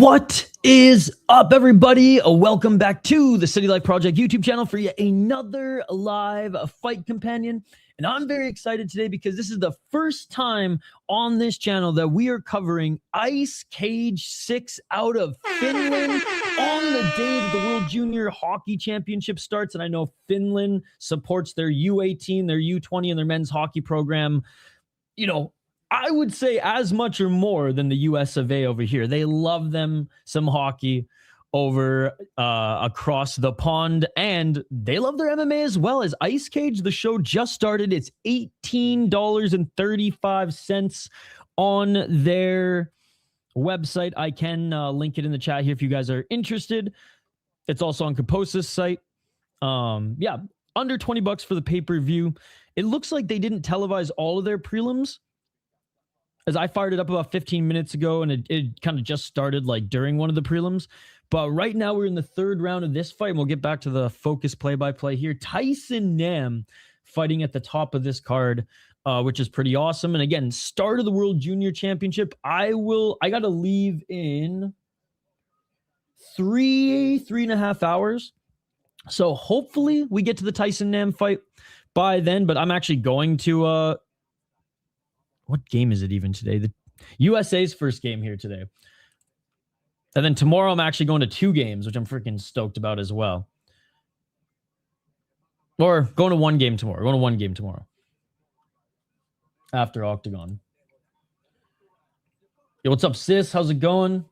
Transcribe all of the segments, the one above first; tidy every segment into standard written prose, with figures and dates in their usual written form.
What is up, everybody? Welcome back to the City Life Project YouTube channel for yet another live fight companion. And I'm very excited today because this is the first time on this channel that we are covering Ice Cage 6 out of Finland on the day that the World Junior Hockey Championship starts. And I know Finland supports their U18, their U20, and their men's hockey program, you know, I would say as much or more than the US of A over here. They love them some hockey over across the pond, and they love their MMA as well. As Ice Cage, the show just started. It's $18.35 on their website. I can link it in the chat here if you guys are interested. It's also on Kaposa's site. Yeah, under $20 for the pay-per-view. It looks like they didn't televise all of their prelims, as I fired it up about 15 minutes ago, and it kind of just started like during one of the prelims. But right now we're in the third round of this fight, and we'll get back to the focus play-by-play here. Tyson Nam fighting at the top of this card, which is pretty awesome. And again, start of the World Junior Championship. I got to leave in three and a half hours. So hopefully we get to the Tyson Nam fight by then, but I'm actually going to... what game is it even today? The USA's first game here today. And then tomorrow I'm actually going to 2 games, which I'm freaking stoked about as well. Or going to 1 game tomorrow. Going to 1 game tomorrow. After Octagon. Yo, what's up, sis? How's it going?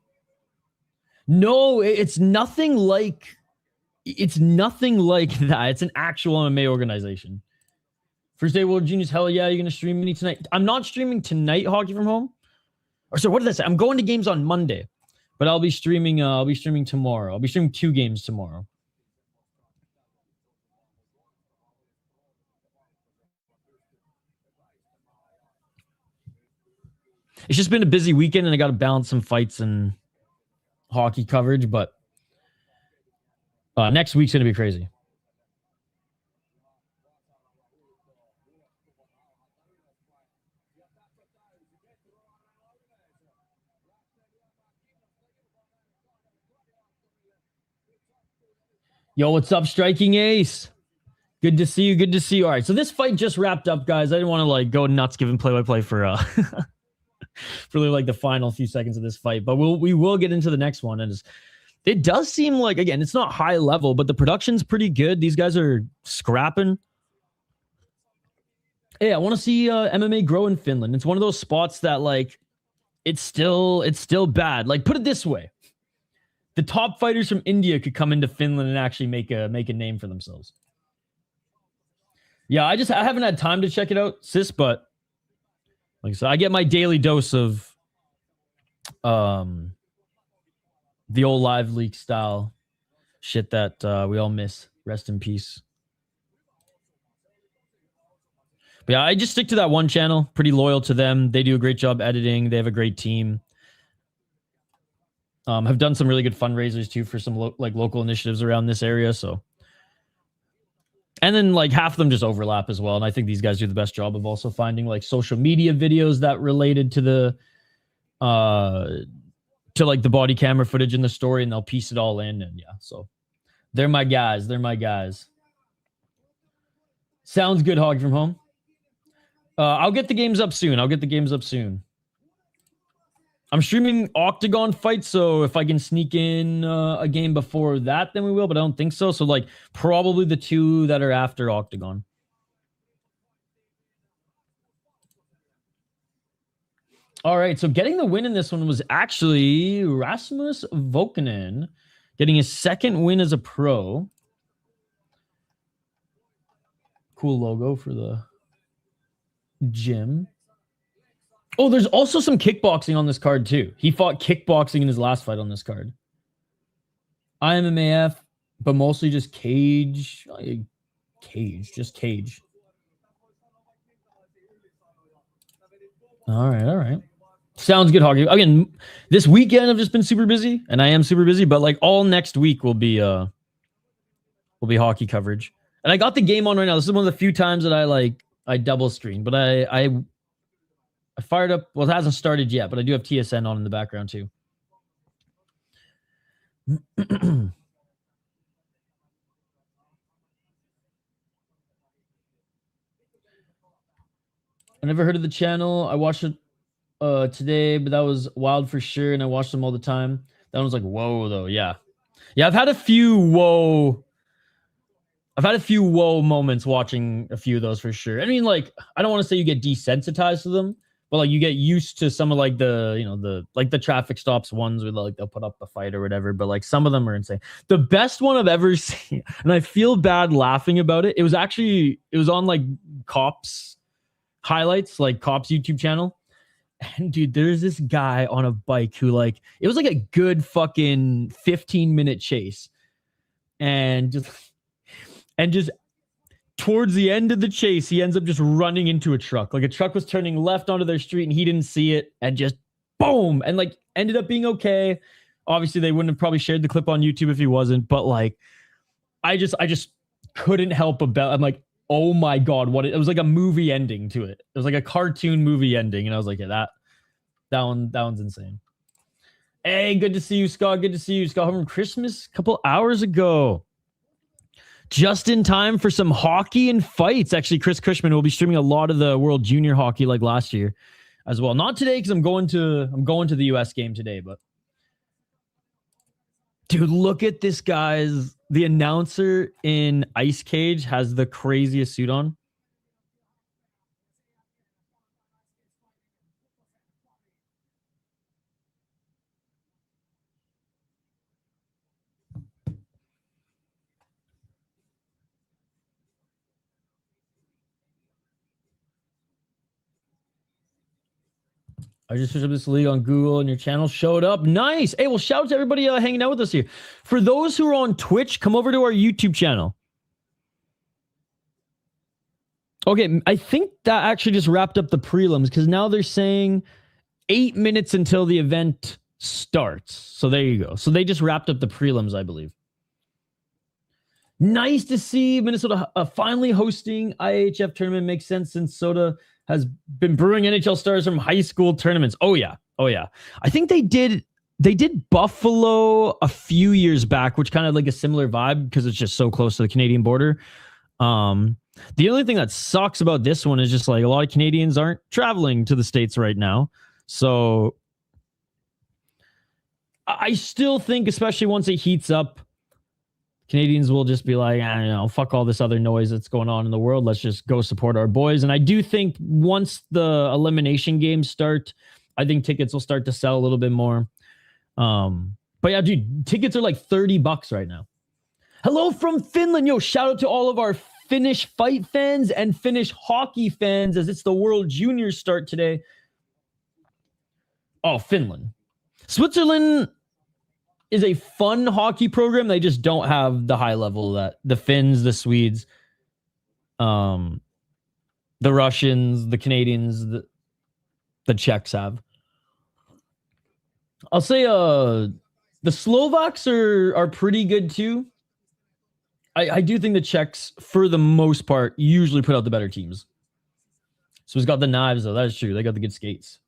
No, it's nothing like... It's nothing like that. It's an actual MMA organization. First day World Juniors, hell yeah, you're going to stream mini tonight. I'm not streaming tonight, Hockey from Home. Or sorry, what did I say? I'm going to games on Monday, but I'll be streaming tomorrow. I'll be streaming 2 games tomorrow. It's just been a busy weekend, and I got to balance some fights and hockey coverage, but next week's going to be crazy. Yo, what's up, Striking Ace? Good to see you. Good to see you. All right, so this fight just wrapped up, guys. I didn't want to like go nuts giving play-by-play for for like the final few seconds of this fight, but we will get into the next one. And it does seem like, again, it's not high level, but the production's pretty good. These guys are scrapping. Hey, I want to see MMA grow in Finland. It's one of those spots that like it's still bad. Like, put it this way. The top fighters from India could come into Finland and actually make a name for themselves. Yeah, I haven't had time to check it out, sis, but like I said, I get my daily dose of the old live leak style shit that we all miss. Rest in peace. But yeah, I just stick to that one channel. Pretty loyal to them. They do a great job editing. They have a great team. Have done some really good fundraisers too for some local initiatives around this area. So, and then like half of them just overlap as well. And I think these guys do the best job of also finding like social media videos that related to the like the body camera footage in the story, and they'll piece it all in. And yeah, so they're my guys. They're my guys. Sounds good, Hog from Home. I'll get the games up soon. I'm streaming Octagon fights, so if I can sneak in a game before that, then we will, but I don't think so. So, like, probably the 2 that are after Octagon. All right, so getting the win in this one was actually Rasmus Vokanen, getting his 2nd win as a pro. Cool logo for the gym. Oh, there's also some kickboxing on this card, too. He fought kickboxing in his last fight on this card. IMMAF, but mostly just cage. Just cage. All right. Sounds good, Hoggy. Again, this weekend I've just been super busy, and I am super busy, but like all next week will be hockey coverage. And I got the game on right now. This is one of the few times that I double screen, but I fired up. Well, it hasn't started yet, but I do have TSN on in the background too. I never heard of the channel. I watched it today, but that was wild for sure, and I watched them all the time. That one was like, whoa, though. Yeah. Yeah, I've had a few whoa moments watching a few of those for sure. I mean, like, I don't want to say you get desensitized to them, but like you get used to some of like the, you know, the traffic stops ones where like they'll put up a fight or whatever, but like some of them are insane. The best one I've ever seen, and I feel bad laughing about it. It was on like Cops highlights, like Cops YouTube channel. And dude, there's this guy on a bike who like, it was like a good fucking 15-minute chase. And just towards the end of the chase, he ends up just running into a truck. Like a truck was turning left onto their street and he didn't see it and just boom. And like ended up being okay. Obviously they wouldn't have probably shared the clip on YouTube if he wasn't, but like, I just couldn't help about, I'm like, oh my God, it was like a movie ending to it. It was like a cartoon movie ending. And I was like, yeah, that one's insane. Hey, good to see you, Scott. Good to see you, Scott. Home from Christmas a couple hours ago. Just in time for some hockey and fights. Actually, Chris Cushman will be streaming a lot of the World Junior Hockey like last year as well. Not today because I'm going to the US game today, but dude, look at this guy's. The announcer in Ice Cage has the craziest suit on. I just searched up this league on Google and your channel showed up. Nice. Hey, well, shout out to everybody hanging out with us here. For those who are on Twitch, come over to our YouTube channel. Okay, I think that actually just wrapped up the prelims because now they're saying 8 minutes until the event starts. So there you go. So they just wrapped up the prelims, I believe. Nice to see Minnesota finally hosting IHF tournament. Makes sense since Soda has been brewing NHL stars from high school tournaments. Oh yeah. I think they did Buffalo a few years back, which kind of like a similar vibe because it's just so close to the Canadian border. The only thing that sucks about this one is just like a lot of Canadians aren't traveling to the States right now. So I still think, especially once it heats up, Canadians will just be like, I don't know, fuck all this other noise that's going on in the world. Let's just go support our boys. And I do think once the elimination games start, I think tickets will start to sell a little bit more. But yeah, dude, tickets are like $30 right now. Hello from Finland. Yo, shout out to all of our Finnish fight fans and Finnish hockey fans as it's the World Juniors start today. Oh, Finland. Switzerland is a fun hockey program. They just don't have the high level that the Finns, the Swedes, the Russians, the Canadians, the Czechs have. I'll say the Slovaks are pretty good too. I do think the Czechs, for the most part, usually put out the better teams. So he's got the knives, though. That is true. They got the good skates.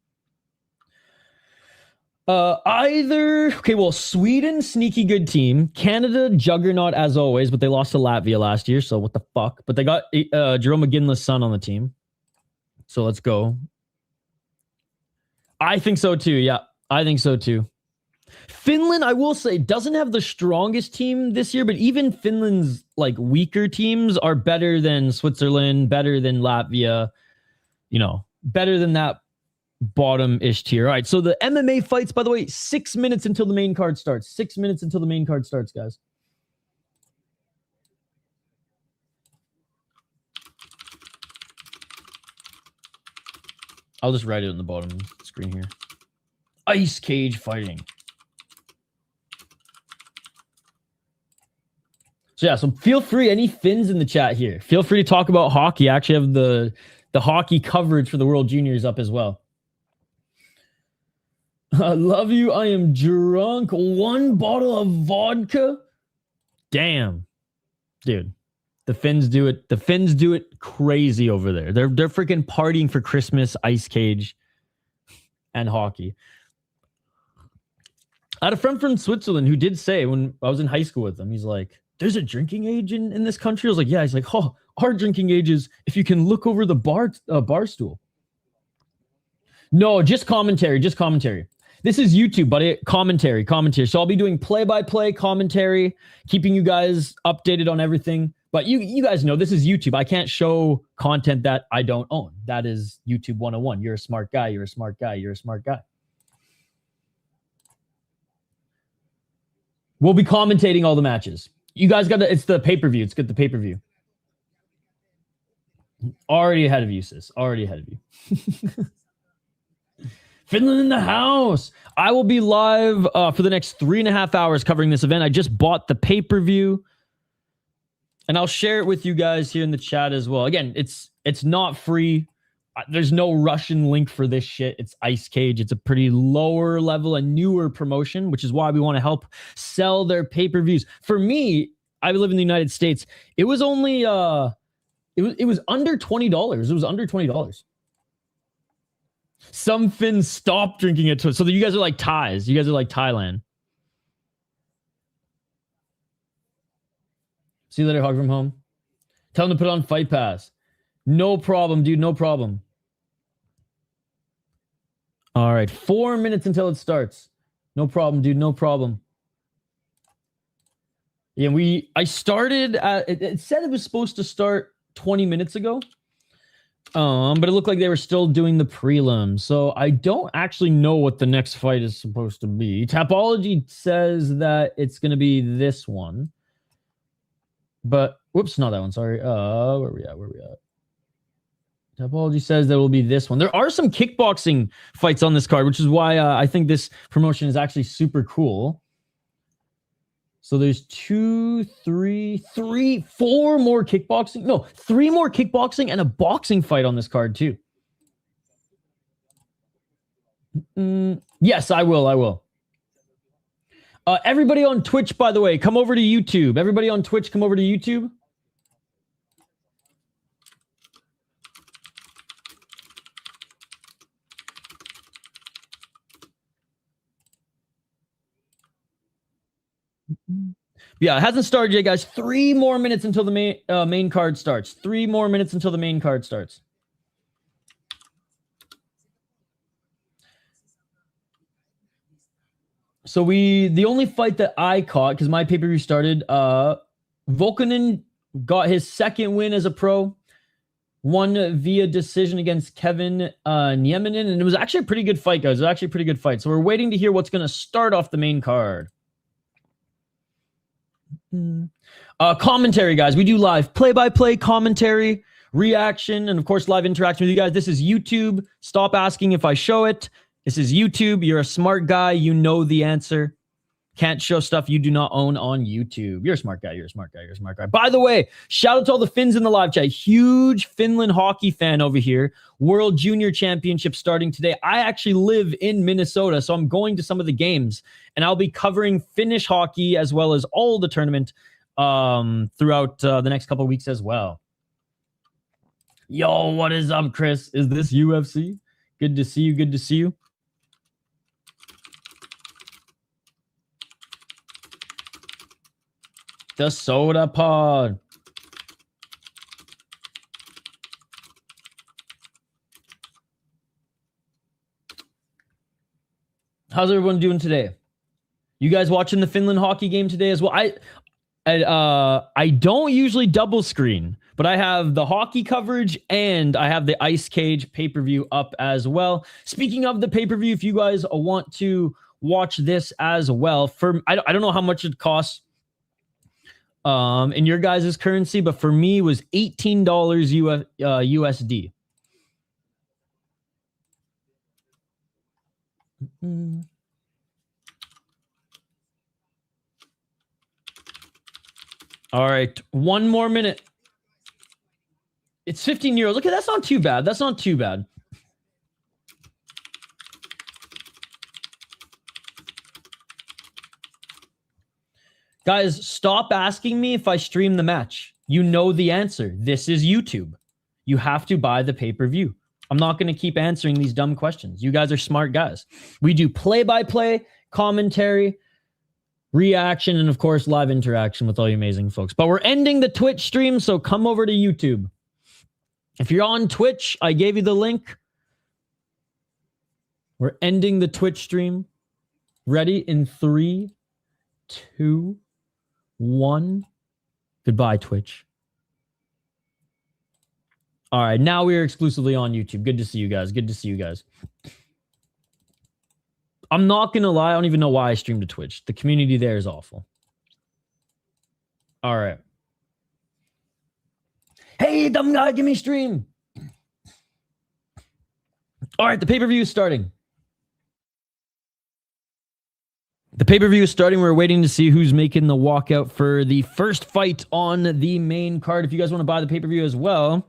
Sweden, sneaky good team. Canada, juggernaut as always, but they lost to Latvia last year, so what the fuck? But they got Jerome McGinley's son on the team. So let's go. I think so too, yeah. I think so too. Finland, I will say, doesn't have the strongest team this year, but even Finland's like weaker teams are better than Switzerland, better than Latvia, better than that bottom-ish tier. All right, so the MMA fights, by the way, 6 minutes until the main card starts. 6 minutes until the main card starts, guys. I'll just write it on the bottom screen here. Ice cage fighting. So yeah, so feel free, any Finns in the chat here, feel free to talk about hockey. I actually have the hockey coverage for the World Juniors up as well. I love you. I am drunk. 1 bottle of vodka. Damn. Dude. The Finns do it. The Finns do it crazy over there. They're freaking partying for Christmas, ice cage, and hockey. I had a friend from Switzerland who did say when I was in high school with him, he's like, there's a drinking age in this country. I was like, yeah. He's like, oh, our drinking age is if you can look over the bar stool. No, just commentary. This is YouTube, buddy. Commentary. So I'll be doing play-by-play commentary, keeping you guys updated on everything. But you guys know this is YouTube. I can't show content that I don't own. That is YouTube 101. You're a smart guy. We'll be commentating all the matches. You guys got to, it's the pay-per-view. It's good, the pay-per-view. Already ahead of you, sis. Already ahead of you. Finland in the house. I will be live for the next 3.5 hours covering this event. I just bought the pay-per-view. And I'll share it with you guys here in the chat as well. Again, it's not free. There's no Russian link for this shit. It's Ice Cage. It's a pretty lower level and newer promotion, which is why we want to help sell their pay-per-views. For me, I live in the United States. It was only it was under $20. It was under $20. Some Finns stopped drinking it. So you guys are like Thais. You guys are like Thailand. See you later, Hog from home. Tell them to put on Fight Pass. No problem, dude. No problem. All right. 4 minutes until it starts. No problem, dude. No problem. Yeah, I started at, it said it was supposed to start 20 minutes ago. But it looked like they were still doing the prelims. So I don't actually know what the next fight is supposed to be. Tapology says that it's going to be this one. But, whoops, not that one. Sorry. Where we at? Tapology says that it will be this one. There are some kickboxing fights on this card, which is why I think this promotion is actually super cool. So there's 4 more kickboxing. No, 3 more kickboxing and a boxing fight on this card too. Yes, I will. Everybody on Twitch, by the way, come over to YouTube. Everybody on Twitch, come over to YouTube. Yeah, it hasn't started yet, guys. 3 more minutes until the main card starts. 3 more minutes until the main card starts. So the only fight that I caught, because my pay-per-view started, Volkanen got his second win as a pro. Won via decision against Kevin Niemi, and it was actually a pretty good fight, guys. It was actually a pretty good fight. So we're waiting to hear what's going to start off the main card. Commentary, guys. We do live play-by-play commentary, reaction, and of course live interaction with you guys. This is YouTube. Stop asking if I show it. This is YouTube. You're a smart guy. You know the answer. Can't show stuff you do not own on YouTube. You're a smart guy. By the way, shout out to all the Finns in the live chat. Huge Finland hockey fan over here. World Junior Championship starting today. I actually live in Minnesota, so I'm going to some of the games, and I'll be covering Finnish hockey as well as all the tournament throughout the next couple of weeks as well. Yo, what is up, Chris? Is this UFC? Good to see you. The Soda Pod. How's everyone doing today? You guys watching the Finland hockey game today as well? I don't usually double screen, but I have the hockey coverage and I have the Ice Cage pay-per-view up as well. Speaking of the pay-per-view, if you guys want to watch this as well, I don't know how much it costs in your guys' currency, but for me it was $18 USD. All right, 1 more minute. It's 15 euros. Look, that's not too bad. That's not too bad. Guys, stop asking me if I stream the match. You know the answer. This is YouTube. You have to buy the pay-per-view. I'm not going to keep answering these dumb questions. You guys are smart guys. We do play-by-play commentary, reaction, and of course, live interaction with all you amazing folks. But we're ending the Twitch stream, so come over to YouTube. If you're on Twitch, I gave you the link. We're ending the Twitch stream. Ready in 3, 2, 1. Goodbye, Twitch. All right, now we are exclusively on YouTube. Good to see you guys. Good to see you guys. I'm not going to lie. I don't even know why I streamed to Twitch. The community there is awful. All right. Hey, dumb guy, give me stream. All right, the pay-per-view is starting. The pay-per-view is starting. We're waiting to see who's making the walkout for the first fight on the main card. If you guys want to buy the pay-per-view as well,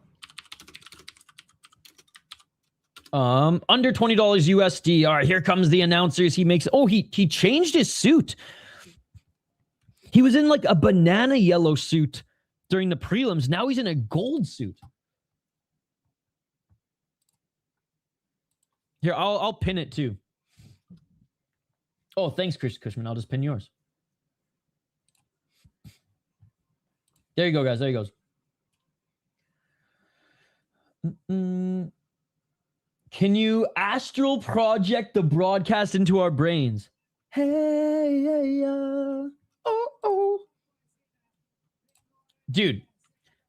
under $20 USD. All right, here comes the announcers. He makes, oh, he changed his suit. He was in like a banana yellow suit during the prelims. Now he's in a gold suit. Here, I'll pin it too. Oh, thanks, Chris Cushman. I'll just pin yours. There you go, guys. There he goes. Can you astral project the broadcast into our brains? Hey, yeah. Oh. Dude,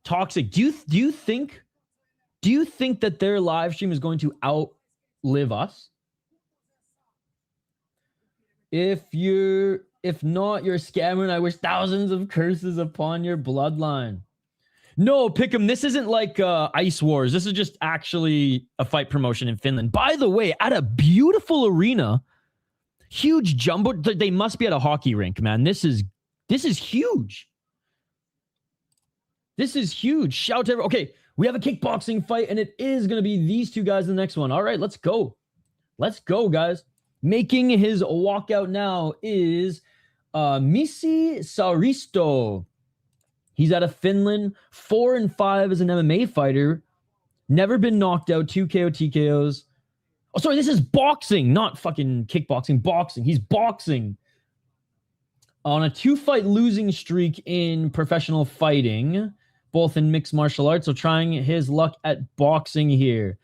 Toxic, do you think that their live stream is going to outlive us? If not, you're scamming. I wish thousands of curses upon your bloodline. No, Pick'em, this isn't like Ice Wars. This is just actually a fight promotion in Finland. By the way, at a beautiful arena, huge jumbo. They must be at a hockey rink, man. This is huge. This is huge. Shout to everyone. Okay, we have a kickboxing fight, and it is going to be these two guys in the next one. All right, let's go. Let's go, guys. Making his walkout now is Misi Saaristo. He's out of Finland, 4-5 as an MMA fighter. Never been knocked out, 2 KO, TKOs. Oh, sorry, this is boxing, not fucking kickboxing, boxing. He's boxing. On a 2-fight losing streak in professional fighting, both in mixed martial arts, so trying his luck at boxing here.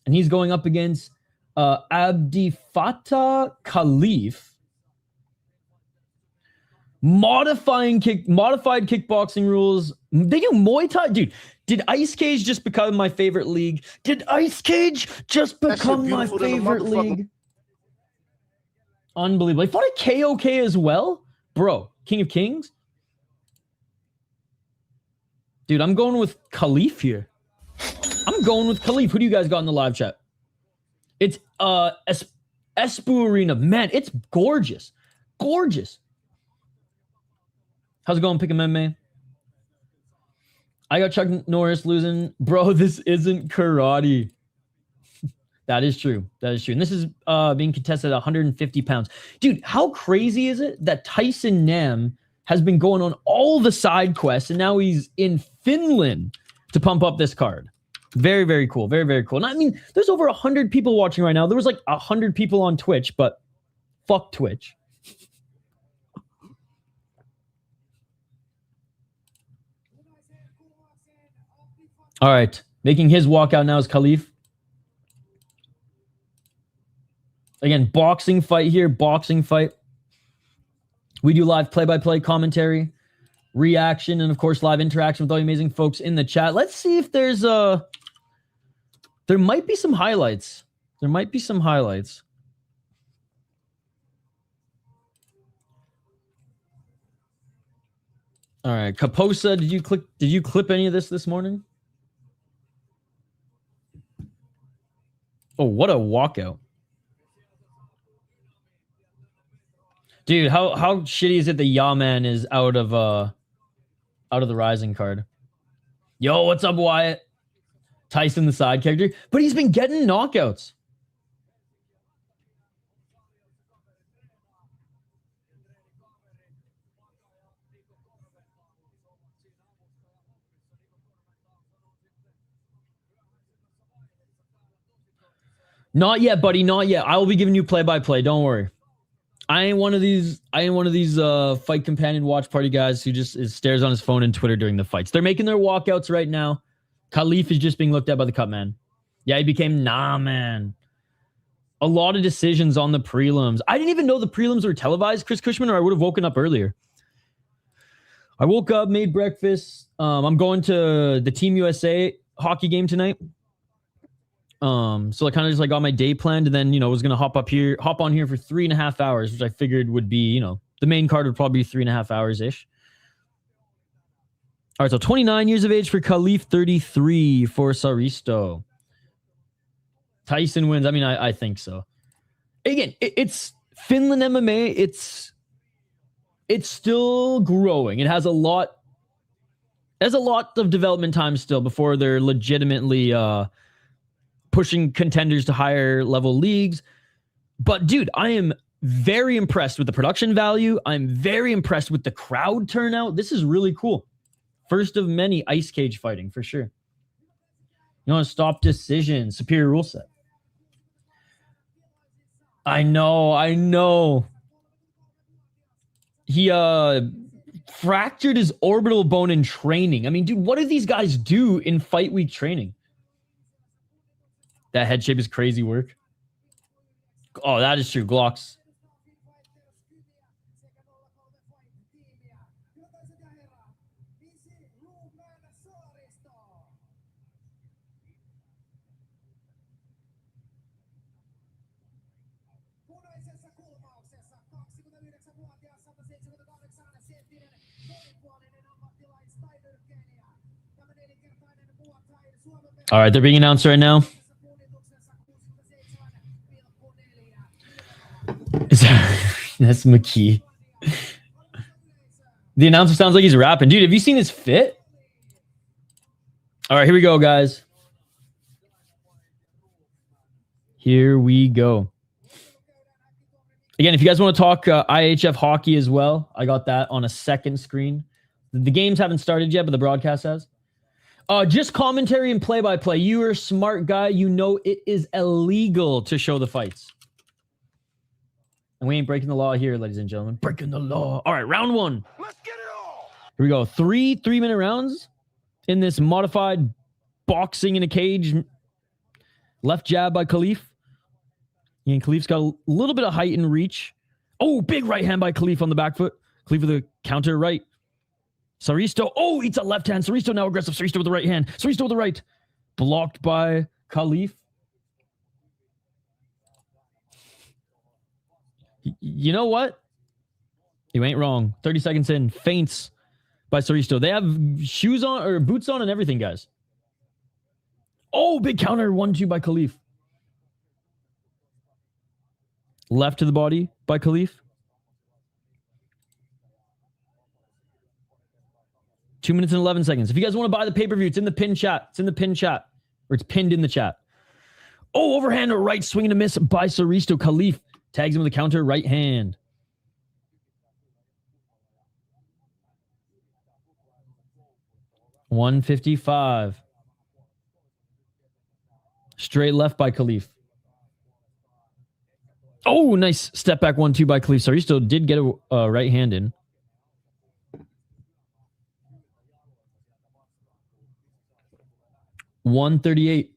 And he's going up against Abdifatah Khalif. Modified kickboxing rules. They do Muay Thai. Dude, did Ice Cage just become my favorite league? Did Ice Cage just become my favorite league? Unbelievable. I fought a KOK as well. Bro, King of Kings. Dude, I'm going with Khalif here. I'm going with Khalif. Who do you guys got in the live chat? It's Espoo Arena. Man, it's gorgeous. Gorgeous. How's it going, Pick 'em MMA? I got Chuck Norris losing. Bro, this isn't karate. That is true. That is true. And this is being contested at 150 pounds. Dude, how crazy is it that Tyson Nam has been going on all the side quests, and now he's in Finland to pump up this card? Very, very cool. Very, very cool. And I mean, there's over 100 people watching right now. There was like 100 people on Twitch, but fuck Twitch. All right. Making his walkout now is Khalif. Again, boxing fight here. Boxing fight. We do live play-by-play commentary, reaction, and of course, live interaction with all the amazing folks in the chat. Let's see if there's there might be some highlights. There might be some highlights. All right. Kaposa, did you clip any of this morning? Oh, what a walkout. Dude, how shitty is it that Yaman is out of the Rising card? Yo, what's up, Wyatt? Tyson, the side character. But he's been getting knockouts. Not yet, buddy. Not yet. I will be giving you play-by-play. Don't worry. I ain't one of these fight companion watch party guys who just stares on his phone and Twitter during the fights. They're making their walkouts right now. Khalif is just being looked at by the cut man. Yeah, he became man. A lot of decisions on the prelims. I didn't even know the prelims were televised, Chris Cushman, or I would have woken up earlier. I woke up, made breakfast. I'm going to the Team USA hockey game tonight. So I kind of just like got my day planned, and then, you know, was going to hop on here for 3.5 hours, which I figured would be, you know, the main card would probably be 3.5 hours-ish. All right, so 29 years of age for Khalif, 33 for Saristo. Tyson wins. I mean, I think so. Again, it's Finland MMA. It's still growing. It has a lot of development time still before they're legitimately pushing contenders to higher level leagues. But dude, I am very impressed with the production value. I'm very impressed with the crowd turnout. This is really cool. First of many ice cage fighting for sure. You want to stop decision, superior rule set. I know. He fractured his orbital bone in training. I mean, dude, what do these guys do in fight week training? That head shape is crazy work. Oh, that is true. Glocks. All right, they're being announced right now. That's McKee. The announcer sounds like he's rapping. Dude, have you seen his fit? All right, here we go, guys. Here we go. Again, if you guys want to talk IHF hockey as well, I got that on a second screen. The games haven't started yet, but the broadcast has. Just commentary and play-by-play. You are a smart guy. You know it is illegal to show the fights. And we ain't breaking the law here, ladies and gentlemen. Breaking the law. All right, round one. Let's get it all. Here we go. 3 3-minute rounds in this modified boxing in a cage. Left jab by Khalif. And Khalif's got a little bit of height and reach. Oh, big right hand by Khalif on the back foot. Khalif with a counter right. Saristo. Oh, eats a left hand. Saristo now aggressive. Saristo with the right hand. Saristo with the right. Blocked by Khalif. You know what? You ain't wrong. 30 seconds in. Feints by Saristo. They have shoes on or boots on and everything, guys. Oh, big counter. 1-2 by Khalif. Left to the body by Khalif. 2 minutes and 11 seconds. If you guys want to buy the pay-per-view, it's in the pin chat. It's in the pin chat. Or it's pinned in the chat. Oh, overhand or right swing and a miss by Saristo. Khalif tags him with a counter right hand. $155. Straight left by Khalif. Oh, nice step back 1-2 by Khalif. Saristo did get a right hand in. $138.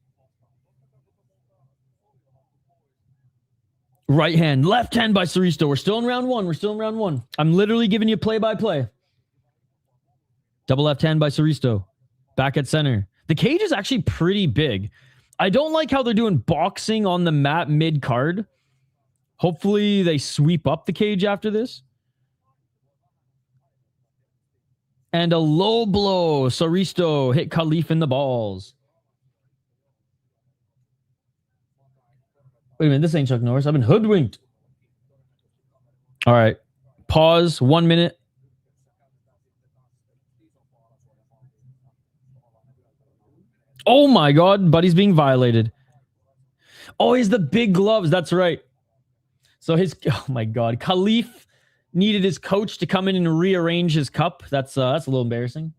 Right hand. Left hand by Saristo. We're still in round one. I'm literally giving you play-by-play. Double left hand by Saristo. Back at center. The cage is actually pretty big. I don't like how they're doing boxing on the mat mid-card. Hopefully they sweep up the cage after this. And a low blow. Saristo hit Khalif in the balls. Wait a minute, this ain't Chuck Norris. I've been hoodwinked. All right. Pause. 1 minute. Oh my God. Buddy's being violated. Oh, he's the big gloves. That's right. So oh my God. Khalif needed his coach to come in and rearrange his cup. That's a little embarrassing.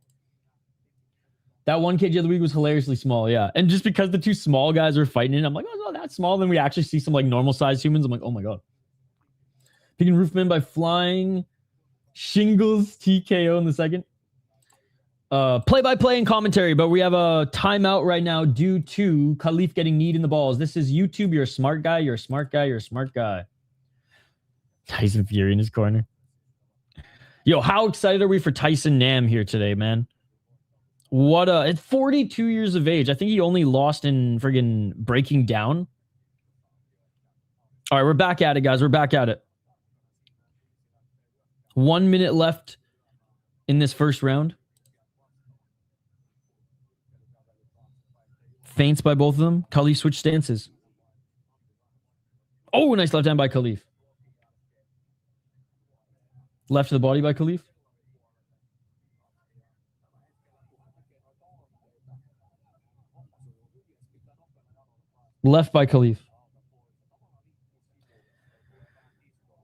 That 1 kg the other week was hilariously small, yeah. And just because the two small guys were fighting it, I'm like, oh, no, that's small. Then we actually see some like normal sized humans. I'm like, oh my God. Picking Roofman by flying. Shingles TKO in the second. Play-by-play and commentary, but we have a timeout right now due to Khalif getting kneed in the balls. This is YouTube. You're a smart guy. You're a smart guy. You're a smart guy. Tyson Fury in his corner. Yo, how excited are we for Tyson Nam here today, man? What at 42 years of age. I think he only lost in friggin' Breaking Down. All right, we're back at it, guys. We're back at it. 1 minute left in this first round. Feints by both of them. Khalif switch stances. Oh, nice left hand by Khalif. Left to the body by Khalif. Left by Khalif.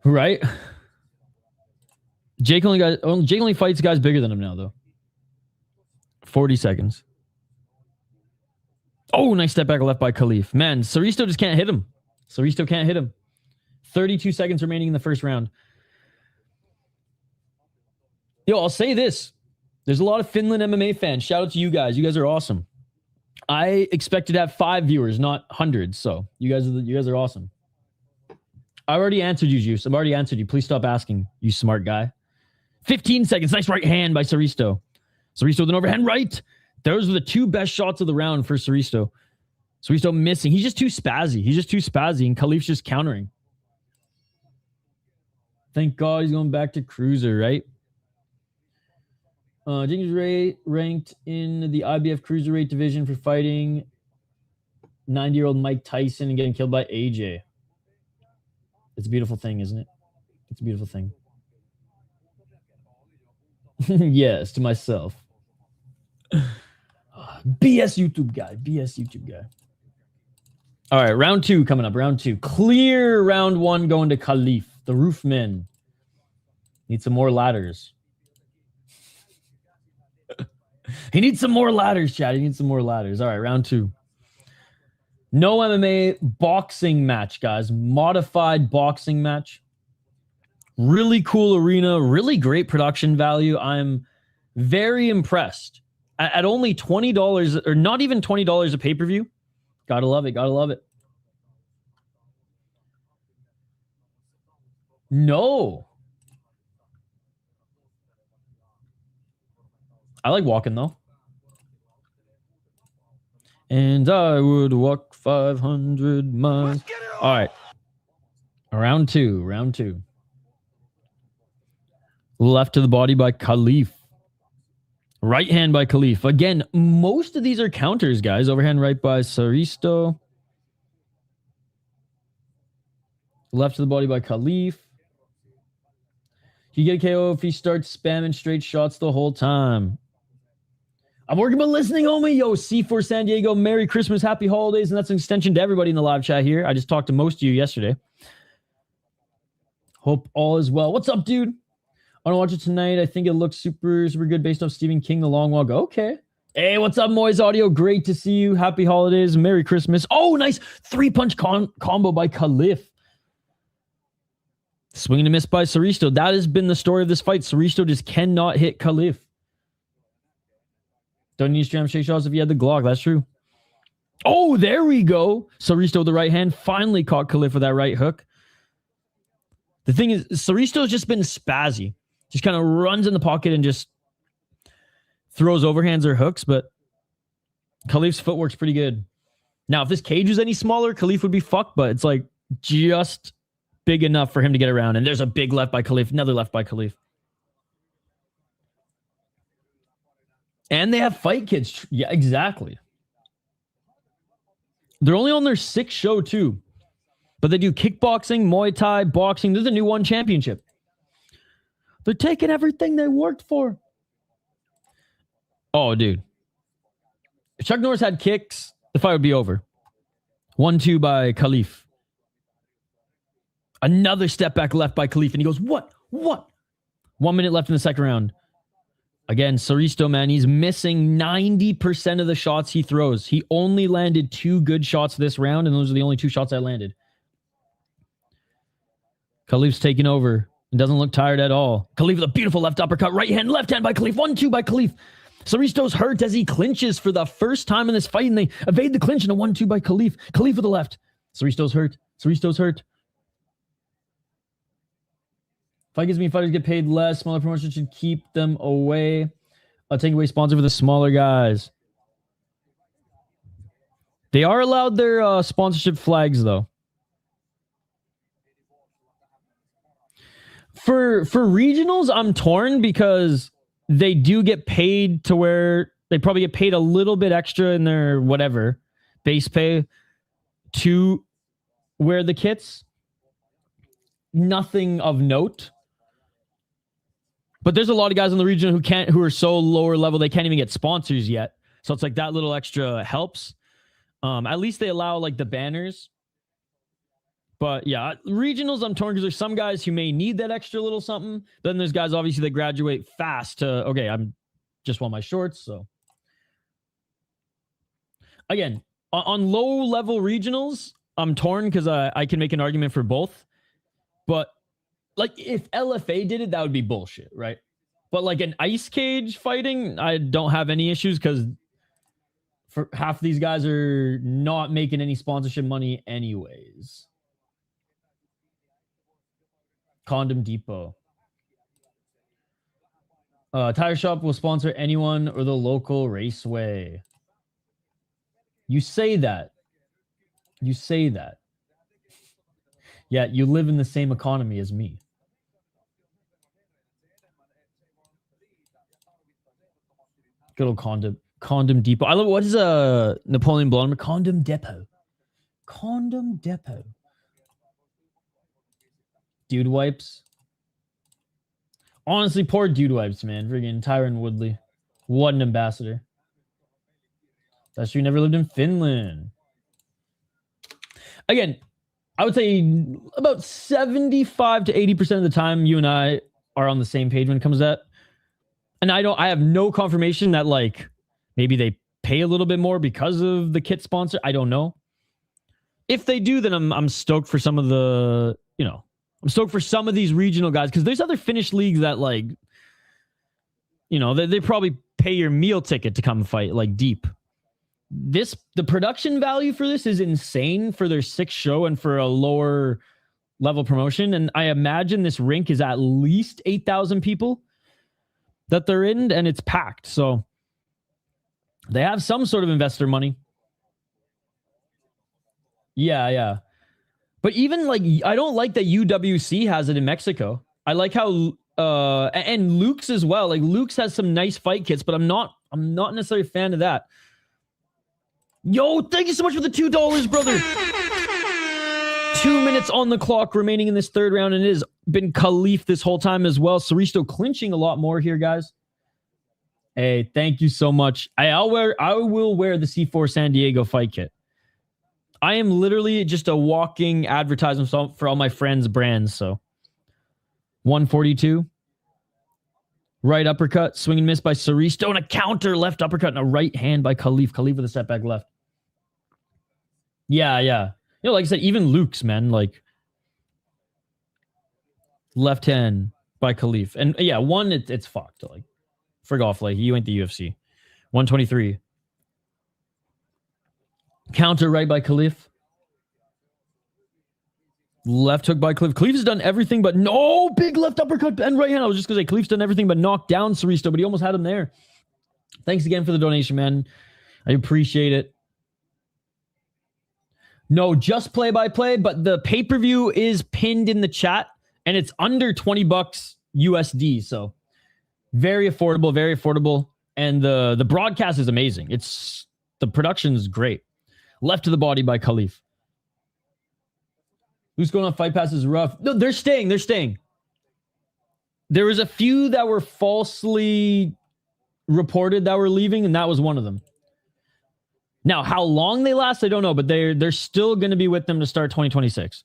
Right? Jake only fights guys bigger than him now, though. 40 seconds. Oh, nice step back left by Khalif. Man, Saristo just can't hit him. Saristo can't hit him. 32 seconds remaining in the first round. Yo, I'll say this. There's a lot of Finland MMA fans. Shout out to you guys. You guys are awesome. I expected to have 5 viewers, not hundreds. So you guys are awesome. I already answered you, Juice. I've already answered you. Please stop asking, you smart guy. 15 seconds. Nice right hand by Saristo. Saristo with an overhand right. Those were the two best shots of the round for Saristo. Saristo missing. He's just too spazzy. And Khalif's just countering. Thank God he's going back to cruiser, right? Jenkins Ray ranked in the IBF cruiserweight division for fighting 90-year-old Mike Tyson and getting killed by AJ. It's a beautiful thing, isn't it? It's a beautiful thing. Yes, to myself. BS YouTube guy. All right, round 2 coming up. Round 2. Clear round 1 going to Khalif, the Roofman. Need some more ladders. He needs some more ladders, Chad. He needs some more ladders. All right, round 2. No MMA boxing match, guys. Modified boxing match. Really cool arena. Really great production value. I'm very impressed. At only $20, or not even $20 a pay-per-view. Gotta love it. No. I like walking, though. And I would walk 500 miles. All right. Round 2. Left to the body by Khalif. Right hand by Khalif. Again, most of these are counters, guys. Overhand right by Saristo. Left to the body by Khalif. You get a KO if he starts spamming straight shots the whole time. I'm working but listening only. Yo, C4 San Diego, Merry Christmas, Happy Holidays. And that's an extension to everybody in the live chat here. I just talked to most of you yesterday. Hope all is well. What's up, dude? I want to watch it tonight. I think it looks super good based off Stephen King, The Long Walk. Okay. Hey, what's up, Moy's Audio? Great to see you. Happy holidays. Merry Christmas. Oh, nice 3-punch combo by Khalif. Swing and a miss by Saristo. That has been the story of this fight. Saristo just cannot hit Khalif. Don't need to jam shake shots if you had the Glock. That's true. Oh, there we go. Saristo with the right hand finally caught Khalif with that right hook. The thing is, Saristo's just been spazzy. Just kind of runs in the pocket and just throws overhands or hooks, but Khalif's footwork's pretty good. Now, if this cage was any smaller, Khalif would be fucked, but it's like just big enough for him to get around. And there's a big left by Khalif, another left by Khalif. And they have fight kids. Yeah, exactly. They're only on their 6th show, too. But they do kickboxing, Muay Thai, boxing. There's a new one championship. They're taking everything they worked for. Oh, dude. If Chuck Norris had kicks, the fight would be over. 1-2 by Khalif. Another step back left by Khalif. And he goes, what? 1 minute left in the second round. Again, Saristo, man, he's missing 90% of the shots he throws. He only landed 2 good shots this round, and those are the only 2 shots I landed. Khalif's taking over. It doesn't look tired at all. Khalif with a beautiful left uppercut. Right hand by Khalif. 1-2 by Khalif. Saristo's hurt as he clinches for the first time in this fight, and they evade the clinch in a 1-2 by Khalif. Khalif with the left. Saristo's hurt. Fight gives me fighters get paid less. Smaller promotions should keep them away. I'll take away sponsor for the smaller guys. They are allowed their sponsorship flags, though. For regionals, I'm torn because they do get paid to where they probably get paid a little bit extra in their whatever base pay to wear the kits. Nothing of note. But there's a lot of guys in the region who are so lower level they can't even get sponsors yet. So it's like that little extra helps. At least they allow like the banners. But yeah, regionals I'm torn because there's some guys who may need that extra little something. Then there's guys obviously that graduate fast to, okay, I'm just want my shorts. So again, on low level regionals, I'm torn because I can make an argument for both. But like if LFA did it, that would be bullshit, right? But like an ice cage fighting, I don't have any issues because for half of these guys are not making any sponsorship money anyways. Condom Depot. Tire shop will sponsor anyone or the local raceway. You say that. Yeah, you live in the same economy as me. Good old Condom Depot. I love what is a Napoleon Blonde? Condom Depot. Dude wipes. Honestly, poor dude wipes, man. Friggin' Tyron Woodley. What an ambassador. That's true. Never lived in Finland. Again, I would say about 75 to 80% of the time you and I are on the same page when it comes to that. And I have no confirmation that like maybe they pay a little bit more because of the kit sponsor. I don't know. If they do, then I'm stoked for some of the, I'm stoked for some of these regional guys because there's other Finnish leagues that like, they probably pay your meal ticket to come fight like deep. The production value for this is insane for their 6th show and for a lower level promotion. And I imagine this rink is at least 8,000 people that they're in and it's packed. So they have some sort of investor money. Yeah. But even like, I don't like that UWC has it in Mexico. I like how, and Luke's as well. Like Luke's has some nice fight kits, but I'm not necessarily a fan of that. Yo, thank you so much for the $2, brother. 2 minutes on the clock remaining in this third round, and it has been Khalif this whole time as well. Saristo clinching a lot more here, guys. Hey, thank you so much. I will wear the C4 San Diego fight kit. I am literally just a walking advertisement for all my friends' brands. So 142. Right uppercut, swing and miss by Saristo, and a counter left uppercut and a right hand by Khalif. Khalif with a setback left. Yeah. Like I said, even Luke's, man, like left hand by Khalif. And yeah, one, it's fucked. Like, frig off, like you ain't the UFC. 123. Counter right by Khalif. Left hook by Khalif. Khalif's done everything but no big left uppercut and right hand. I was just going to say Khalif's done everything but knocked down Saristo, but he almost had him there. Thanks again for the donation, man. I appreciate it. No, just play-by-play, but the pay-per-view is pinned in the chat, and it's under $20 USD, so very affordable, and the broadcast is amazing. The production is great. Left to the body by Khalif. Who's going on Fight Pass is rough. No, they're staying. There was a few that were falsely reported that were leaving, and that was one of them. Now, how long they last, I don't know, but they're still going to be with them to start 2026.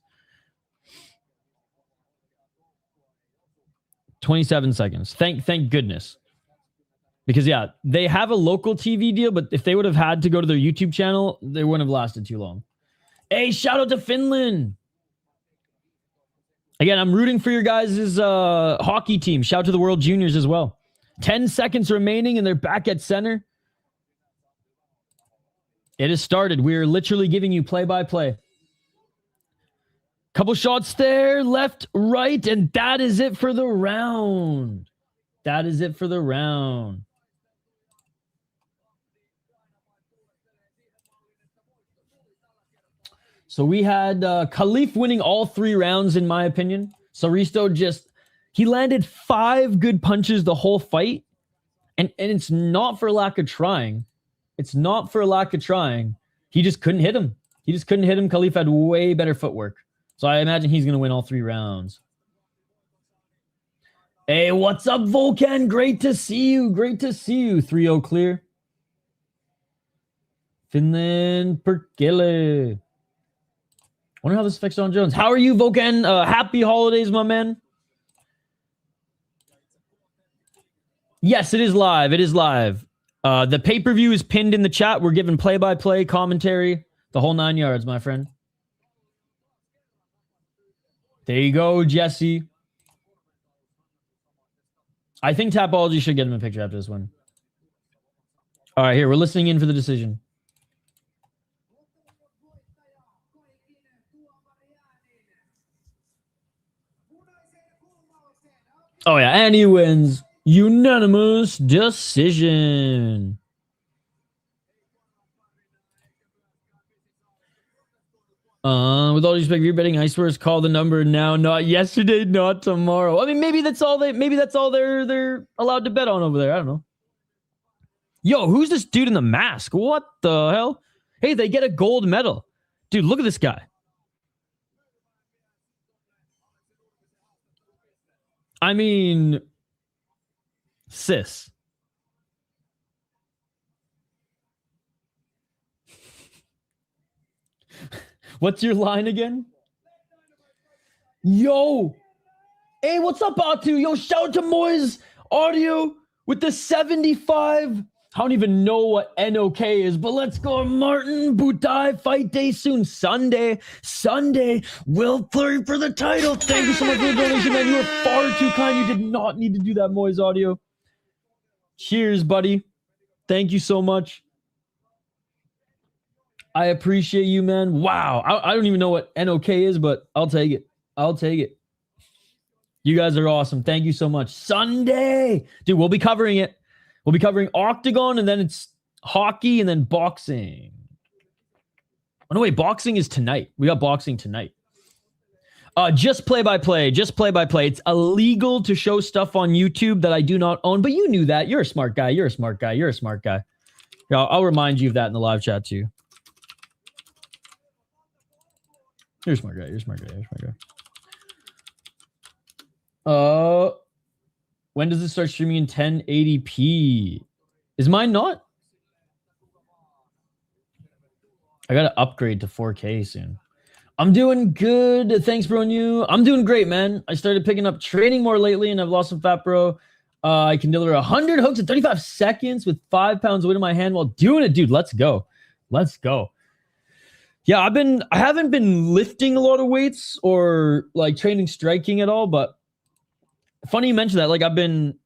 27 seconds. Thank goodness. Because, yeah, they have a local TV deal, but if they would have had to go to their YouTube channel, they wouldn't have lasted too long. Hey, shout out to Finland. Again, I'm rooting for your guys' hockey team. Shout out to the World Juniors as well. 10 seconds remaining, and they're back at center. It has started. We're literally giving you play-by-play. Couple shots there, left, right, and that is it for the round. That is it for the round. So we had Khalif winning all 3 rounds, in my opinion. Saristo he landed 5 good punches the whole fight. And it's not for lack of trying. It's not for lack of trying. He just couldn't hit him. He just couldn't hit him. Khalif had way better footwork. So I imagine he's going to win all 3 rounds. Hey, what's up, Volcan? Great to see you. Great to see you. 3-0 clear. Finalnd Perkele. Wonder how this affects John Jones. How are you, Volcan? Happy holidays, my man. Yes, it is live. It is live. The pay-per-view is pinned in the chat. We're giving play-by-play commentary. The whole 9 yards, my friend. There you go, Jesse. I think Tapology should get him a picture after this one. All right, here. We're listening in for the decision. Oh, yeah, and he wins. Unanimous decision. With all due respect, if you're betting, I swear it's call the number now, not yesterday, not tomorrow. I mean, maybe that's all they're allowed to bet on over there. I don't know. Yo, who's this dude in the mask? What the hell? Hey, they get a gold medal. Dude, look at this guy. I mean, sis. What's your line again? Yo. Hey, what's up, Atu? Yo, shout out to Moy's audio with the 75. I don't even know what NOK is, but let's go. Martin Butai, fight day soon. Sunday. Will Flurry for the title. Thank you so much for the donation, man. You were far too kind. You did not need to do that, Moy's audio. Cheers, buddy. Thank you so much. I appreciate you, man. Wow. I don't even know what NOK is, but I'll take it. I'll take it. You guys are awesome. Thank you so much. Sunday. Dude, we'll be covering it. We'll be covering Octagon, and then it's hockey, and then boxing. Oh, no, wait. Boxing is tonight. We got boxing tonight. Just play-by-play. Just play-by-play. It's illegal to show stuff on YouTube that I do not own, but you knew that. You're a smart guy. You're a smart guy. You're a smart guy. Yeah, I'll remind you of that in the live chat, too. You're a smart guy. You're a smart guy. You're a smart guy. When does it start streaming in 1080p? Is mine not? I gotta upgrade to 4K soon. I'm doing good. Thanks, bro. And you? I'm doing great, man. I started picking up training more lately, and I've lost some fat, bro. I can deliver 100 hooks in 35 seconds with 5 pounds weight in my hand while doing it, dude. Let's go. Let's go. Yeah, I haven't been lifting a lot of weights or like training striking at all, but funny you mentioned that. Like, I've been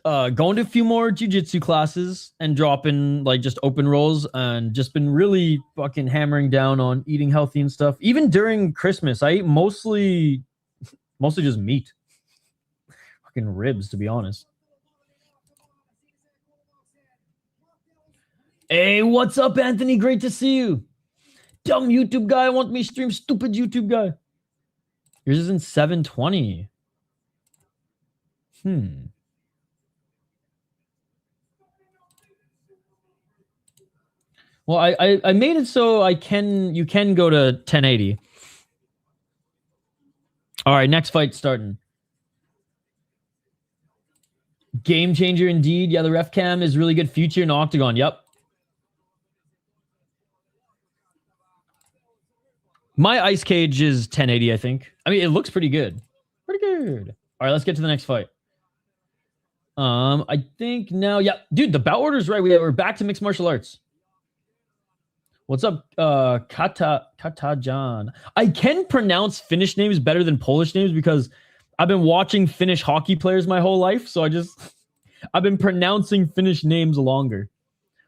going to a few more jiu-jitsu classes and dropping like just open rolls, and just been really fucking hammering down on eating healthy and stuff. Even during Christmas, I eat mostly just meat. Fucking ribs, to be honest. Hey, what's up, Anthony? Great to see you. Dumb YouTube guy want me stream. Stupid YouTube guy. Yours is in 720. Well, I made it so you can go to 1080. All right, next fight starting. Game changer indeed. Yeah, the ref cam is really good. Future in Octagon. Yep. My ice cage is 1080, I think. I mean, it looks pretty good. Pretty good. All right, let's get to the next fight. I think now, yeah, dude, the bout order's right. We're back to mixed martial arts. What's up, Katajan? I can pronounce Finnish names better than Polish names because I've been watching Finnish hockey players my whole life. So I've been pronouncing Finnish names longer.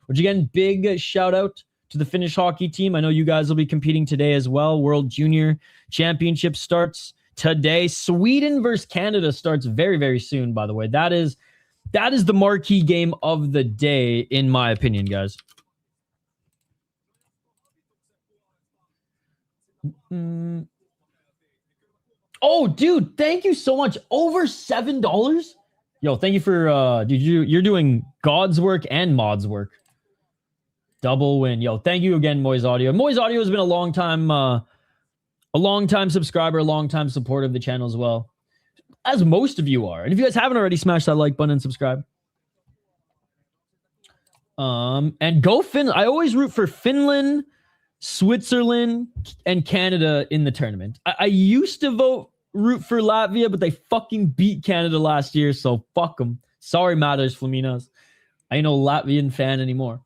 Which again, big shout out to the Finnish hockey team. I know you guys will be competing today as well. World Junior Championship starts today. Sweden versus Canada starts very, very soon, by the way. That is the marquee game of the day, in my opinion, guys. Oh, dude, thank you so much. Over $7? Yo, thank you for dude, you're doing God's work and Mod's work. Double win. Yo, thank you again, Moy's Audio. Moy's Audio has been a long time subscriber, a long time supporter of the channel as well, as most of you are. And if you guys haven't already, smash that like button and subscribe. And go Finland. I always root for Finland, Switzerland, and Canada in the tournament. I used to root for Latvia, but they fucking beat Canada last year, so fuck them. Sorry, Matters Flaminas. I ain't no Latvian fan anymore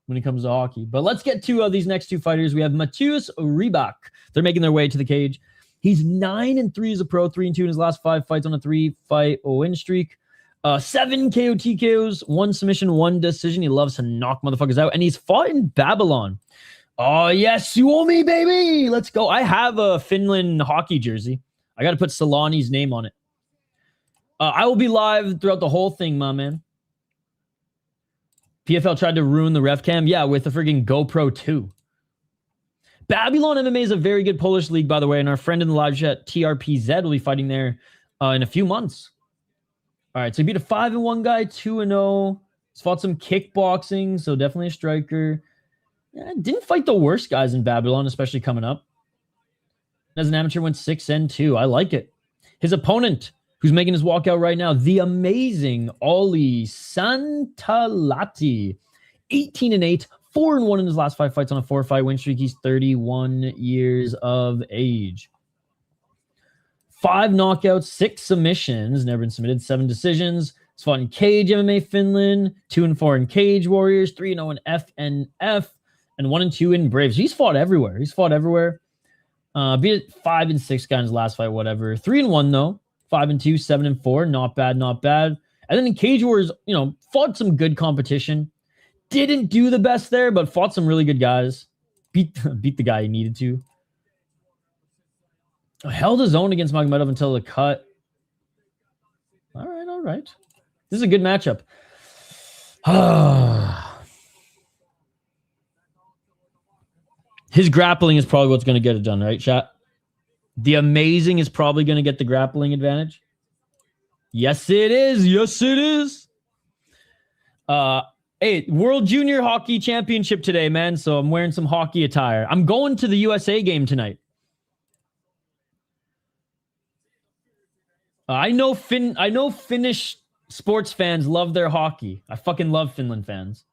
when it comes to hockey. But let's get to these next two fighters. We have Matias Rybak. They're making their way to the cage. He's 9-3 as a pro, 3-2 in his last 5 fights on a 3-fight win streak. 7 KO TKOs, 1 submission, 1 decision. He loves to knock motherfuckers out. And he's fought in Babylon. Oh, yes, Suomi, baby. Let's go. I have a Finland hockey jersey. I got to put Solani's name on it. I will be live throughout the whole thing, my man. PFL tried to ruin the ref cam. Yeah, with the friggin' GoPro 2. Babylon MMA is a very good Polish league, by the way. And our friend in the live chat, TRPZ, will be fighting there in a few months. All right, so he beat a 5-1 guy, 2-0. He's fought some kickboxing, so definitely a striker. Yeah, didn't fight the worst guys in Babylon, especially coming up. As an amateur, went 6-2. I like it. His opponent, who's making his walkout right now, the amazing Ollie Santalati. 18-8, 4-1 in his last 5 fights on a 4-fight win streak. He's 31 years of age. 5 knockouts, 6 submissions, never been submitted, 7 decisions. He's fought in Cage MMA Finland, 2-4 in Cage Warriors, 3-0 in FNF, and 1-2 in Braves. He's fought everywhere. Beat a 5-6 guy in his last fight, whatever. 3-1 though. 5-2, 7-4. Not bad, not bad. And then in Cage Wars, fought some good competition. Didn't do the best there, but fought some really good guys. Beat the guy he needed to. Held his own against Magomedov until the cut. All right. This is a good matchup. His grappling is probably what's going to get it done, right, chat? The amazing is probably going to get the grappling advantage. Yes, it is. Yes, it is. Hey, World Junior Hockey Championship today, man. So I'm wearing some hockey attire. I'm going to the USA game tonight. I know Finnish sports fans love their hockey. I fucking love Finland fans.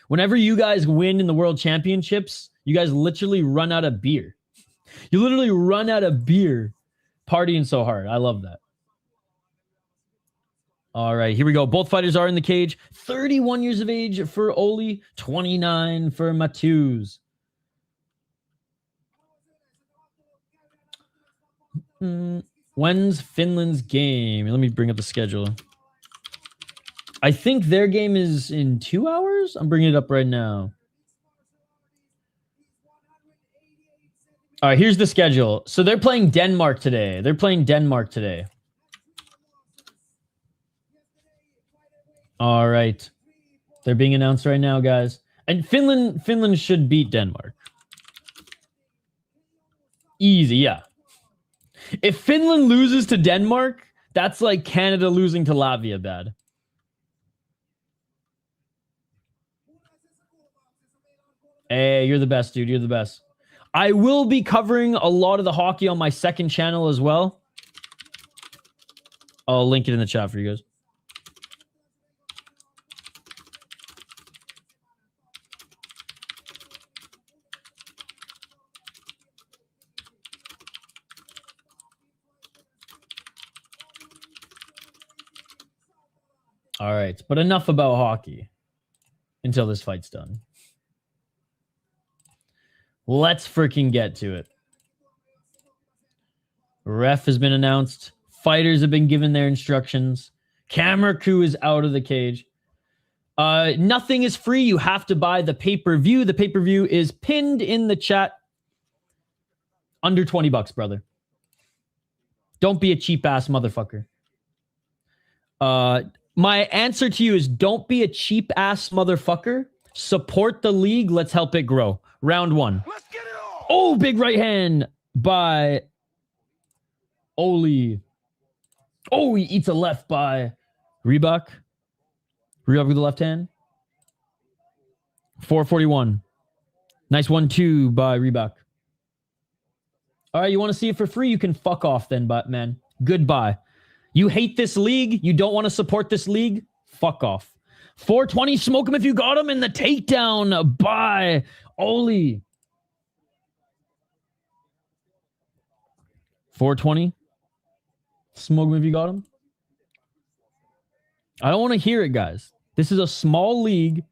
Whenever you guys win in the World Championships, you guys literally run out of beer. You literally run out of beer partying so hard. I love that. All right, here we go. Both fighters are in the cage. 31 years of age for Oli, 29 for Matias. When's Finland's game? Let me bring up the schedule. I think their game is in 2 hours. I'm bringing it up right now. All right, here's the schedule. So they're playing Denmark today. All right. They're being announced right now, guys. And Finland should beat Denmark. Easy, yeah. If Finland loses to Denmark, that's like Canada losing to Latvia bad. Hey, you're the best, dude. You're the best. I will be covering a lot of the hockey on my second channel as well. I'll link it in the chat for you guys. All right, but enough about hockey until this fight's done. Let's freaking get to it. Ref has been announced. Fighters have been given their instructions. Camera crew is out of the cage. Nothing is free. You have to buy the pay-per-view. The pay-per-view is pinned in the chat. Under $20, brother. Don't be a cheap-ass motherfucker. My answer to you is don't be a cheap-ass motherfucker. Support the league. Let's help it grow. Round 1. Let's get it on. Oh, big right hand by Oli. Oh, he eats a left by Reebok. Reebok with the left hand. 441. Nice 1-2 by Reebok. All right, you want to see it for free? You can fuck off then, but man. Goodbye. You hate this league? You don't want to support this league? Fuck off. 420, smoke him if you got him, in the takedown by Oli. 420, smoke him if you got him. I don't want to hear it, guys. This is a small league.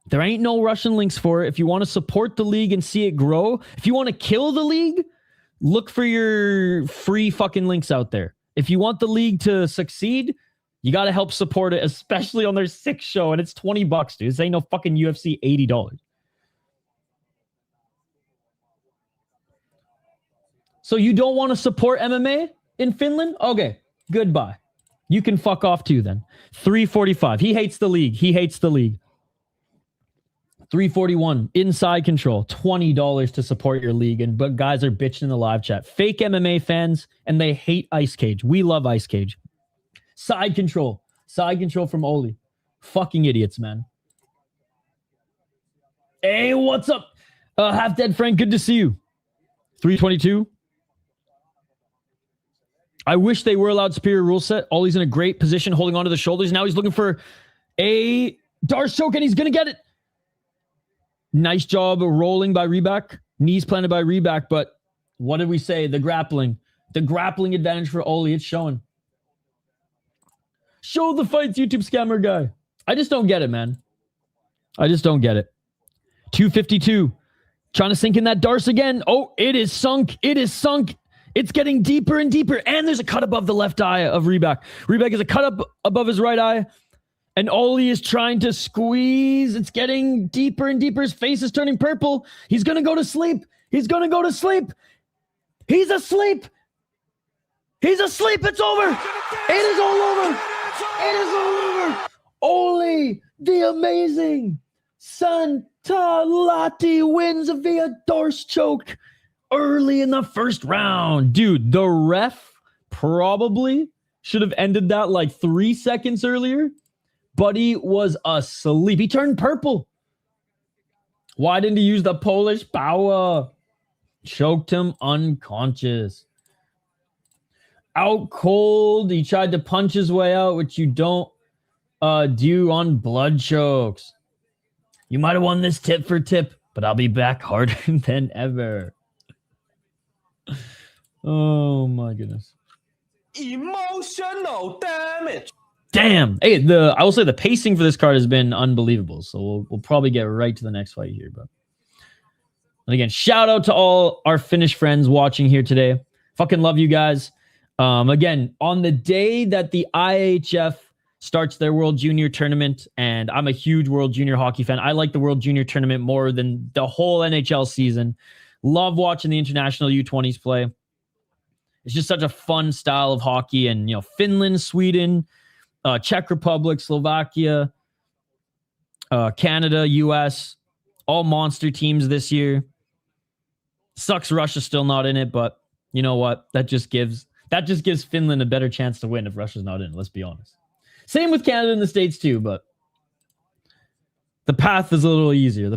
There ain't no Russian links for it. If you want to support the league and see it grow, if you want to kill the league, look for your free fucking links out there. If you want the league to succeed, you got to help support it, especially on their 6th show, and it's $20, dude. This ain't no fucking UFC $80. So you don't want to support MMA in Finland? Okay, goodbye. You can fuck off too then. 345. He hates the league. He hates the league. 341. Inside control. $20 to support your league. But guys are bitching in the live chat. Fake MMA fans, and they hate Ice Cage. We love Ice Cage. Side control. Side control from Oli. Fucking idiots, man. Hey, what's up? Half Dead Frank, good to see you. 322. I wish they were allowed superior rule set. Ollie's in a great position holding onto the shoulders. Now he's looking for a Darce choke, and he's going to get it. Nice job rolling by Reebok. Knees planted by Reebok, but what did we say? The grappling. The grappling advantage for Ollie. It's showing. Show the fights, YouTube scammer guy. I just don't get it, man. I just don't get it. 252. Trying to sink in that Darce again. Oh, it is sunk. It is sunk. It's getting deeper and deeper. And there's a cut above the left eye of Reebok. Reebok is a cut up above his right eye. And Oli is trying to squeeze. It's getting deeper and deeper. His face is turning purple. He's going to go to sleep. He's going to go to sleep. He's asleep. He's asleep. It's over. It is all over. It is all over. Oli, the amazing Santalati wins via Darce choke early in the first round. Dude, the ref probably should have ended that like 3 seconds earlier. Buddy was asleep. He turned purple. Why didn't he use the Polish power? Choked him unconscious. Out cold. He tried to punch his way out, which you don't do on blood chokes. You might have won this tip for tip, but I'll be back harder than ever. Oh my goodness. Emotional damage. Damn. Hey, I will say the pacing for this card has been unbelievable. So we'll probably get right to the next fight here. But and again, shout out to all our Finnish friends watching here today. Fucking love you guys. Again, on the day that the IHF starts their World Junior Tournament, and I'm a huge World Junior hockey fan. I like the World Junior Tournament more than the whole NHL season. Love watching the international U20s play. It's just such a fun style of hockey. And, you know, Finland, Sweden, Czech Republic, Slovakia, Canada, US, all monster teams this year. Sucks Russia's still not in it, but you know what? That just gives Finland a better chance to win if Russia's not in it, let's be honest. Same with Canada and the States too, but the path is a little easier.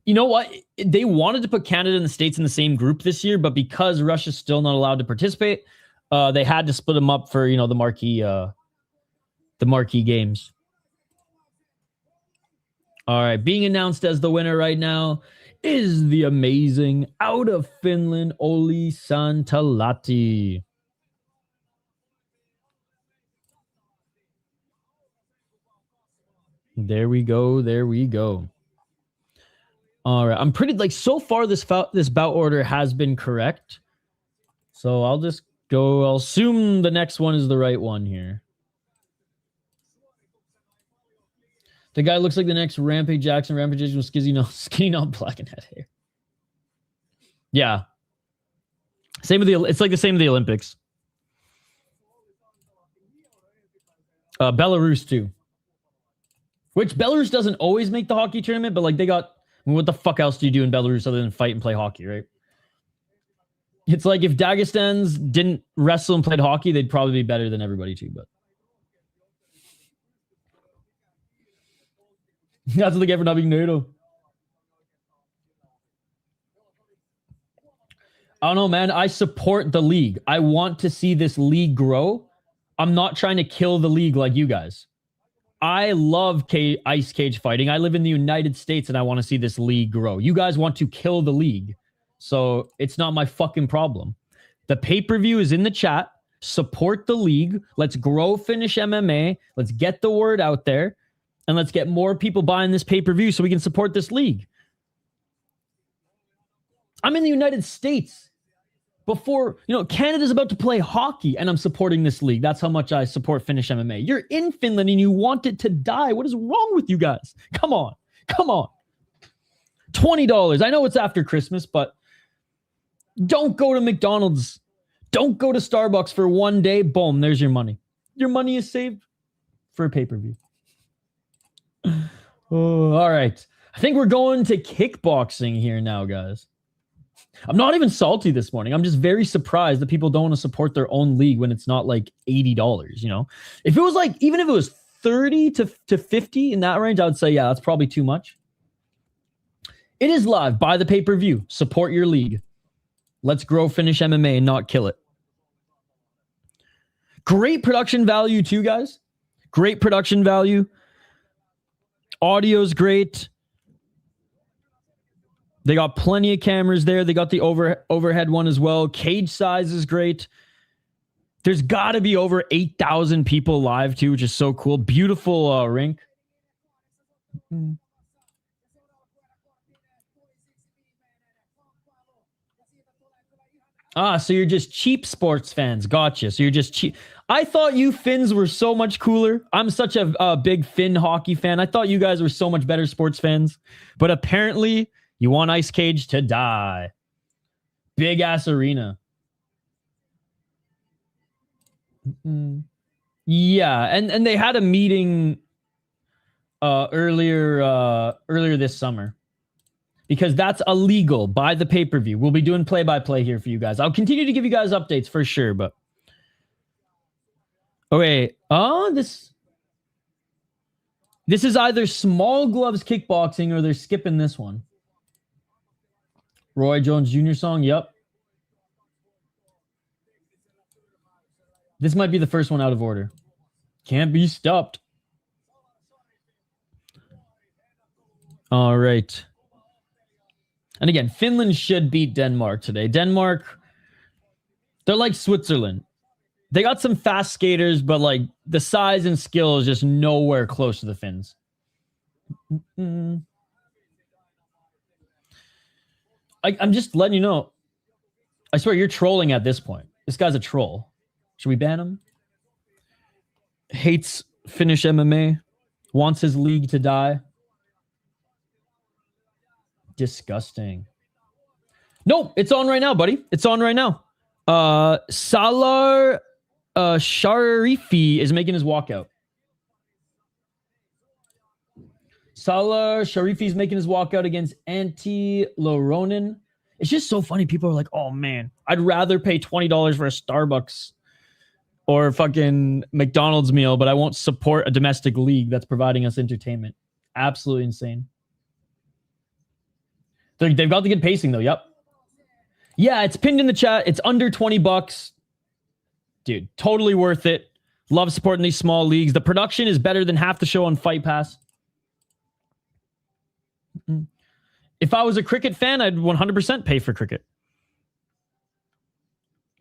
You know what? They wanted to put Canada and the States in the same group this year, but because Russia's still not allowed to participate, they had to split them up for, you know, the marquee games. All right, being announced as the winner right now is the amazing, out of Finland, Oli Santalati. There we go. All right. I'm pretty like so far this bout order has been correct. So I'll just go. I'll assume the next one is the right one here. The guy looks like the next Rampage Jackson. Rampage Jackson with skinny, not black and head hair. Yeah. Same with it's like the same with the Olympics. Belarus too. Which Belarus doesn't always make the hockey tournament, but like they got. I mean, what the fuck else do you do in Belarus other than fight and play hockey, right? It's like if Dagestans didn't wrestle and played hockey, they'd probably be better than everybody too. But that's what they get for not being NATO. I don't know, man. I support the league. I want to see this league grow. I'm not trying to kill the league like you guys. I love ice cage fighting. I live in the United States and I want to see this league grow. You guys want to kill the league. So it's not my fucking problem. The pay-per-view is in the chat. Support the league. Let's grow Finish MMA. Let's get the word out there. And let's get more people buying this pay-per-view so we can support this league. I'm in the United States. Before, Canada's about to play hockey and I'm supporting this league. That's how much I support Finnish MMA. You're in Finland and you want it to die. What is wrong with you guys? Come on. $20. I know it's after Christmas, but don't go to McDonald's. Don't go to Starbucks for one day. Boom, there's your money. Your money is saved for a pay-per-view. Oh, all right. I think we're going to kickboxing here now, guys. I'm not even salty this morning. I'm just very surprised that people don't want to support their own league when it's not like $80, If it was like, even if it was 30 to 50 in that range, I would say, yeah, that's probably too much. It is live. Buy the pay-per-view. Support your league. Let's grow Finish MMA and not kill it. Great production value too, guys. Great production value. Audio's great. They got plenty of cameras there. They got the overhead one as well. Cage size is great. There's got to be over 8,000 people live too, which is so cool. Beautiful rink. So you're just cheap sports fans. Gotcha. So you're just cheap. I thought you Finns were so much cooler. I'm such a big Finn hockey fan. I thought you guys were so much better sports fans. But apparently... you want Ice Cage to die. Big ass arena. Yeah, and they had a meeting earlier this summer. Because that's illegal. Buy the pay-per-view. We'll be doing play-by-play here for you guys. I'll continue to give you guys updates for sure, but okay. This is either Small Gloves Kickboxing or they're skipping this one. Roy Jones Jr. song, yep. This might be the first one out of order. Can't be stopped. All right. And again, Finland should beat Denmark today. Denmark, they're like Switzerland. They got some fast skaters, but like the size and skill is just nowhere close to the Finns. I'm just letting you know. I swear you're trolling at this point. This guy's a troll. Should we ban him? Hates Finnish MMA. Wants his league to die. Disgusting. Nope, it's on right now, buddy. It's on right now. Salar Sharifi is making his walkout. Salar Sharifi is making his walkout against Antti Lauronen. It's just so funny. People are like, oh, man, I'd rather pay $20 for a Starbucks or a fucking McDonald's meal, but I won't support a domestic league that's providing us entertainment. Absolutely insane. They've got the good pacing, though. Yep. Yeah, it's pinned in the chat. It's under $20. Dude, totally worth it. Love supporting these small leagues. The production is better than half the show on Fight Pass. If I was a cricket fan, I'd 100% pay for cricket.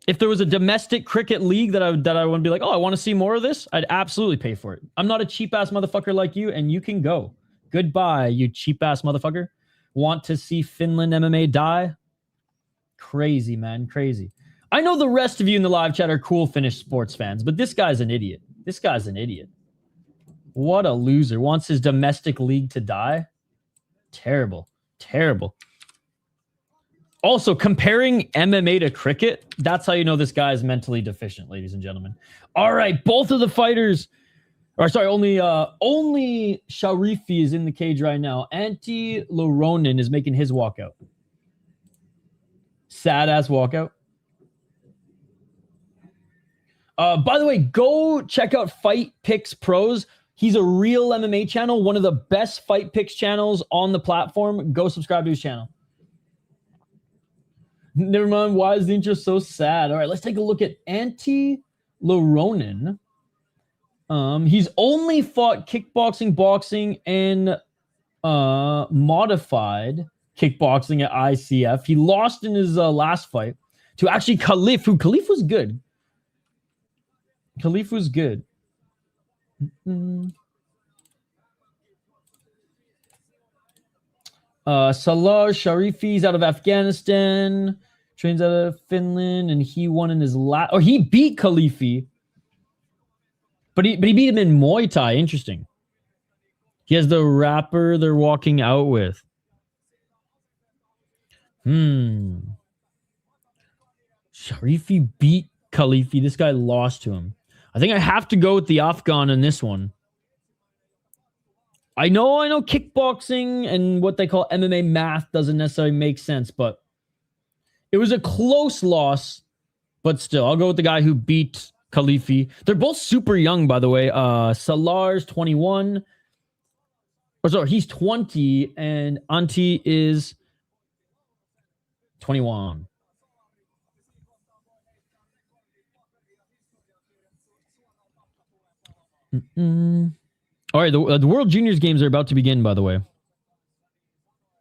If there was a domestic cricket league that I would be like, oh, I want to see more of this, I'd absolutely pay for it. I'm not a cheap-ass motherfucker like you, and you can go. Goodbye, you cheap-ass motherfucker. want to see Finland MMA die. Crazy, man. Crazy. I know the rest of you in the live chat are cool Finnish sports fans, but this guy's an idiot. This guy's an idiot. What a loser. Wants his domestic league to die. Terrible. Terrible. Also, comparing MMA to cricket, that's how you know this guy is mentally deficient, ladies and gentlemen. All right, both of the fighters... Or sorry, only Sharifi is in the cage right now. Antti Lauronen is making his walkout. Sad-ass walkout. By the way, go check out Fight Picks Pros. He's a real MMA channel, one of the best fight picks channels on the platform. Go subscribe to his channel. Never mind, why is the intro so sad? All right, let's take a look at Antti Lauronen. He's only fought kickboxing, boxing, and modified kickboxing at ICF. He lost in his last fight to actually Khalif, who Khalif was good. Khalif was good. Salar Sharifi's out of Afghanistan, trains out of Finland, and he won in his last... Or he beat Khalifi. But he beat him in Muay Thai. Interesting. He has the rapper they're walking out with. Sharifi beat Khalifi. This guy lost to him. I think I have to go with the Afghan in this one. I know kickboxing and what they call MMA math doesn't necessarily make sense, but it was a close loss. But still, I'll go with the guy who beat Khalifi. They're both super young, by the way. Salar's 21. Or sorry, he's 20, and Antti is 21. All right, the World Juniors games are about to begin, by the way. I'm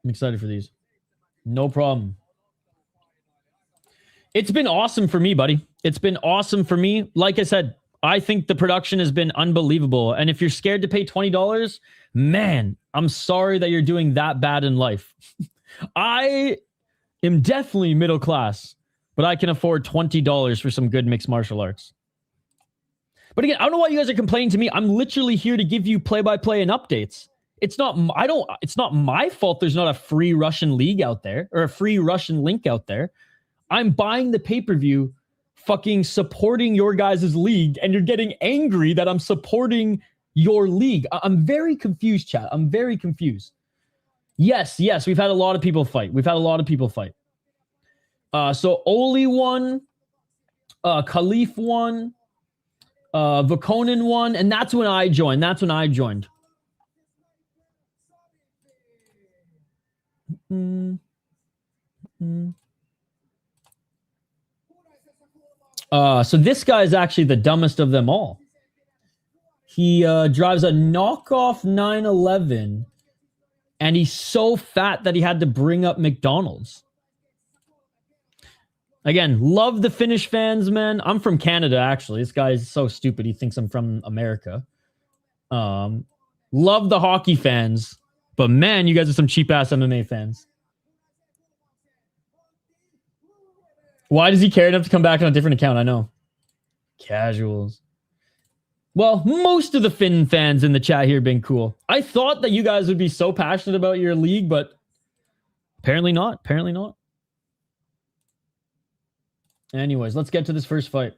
excited for these. No problem. It's been awesome for me, buddy. It's been awesome for me. Like I said, I think the production has been unbelievable. And if you're scared to pay $20, man, I'm sorry that you're doing that bad in life. I am definitely middle class, but I can afford $20 for some good mixed martial arts. But again, I don't know why you guys are complaining to me. I'm literally here to give you play-by-play and updates. It's not my fault there's not a free Russian league out there or a free Russian link out there. I'm buying the pay-per-view, fucking supporting your guys' league, and you're getting angry that I'm supporting your league. I'm very confused, chat. I'm very confused. Yes, we've had a lot of people fight. So Oli won, Khalif won, Vakonin won, and that's when I joined. So this guy is actually the dumbest of them all. He drives a knockoff 911, and he's so fat that he had to bring up McDonald's. Again, love the Finnish fans, man. I'm from Canada, actually. This guy is so stupid. He thinks I'm from America. Love the hockey fans. But man, you guys are some cheap-ass MMA fans. Why does he care enough to come back on a different account? I know. Casuals. Well, most of the Finn fans in the chat here have been cool. I thought that you guys would be so passionate about your league, but apparently not. Anyways, let's get to this first fight.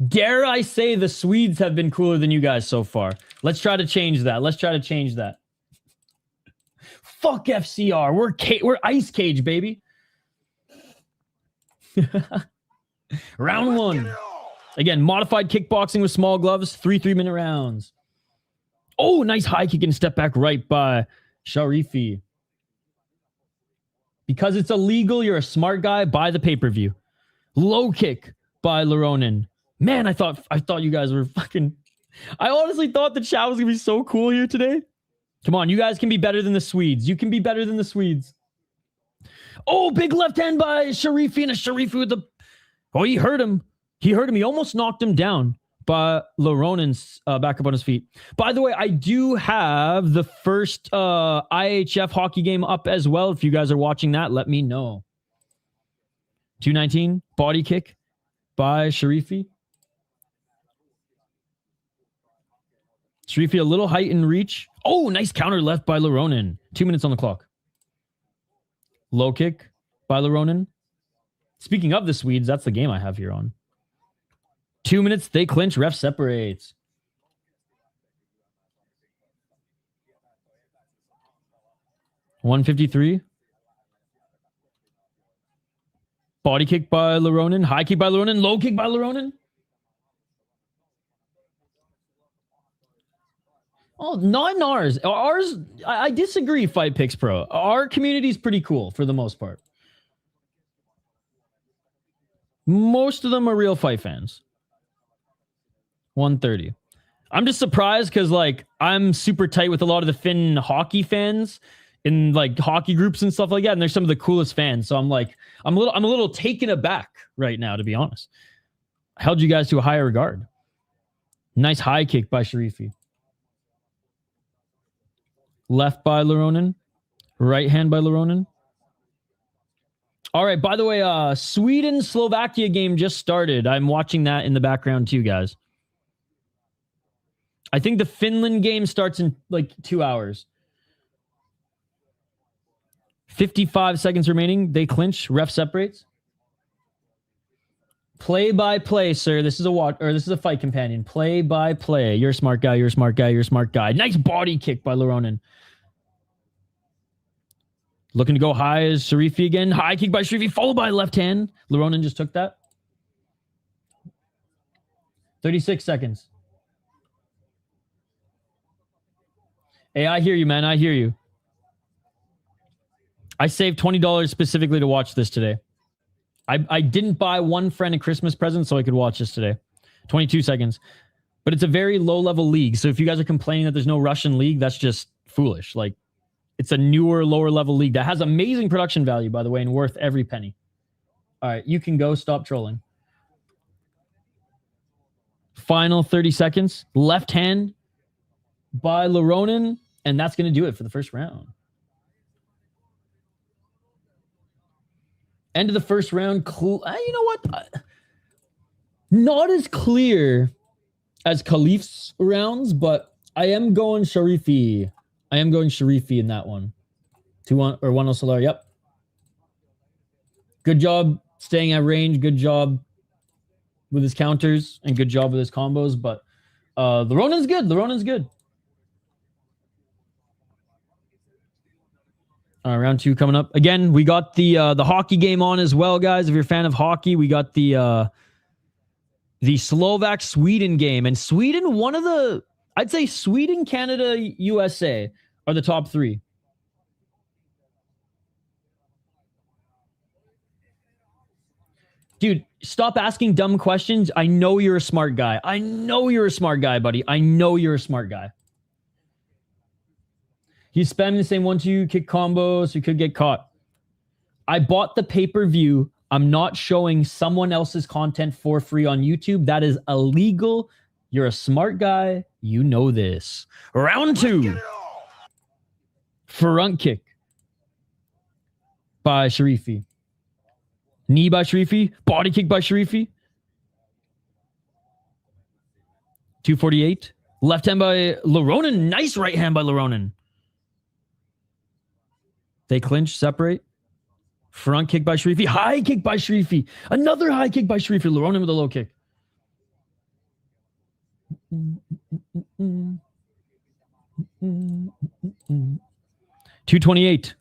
Dare I say the Swedes have been cooler than you guys so far. Let's try to change that. Fuck FCR. We're ice cage, baby. Round one. Again, modified kickboxing with small gloves. 3 3-minute rounds. Oh, nice high kick and step back right by Sharifi. Because it's illegal, you're a smart guy. Buy the pay-per-view. Low kick by Lauronen. Man, I thought you guys were fucking... I honestly thought the chat was going to be so cool here today. Come on, you guys can be better than the Swedes. You can be better than the Swedes. Oh, big left hand by Sharifi, and a Sharifi with the... Oh, he hurt him. He almost knocked him down. But Lauronen's back up on his feet. By the way, I do have the first IHF hockey game up as well. If you guys are watching that, let me know. 219, body kick by Sharifi. Sharifi, a little height and reach. Oh, nice counter left by Lauronen. 2 minutes on the clock. Low kick by Lauronen. Speaking of the Swedes, that's the game I have here on. 2 minutes, they clinch, ref separates. $153. Body kick by Lauronen. High kick by Lauronen. Low kick by Lauronen. Oh, not ours. Ours, I disagree, Fight Picks Pro. Our community is pretty cool for the most part. Most of them are real fight fans. 130. I'm just surprised because, like, I'm super tight with a lot of the Finn hockey fans in, like, hockey groups and stuff like that, and they're some of the coolest fans. So I'm like, I'm a little taken aback right now, to be honest. I held you guys to a higher regard. Nice high kick by Sharifi. Left by Lauronen. Right hand by Lauronen. All right, by the way, Sweden-Slovakia game just started. I'm watching that in the background too, guys. I think the Finland game starts in like 2 hours. 55 seconds remaining. They clinch. Ref separates. Play by play, sir. This is a fight companion. Play by play. You're a smart guy. You're a smart guy. You're a smart guy. Nice body kick by Lauronen. Looking to go high is Sharifi again. High kick by Sharifi, followed by left hand. Lauronen just took that. 36 seconds. Hey, I hear you, man. I hear you. I saved $20 specifically to watch this today. I didn't buy one friend a Christmas present so I could watch this today. 22 seconds. But it's a very low-level league. So if you guys are complaining that there's no Russian league, that's just foolish. Like, it's a newer, lower-level league that has amazing production value, by the way, and worth every penny. All right, you can go. Stop trolling. Final 30 seconds. Left hand by Lauronen, and that's going to do it for the first round. End of the first round. You know what? Not as clear as Khalif's rounds, but I am going Sharifi. I am going Sharifi in that one. 2-1 or 1-0 Salar. Yep. Good job staying at range. Good job with his counters and good job with his combos. But Lauronen's good. Lauronen's good. All right, round 2 coming up. Again, we got the hockey game on as well, guys. If you're a fan of hockey, we got the Slovak-Sweden game. And Sweden, I'd say Sweden, Canada, USA are the top 3. Dude, stop asking dumb questions. I know you're a smart guy. I know you're a smart guy, buddy. I know you're a smart guy. He's spamming the same 1-2 kick combos. He could get caught. I bought the pay-per-view. I'm not showing someone else's content for free on YouTube. That is illegal. You're a smart guy. You know this. Round 2. Front kick by Sharifi. Knee by Sharifi. Body kick by Sharifi. 248. Left hand by Lauronen. Nice right hand by Lauronen. They clinch, separate. Front kick by Sharifi. High kick by Sharifi. Another high kick by Sharifi. Lauronen with a low kick. 228.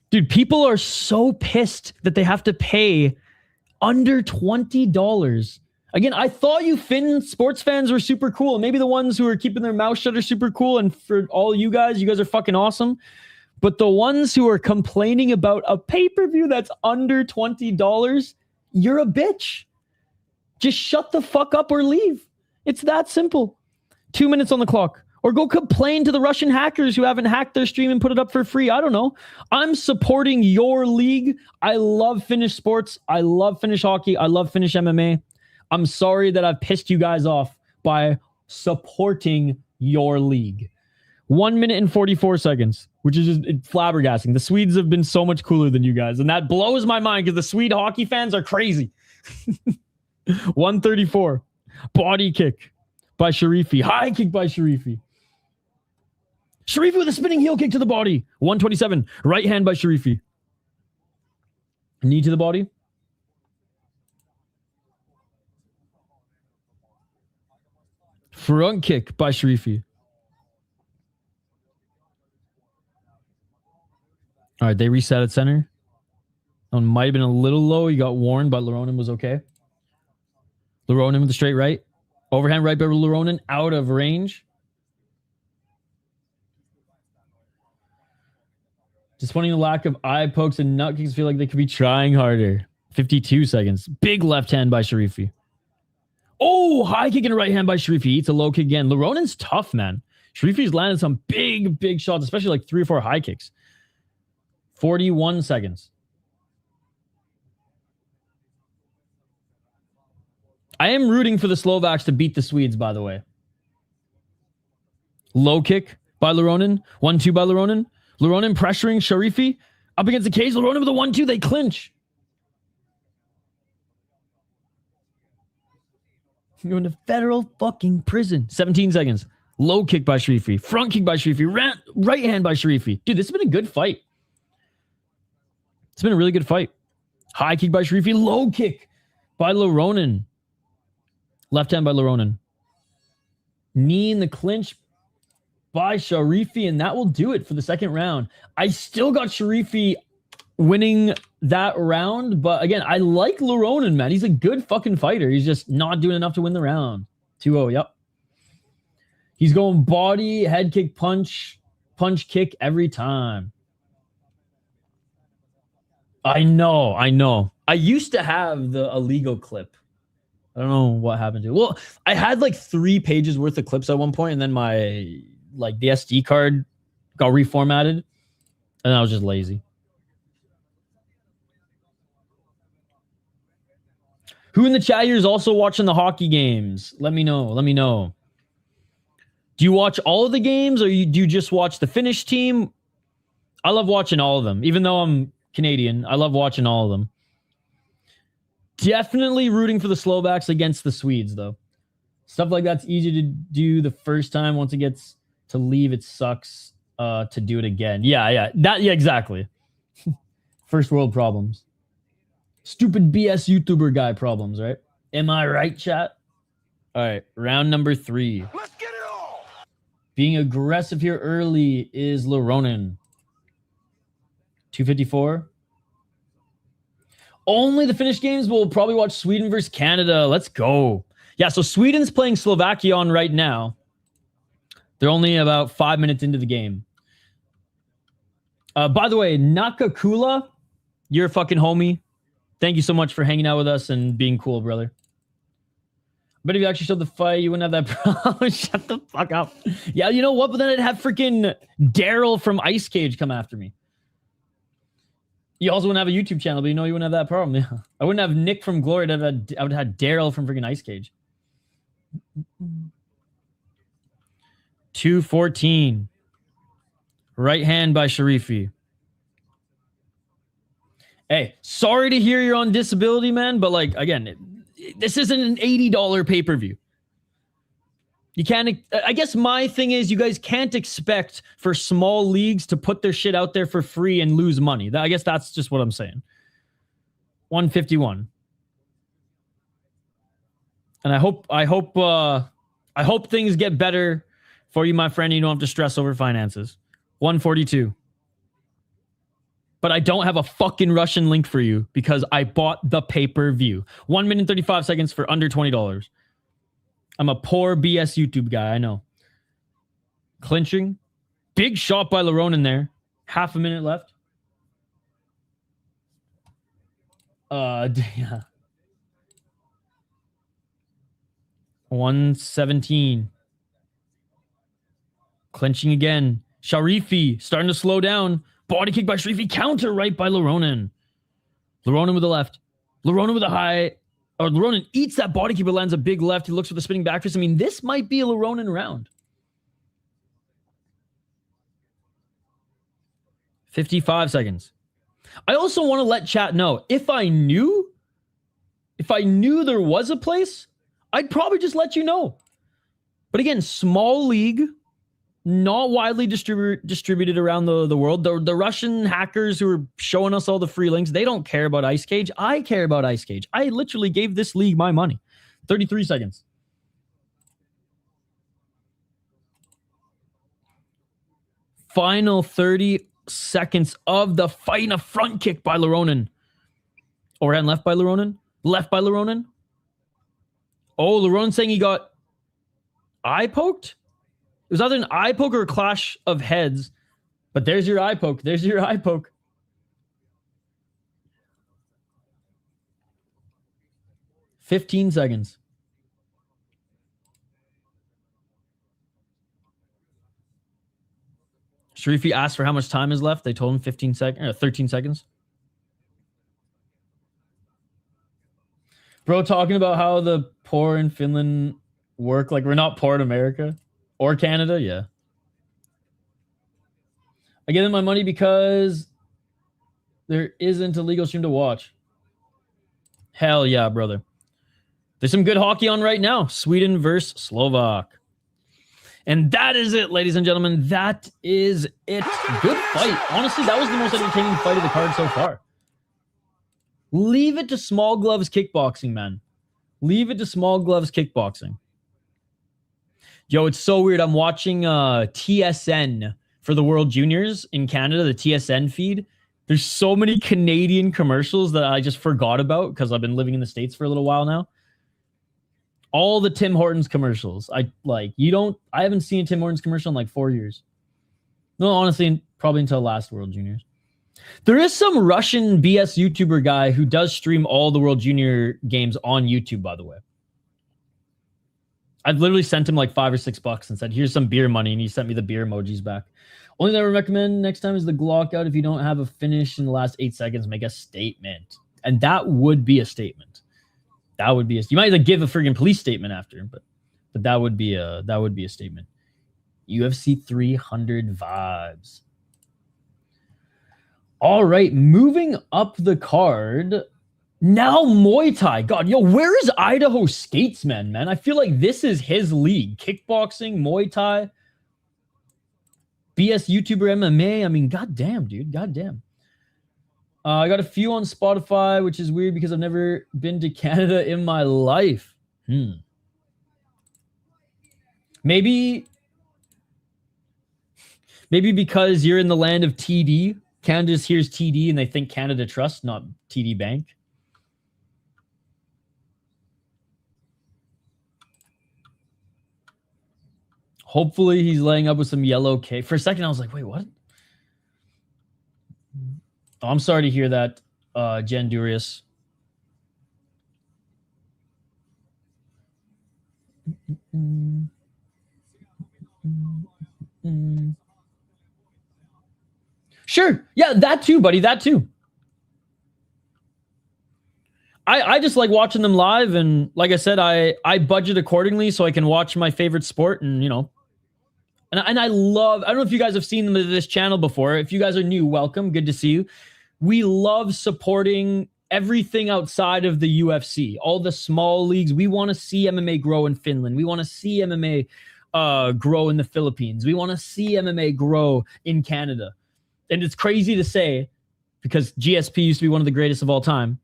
Dude, people are so pissed that they have to pay under $20. Again, I thought you Finn sports fans were super cool. Maybe the ones who are keeping their mouth shut are super cool. And for all you guys are fucking awesome. But the ones who are complaining about a pay-per-view that's under $20, you're a bitch. Just shut the fuck up or leave. It's that simple. 2 minutes on the clock. Or go complain to the Russian hackers who haven't hacked their stream and put it up for free. I don't know. I'm supporting your league. I love Finnish sports. I love Finnish hockey. I love Finnish MMA. I'm sorry that I've pissed you guys off by supporting your league. 1 minute and 44 seconds, which is just flabbergasting. The Swedes have been so much cooler than you guys, and that blows my mind because the Swede hockey fans are crazy. 134. Body kick by Sharifi. High kick by Sharifi. Sharifi with a spinning heel kick to the body. 127. Right hand by Sharifi. Knee to the body. Front kick by Sharifi. All right, they reset at center. That one might have been a little low. He got warned, but Lauronen was okay. Lauronen with the straight right. Overhand right by Lauronen, out of range. Disappointing the lack of eye pokes and nut kicks. Feel like they could be trying harder. 52 seconds. Big left hand by Sharifi. Oh, high kick and right hand by Sharifi. Eats a low kick again. Lauronen's tough, man. Sharifi's landed some big shots, especially like 3 or 4 high kicks. 41 seconds. I am rooting for the Slovaks to beat the Swedes, by the way. Low kick by Lauronen. 1-2 by Lauronen. Lauronen pressuring Sharifi. Up against the cage. Lauronen with a 1-2. They clinch. You're going to federal fucking prison. 17 seconds. Low kick by Sharifi. Front kick by Sharifi. Right hand by Sharifi. Dude, this has been a good fight. It's been a really good fight. High kick by Sharifi. Low kick by Lauronen. Left hand by Lauronen. Knee in the clinch by Sharifi, and that will do it for the second round. I still got Sharifi winning that round, but again, I like Lauronen, man. He's a good fucking fighter. He's just not doing enough to win the round. 2-0, yep. He's going body, head kick, punch kick every time. I know. I used to have the illegal clip. I don't know what happened to it. Well, I had like 3 pages worth of clips at one point, and then my the SD card got reformatted, and I was just lazy. Who in the chat here is also watching the hockey games? Let me know. Do you watch all of the games, or do you just watch the Finnish team? I love watching all of them. Even though I'm Canadian, I love watching all of them. Definitely rooting for the Slovaks against the Swedes, though. Stuff like that's easy to do the first time. Once it gets to leave, it sucks to do it again. Yeah, exactly. First world problems. Stupid BS YouTuber guy problems, right? Am I right, chat? All right, round number 3. Let's get it all. Being aggressive here early is Lauronen. 254. Only the Finnish games. We'll probably watch Sweden versus Canada. Let's go. Yeah, so Sweden's playing Slovakia on right now. They're only about 5 minutes into the game. By the way, Nakakula, you're a fucking homie. Thank you so much for hanging out with us and being cool, brother. But if you actually showed the fight, you wouldn't have that problem. Shut the fuck up. Yeah, you know what? But then I'd have freaking Daryl from Ice Cage come after me. You also wouldn't have a YouTube channel, but you know you wouldn't have that problem. Yeah. I wouldn't have Nick from Glory. I would have had Daryl from freaking Ice Cage. 214. Right hand by Sharifi. Hey, sorry to hear you're on disability, man, but like, again, this isn't an $80 pay-per-view. You can't, I guess my thing is you guys can't expect for small leagues to put their shit out there for free and lose money. I guess that's just what I'm saying. 151. And I hope things get better for you, my friend. You don't have to stress over finances. 142. But I don't have a fucking Russian link for you because I bought the pay-per-view. 1 minute 35 seconds for under $20. I'm a poor BS YouTube guy, I know. Clinching. Big shot by Lauronen there. Half a minute left. Yeah. 117. Clinching again. Sharifi starting to slow down. Body kick by Sharifi. Counter right by Lauronen. Lauronen with the left. Lauronen with a high. Oh, Lauronen eats that body keeper, lands a big left. He looks for the spinning back fist. I mean, this might be a Lauronen round. 55 seconds. I also want to let chat know, if I knew there was a place, I'd probably just let you know. But again, small league, not widely distributed around the world. The Russian hackers who are showing us all the free links, they don't care about Ice Cage. I care about Ice Cage. I literally gave this league my money. 33 seconds. Final 30 seconds of the fight, and a front kick by Lauronen. Overhand left by Lauronen. Left by Lauronen. Oh, Lauronen saying he got eye poked? It was either an eye poke or a clash of heads. But there's your eye poke. There's your eye poke. "15 seconds. Sharifi asked for how much time is left. They told him 15 seconds, 13 seconds. Bro, talking about how the poor in Finland work like we're not poor in America or Canada. Yeah. I give them my money because there isn't a legal stream to watch. Hell yeah, brother. There's some good hockey on right now. Sweden versus Slovak. And that is it, ladies and gentlemen. That is it. Good fight. Honestly, that was the most entertaining fight of the card so far. Leave it to small gloves kickboxing, man. Leave it to small gloves kickboxing. Yo, it's so weird. I'm watching TSN for the World Juniors in Canada, the TSN feed. There's so many Canadian commercials that I just forgot about because I've been living in the States for a little while now. All the Tim Hortons commercials. I haven't seen a Tim Hortons commercial in like 4 years. No, honestly, probably until last World Juniors. There is some Russian BS YouTuber guy who does stream all the World Junior games on YouTube, by the way. I've literally sent him like $5 or $6 and said, here's some beer money. And he sent me the beer emojis back. Only thing I would recommend next time is the Glock out. If you don't have a finish in the last 8 seconds, make a statement. And that would be a statement. That would be you might like give a friggin' police statement after, but that would be a statement. UFC 300 vibes. All right, moving up the card. Now Muay Thai. God, yo, where is Idaho Skatesman, man? I feel like this is his league. Kickboxing, Muay Thai, BS YouTuber MMA. I mean, goddamn, dude. Goddamn. I got a few on Spotify, which is weird because I've never been to Canada in my life. Maybe because you're in the land of TD. Canada just hears TD and they think Canada Trust, not TD Bank. Hopefully he's laying up with some yellow cake. For a second, I was like, wait, what? Oh, I'm sorry to hear that, Jen Durius. Sure. Yeah, that too, buddy. That too. I just like watching them live. And like I said, I budget accordingly so I can watch my favorite sport. And, you know, and I love, I don't know if you guys have seen them to this channel before. If you guys are new, welcome. Good to see you. We love supporting everything outside of the UFC, all the small leagues. We want to see MMA grow in Finland. We want to see MMA grow in the Philippines. We want to see MMA grow in Canada. And it's crazy to say because GSP used to be one of the greatest of all time.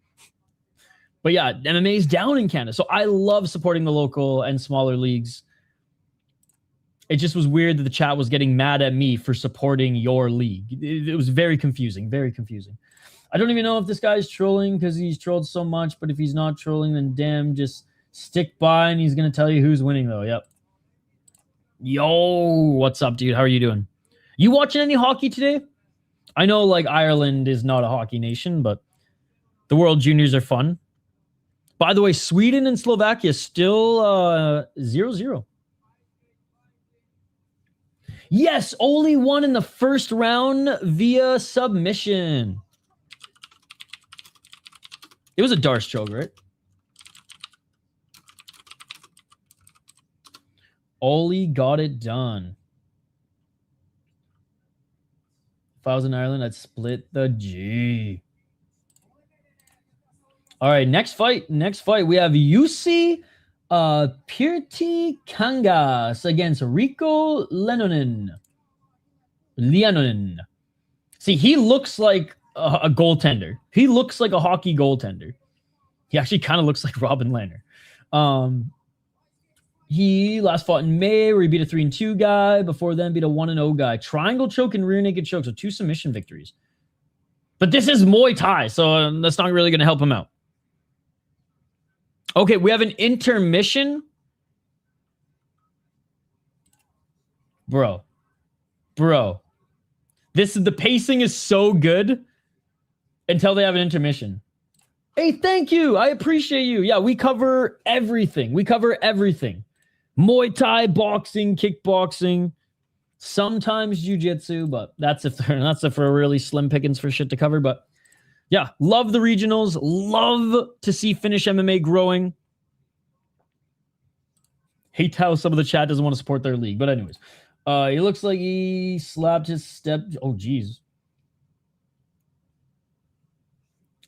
But yeah, MMA is down in Canada. So I love supporting the local and smaller leagues. It just was weird that the chat was getting mad at me for supporting your league. It was very confusing, very confusing. I don't even know if this guy's trolling because he's trolled so much, but if he's not trolling, then damn, just stick by and he's going to tell you who's winning though. Yep. Yo, what's up, dude? How are you doing? You watching any hockey today? I know like Ireland is not a hockey nation, but the World Juniors are fun. By the way, Sweden and Slovakia still 0-0. Yes, only won in the first round via submission. It was a Darce choke, right? Oli got it done. If I was in Ireland, I'd split the G. All right, next fight. Next fight. We have Jussi Pirttikangas against Riku Leinonen. See, he looks like a goaltender. He looks like a hockey goaltender. He actually kind of looks like Robin Lehner. He last fought in May where he beat a 3-2 guy. Before then, beat a 1-0 guy. Triangle choke and rear naked choke. So 2 submission victories. But this is Muay Thai, so that's not really going to help him out. Okay, we have an intermission. Bro. The pacing is so good until they have an intermission. Hey, thank you. I appreciate you. Yeah, we cover everything. Muay Thai, boxing, kickboxing, sometimes jiu-jitsu, but that's if we're really slim pickings for shit to cover. But yeah, love the regionals. Love to see Finnish MMA growing. Hate how some of the chat doesn't want to support their league. But anyways, he looks like he slapped his step. Oh, geez.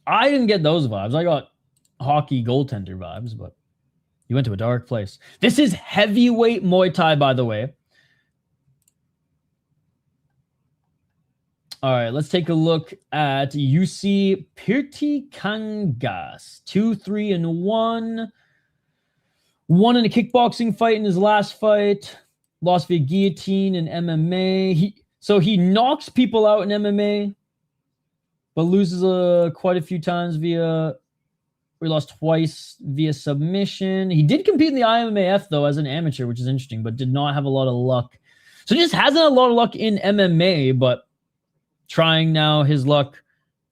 I didn't get those vibes. I got hockey goaltender vibes, but he went to a dark place. This is heavyweight Muay Thai, by the way. All right, let's take a look at Jussi Pirttikangas. 2-3-1. Won in a kickboxing fight in his last fight. Lost via guillotine in MMA. So he knocks people out in MMA, but loses quite a few times via... We lost twice via submission. He did compete in the IMAF, though, as an amateur, which is interesting, but did not have a lot of luck. So he just hasn't had a lot of luck in MMA, but trying now his luck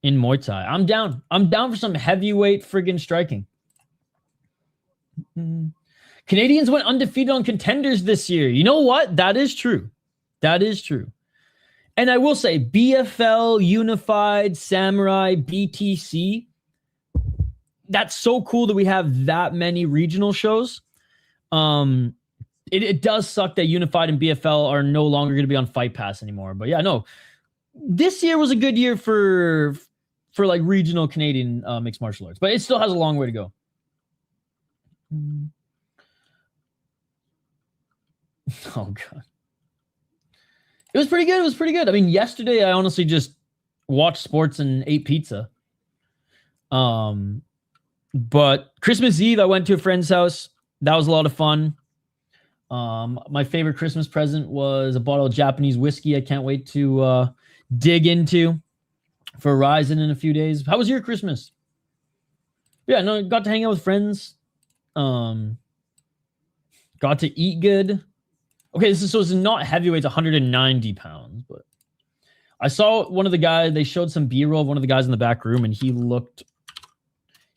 in Muay Thai. I'm down. I'm down for some heavyweight friggin' striking. Canadians went undefeated on contenders this year. You know what? That is true. That is true. And I will say, BFL, Unified, Samurai, BTC... That's so cool that we have that many regional shows. It does suck that Unified and BFL are no longer going to be on Fight Pass anymore. But yeah, no. This year was a good year for like regional Canadian mixed martial arts. But it still has a long way to go. Oh, God. It was pretty good. I mean, yesterday I honestly just watched sports and ate pizza. But Christmas Eve, I went to a friend's house. That was a lot of fun. My favorite Christmas present was a bottle of Japanese whiskey. I can't wait to dig into for Horizon in a few days. How was your Christmas? Yeah, no, got to hang out with friends. Got to eat good. Okay, this is not heavyweight. It's 190 pounds, but I saw one of the guys. They showed some B-roll of one of the guys in the back room, and he looked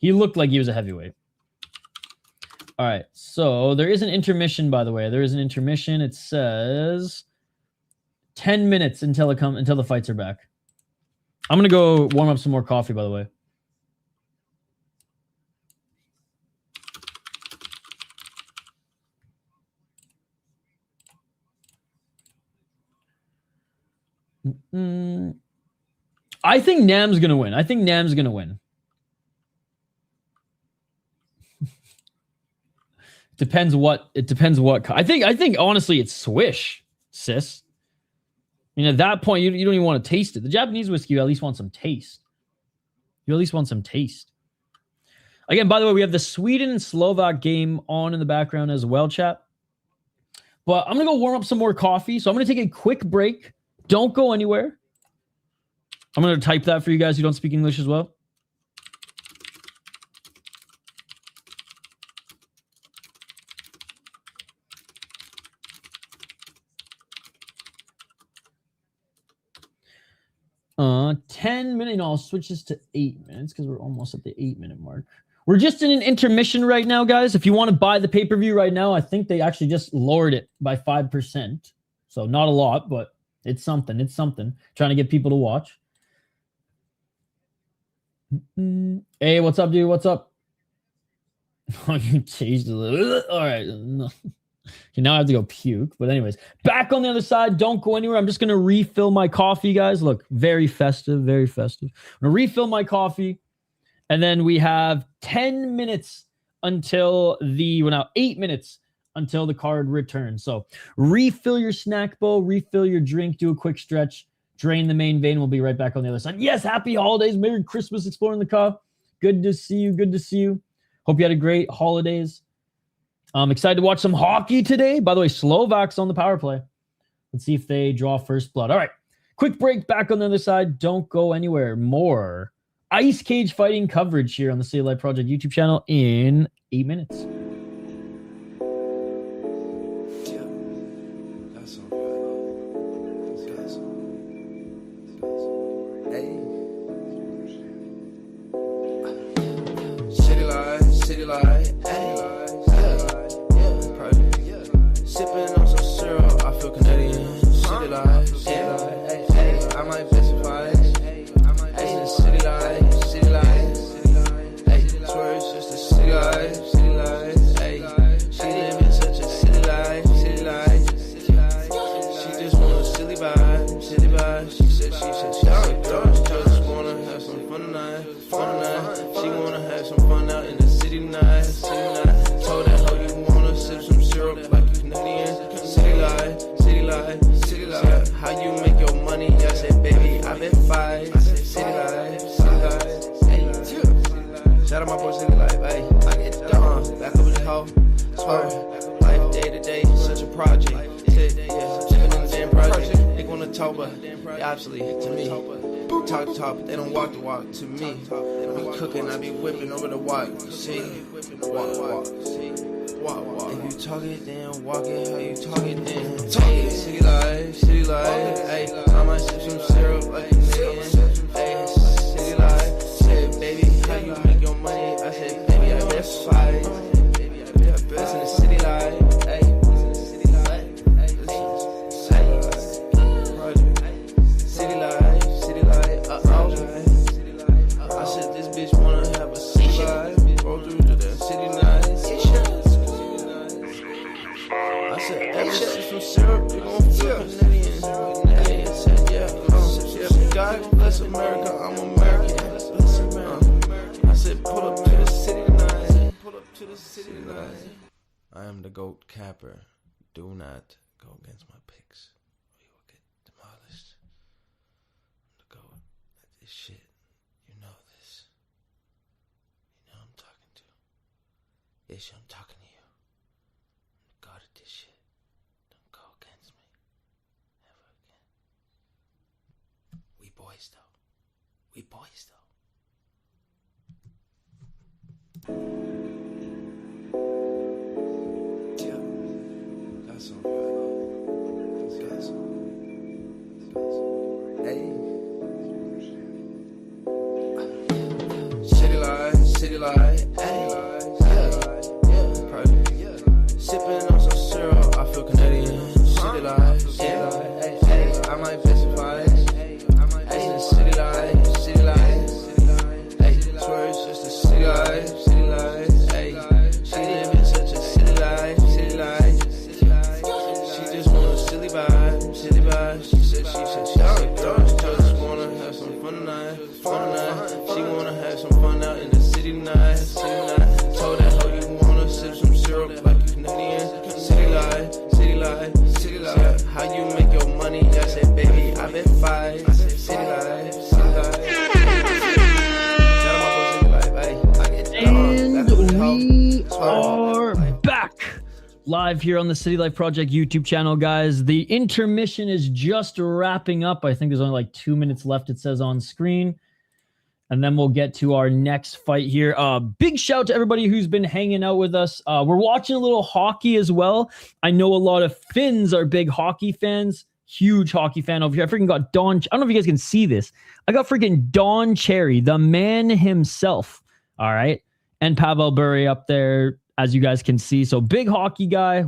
like he was a heavyweight. All right, so there is an intermission, by the way. There is an intermission. It says 10 minutes until the fights are back. I'm going to go warm up some more coffee, by the way. I think Nam's going to win. Depends what. I think honestly it's swish, sis. I mean, at that point, you don't even want to taste it. The Japanese whiskey, you at least want some taste. Again, by the way, we have the Sweden and Slovak game on in the background as well, chat. But I'm going to go warm up some more coffee. So I'm going to take a quick break. Don't go anywhere. I'm going to type that for you guys who don't speak English as well. Uh, 10 minutes. No, I'll switch this to 8 minutes because we're almost at the 8-minute mark. We're just in an intermission right now, guys. If you want to buy the pay-per-view right now, I think they actually just lowered it by 5%. So not a lot, but it's something. It's something. Trying to get people to watch. Hey, what's up, dude? What's up? Oh, you changed a little. All right. No. Okay, now I have to go puke. But anyways, back on the other side. Don't go anywhere. I'm just going to refill my coffee, guys. Look, very festive, very festive. I'm going to refill my coffee. And then we have 10 minutes until the, well, now 8 minutes until the card returns. So refill your snack bowl, refill your drink, do a quick stretch, drain the main vein. We'll be right back on the other side. Yes, happy holidays. Merry Christmas, Exploring the Cup. Good to see you. Good to see you. Hope you had a great holidays. I'm excited to watch some hockey today. By the way, Slovaks on the power play. Let's see if they draw first blood. All right, quick break, back on the other side. Don't go anywhere. More ice cage fighting coverage here on the City Life Project YouTube channel in 8 minutes. City life, sipping on some syrup, I feel Canadian. City life, I might specify. City life, swear it's just a city life. She living such a city life. She just want a silly vibe. She said she just wanna have some fun tonight. She wanna have some fun out in the city tonight. Told that hoe you wanna sip some syrup like you Canadian. City life. How you make your money? I said, baby, I've been fight. City life. Shout out my boy City Life, ayy. I get done, back up in the hoe. Swear, life day to day, such a project. Living in the damn project. They wanna talk, but they obsolete to me. Talk the talk, but they don't walk the walk to me. I be cooking, I be whipping over the walk. See, walk. If you talk it, then walk it. How you talk it, then talk it. City life, ayy. I might sip some syrup like a Canadian. Ayy, city life. Said, baby, how you make your money? I said, baby, I best fight. Listen to city life, ayy. City life, I said, this bitch wanna have a city life. Roll through to the city nights. I said, every shit from syrup, you gon' feel Canadian. Said, yeah, God bless America, I'm American. I said, pull up to the city tonight. I am the GOAT capper. Do not go against my picks, or you will get demolished. I'm the GOAT at this shit. You know this. You know I'm talking to. Yes, I'm talking to you. I'm the God at this shit. Don't go against me. Ever again. We boys though. Yeah, that's all right. That's all. Hey. City life, sipping on some syrup, I feel Canadian. City life, I might specify. City life, swear it's just a city life. She living such a city life. She just want a silly vibe. She said she just wanna have some fun tonight. She wanna have some fun out in the city tonight. Told that hoe you wanna sip some syrup like you Canadian. City life. How you make your money? I said, baby, I've been fight. City life. And we are back live here on the City Life Project YouTube channel, guys. The intermission is just wrapping up. I think there's only like 2 minutes left, it says on screen. And then we'll get to our next fight here. Big shout to everybody who's been hanging out with us. We're watching a little hockey as well. I know a lot of Finns are big hockey fans. Huge hockey fan over here. I freaking got Don. I don't know if you guys can see this. I got freaking Don Cherry, the man himself. All right. And Pavel Bure up there, as you guys can see. So big hockey guy.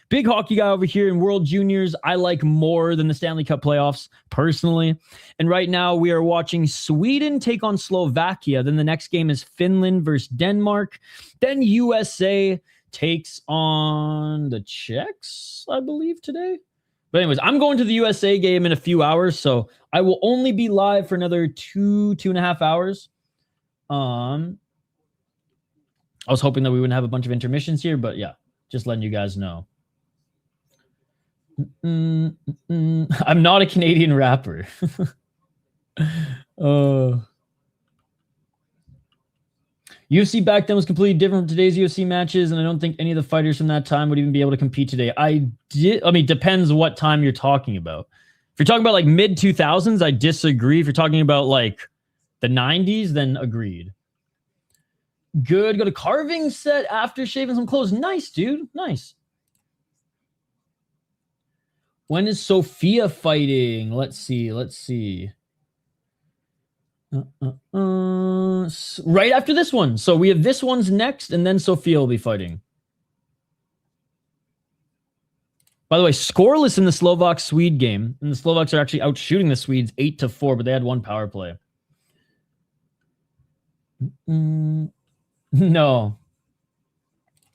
Big hockey guy over here in World Juniors. I like more than the Stanley Cup playoffs personally. And right now we are watching Sweden take on Slovakia. Then the next game is Finland versus Denmark. Then USA takes on the Czechs, I believe, today. But anyways, I'm going to the USA game in a few hours, so I will only be live for another 2.5 hours. I was hoping that we wouldn't have a bunch of intermissions here, but yeah, just letting you guys know. I'm not a Canadian rapper. UFC back then was completely different from today's UFC matches, and I don't think any of the fighters from that time would even be able to compete today. I mean, depends what time you're talking about. If you're talking about like mid 2000s, I disagree. If you're talking about like the 90s, then agreed. Good. Got a carving set after shaving some clothes. Nice, dude. Nice. When is Sofia fighting? Let's see. Right after this one. So we have this one's next, and then Sofia will be fighting. By the way, scoreless in the Slovak-Swede game. And the Slovaks are actually out shooting the Swedes 8-4, but they had one power play. No.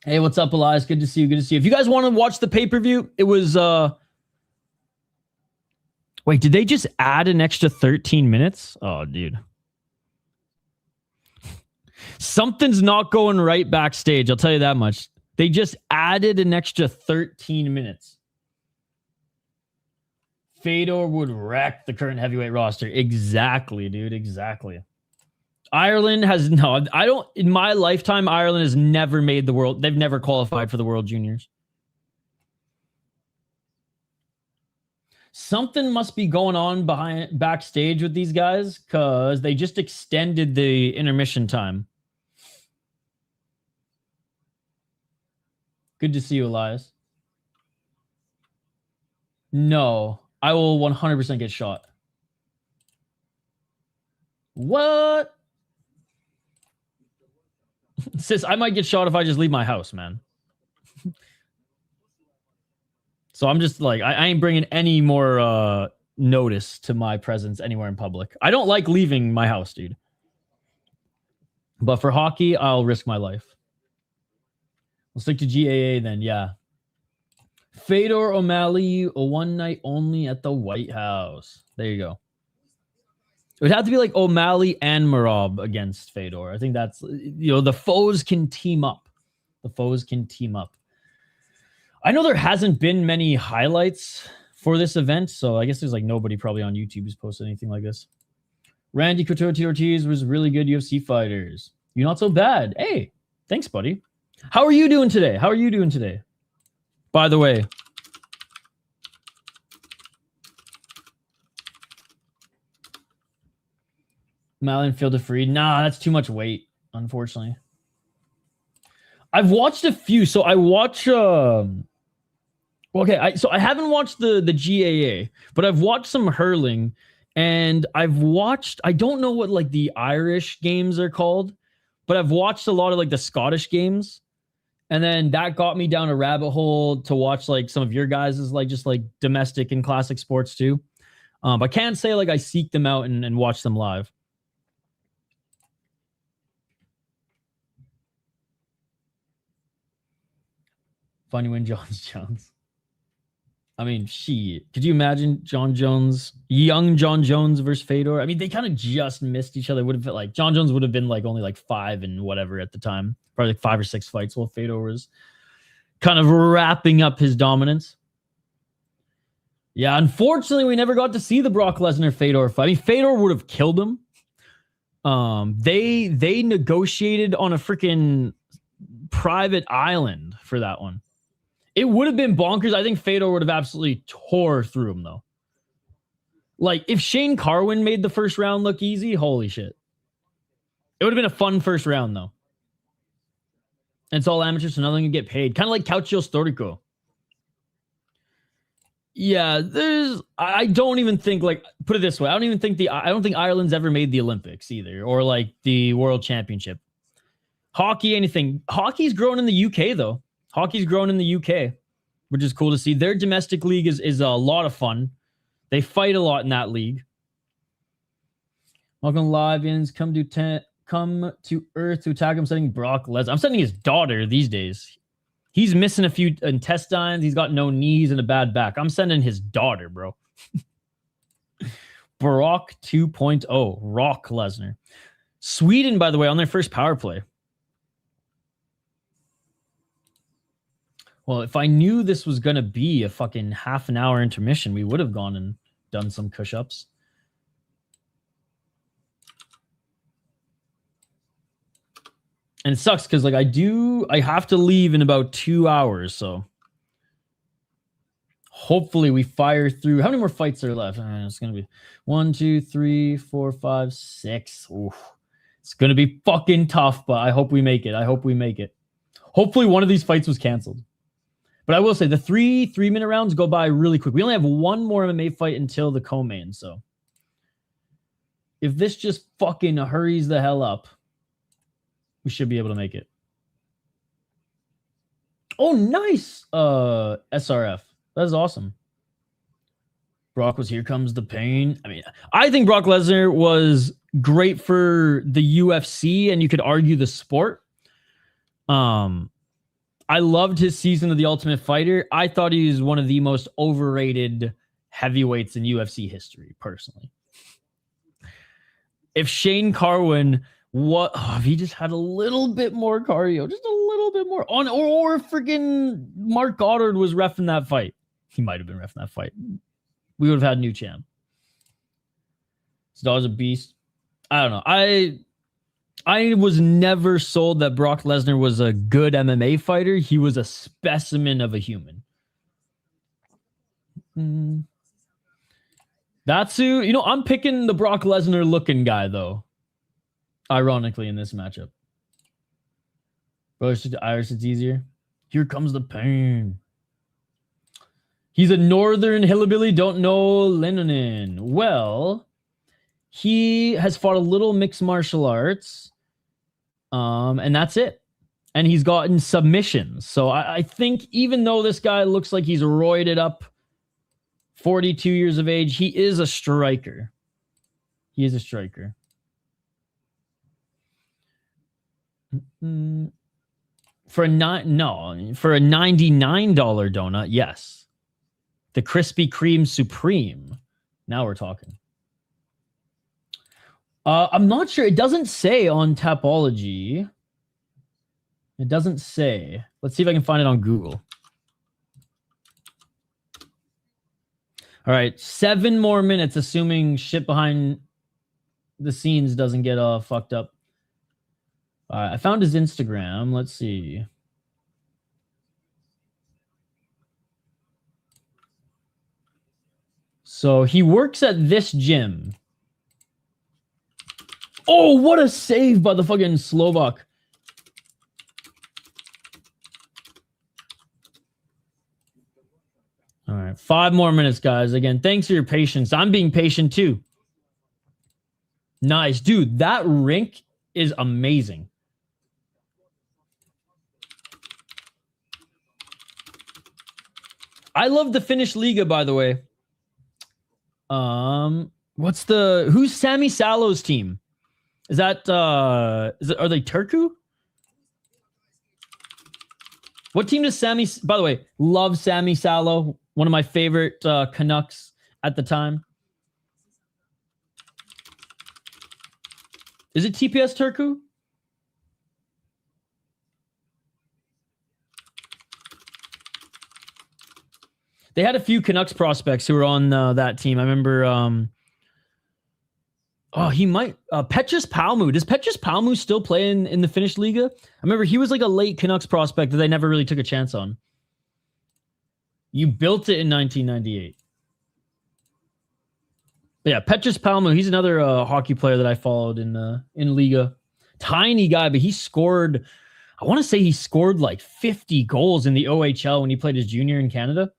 Hey, what's up, Elias? Good to see you. Good to see you. If you guys want to watch the pay-per-view, it was... Wait, did they just add an extra 13 minutes? Oh, dude. Something's not going right backstage, I'll tell you that much. They just added an extra 13 minutes. Fedor would wreck the current heavyweight roster. Exactly, dude. Exactly. Ireland has... No, I don't... In my lifetime, Ireland has never made the world... They've never qualified for the World Juniors. Something must be going on backstage with these guys, because they just extended the intermission time. Good to see you, Elias. No, I will 100% get shot. What? Sis, I might get shot if I just leave my house, man. So I'm just like, I ain't bringing any more notice to my presence anywhere in public. I don't like leaving my house, dude. But for hockey, I'll risk my life. We'll stick to GAA then, yeah. Fedor O'Malley, a one night only at the White House. There you go. It would have to be like O'Malley and Merab against Fedor. I think that's, you know, the foes can team up. The foes can team up. I know there hasn't been many highlights for this event, so I guess there's like nobody probably on YouTube who's posted anything like this. Randy Couture Ortiz was really good UFC fighters. You're not so bad. Hey, thanks, buddy. How are you doing today? How are you doing today? By the way. Malin Field of Free. Nah, that's too much weight, unfortunately. I've watched a few. So I watch... Okay, so I haven't watched the GAA, but I've watched some hurling, and I've watched, I don't know what like the Irish games are called, but I've watched a lot of like the Scottish games, and then that got me down a rabbit hole to watch like some of your guys' like just like domestic and classic sports too. I can't say like I seek them out and watch them live. Funny when Jones. I mean, shit. Could you imagine young John Jones versus Fedor? I mean, they kind of just missed each other. Would have been like John Jones would have been like only like 5 and whatever at the time, probably like 5 or 6 fights, while Fedor was kind of wrapping up his dominance. Yeah, unfortunately, we never got to see the Brock Lesnar Fedor fight. I mean, Fedor would have killed him. They negotiated on a freaking private island for that one. It would have been bonkers. I think Fedor would have absolutely tore through him, though. Like, if Shane Carwin made the first round look easy, holy shit. It would have been a fun first round, though. And it's all amateurs, so nothing can get paid. Kind of like Calcio Storico. Yeah, I don't even think, like, put it this way. I don't think Ireland's ever made the Olympics either, or like the World Championship. Hockey, anything. Hockey's grown in the UK, though. Hockey's grown in the UK, which is cool to see. Their domestic league is a lot of fun. They fight a lot in that league. Welcome live-ins. Come to Earth to attack him, sending Brock Lesnar. I'm sending his daughter these days. He's missing a few intestines. He's got no knees and a bad back. I'm sending his daughter, bro. Brock 2.0. Rock Lesnar. Sweden, by the way, on their first power play. Well, if I knew this was going to be a fucking half an hour intermission, we would have gone and done some push-ups. And it sucks because like I have to leave in about 2 hours, so hopefully we fire through. How many more fights are left? It's gonna be 1, 2, 3, 4, 5, 6. Oof. It's gonna be fucking tough, but I hope we make it. I hope we make it. Hopefully one of these fights was canceled. But I will say the 3-minute rounds go by really quick. We only have one more MMA fight until the co-main, so if this just fucking hurries the hell up, we should be able to make it. Oh, nice. SRF. That is awesome. Brock was Here Comes the Pain. I mean, I think Brock Lesnar was great for the UFC, and you could argue the sport. I loved his season of The Ultimate Fighter. I thought he was one of the most overrated heavyweights in UFC history, personally. If Shane Carwin... if he just had a little bit more cardio, just a little bit more on, or freaking Mark Goddard was reffing that fight. He might have been reffing that fight. We would have had a new champ. This dog's a beast. I don't know. I was never sold that Brock Lesnar was a good MMA fighter. He was a specimen of a human. That's who, I'm picking the Brock Lesnar looking guy though. Ironically, in this matchup. Brother to Irish, it's easier. Here Comes the Pain. He's a northern hillbilly, don't know Leinonen. Well, he has fought a little mixed martial arts. And that's it. And he's gotten submissions. So I think even though this guy looks like he's roided up, 42 years of age, he is a striker. He is a striker. For a $99 donut, yes. The Krispy Kreme Supreme. Now we're talking. I'm not sure. It doesn't say on Tapology. It doesn't say. Let's see if I can find it on Google. All right, 7 more minutes, assuming shit behind the scenes doesn't get fucked up. I found his Instagram. Let's see. So he works at this gym. Oh, what a save by the fucking Slovak. All right, 5 more minutes, guys. Again, thanks for your patience. I'm being patient too. Nice. Dude, that rink is amazing. I love the Finnish Liga, by the way. Who's Sami Salo's team? Is that are they Turku? What team does Sami, by the way, love Sami Salo, one of my favorite Canucks at the time. Is it TPS Turku? They had a few Canucks prospects who were on that team. I remember. He might. Petrus Palmu. Does Petrus Palmu still play in the Finnish Liga? I remember he was like a late Canucks prospect that they never really took a chance on. You built it in 1998. But yeah, Petrus Palmu. He's another hockey player that I followed in Liga. Tiny guy, but he scored. I want to say he scored like 50 goals in the OHL when he played his junior in Canada.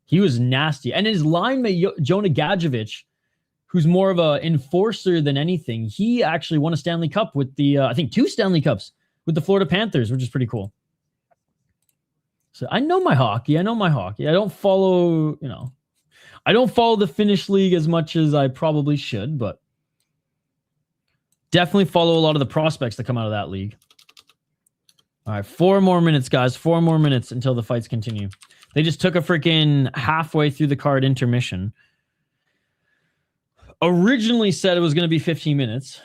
He was nasty. And his linemate, Jonah Gadjevich, who's more of an enforcer than anything, he actually won a Stanley Cup with the, I think 2 Stanley Cups with the Florida Panthers, which is pretty cool. So I know my hockey. I don't follow, I don't follow the Finnish league as much as I probably should, but definitely follow a lot of the prospects that come out of that league. All right, 4 more minutes, guys. 4 more minutes until the fights continue. They just took a freaking halfway through the card intermission. Originally said it was going to be 15 minutes.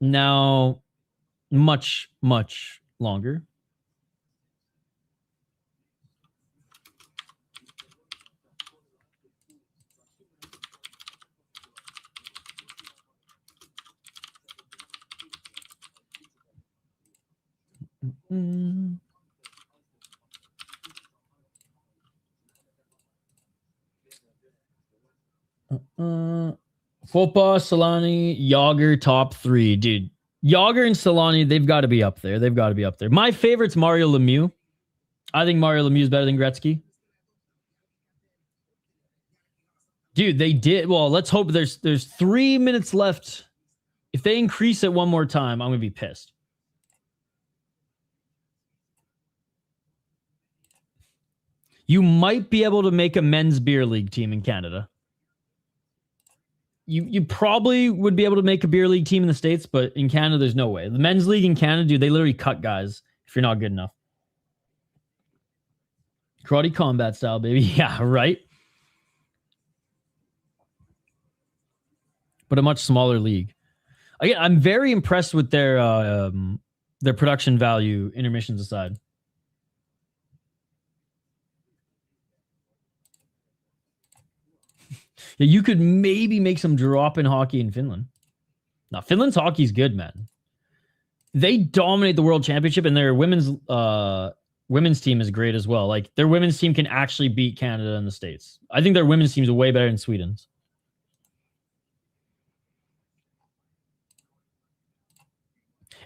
Now, much, much longer. Fopa, Solani, Yager, top 3. Dude, Yager and Solani, they've got to be up there. They've got to be up there. My favorite's Mario Lemieux. I think Mario Lemieux is better than Gretzky. Dude, they did. Well, let's hope there's 3 minutes left. If they increase it one more time, I'm going to be pissed. You might be able to make a men's beer league team in Canada. You probably would be able to make a beer league team in the States, but in Canada, there's no way. The men's league in Canada, dude, they literally cut guys if you're not good enough. Karate combat style, baby. Yeah, right? But a much smaller league. Again, I'm very impressed with their production value, intermissions aside. Yeah, you could maybe make some drop-in hockey in Finland. Now, Finland's hockey's good, man. They dominate the World Championship, and their women's team is great as well. Like, their women's team can actually beat Canada and the States. I think their women's team is way better than Sweden's.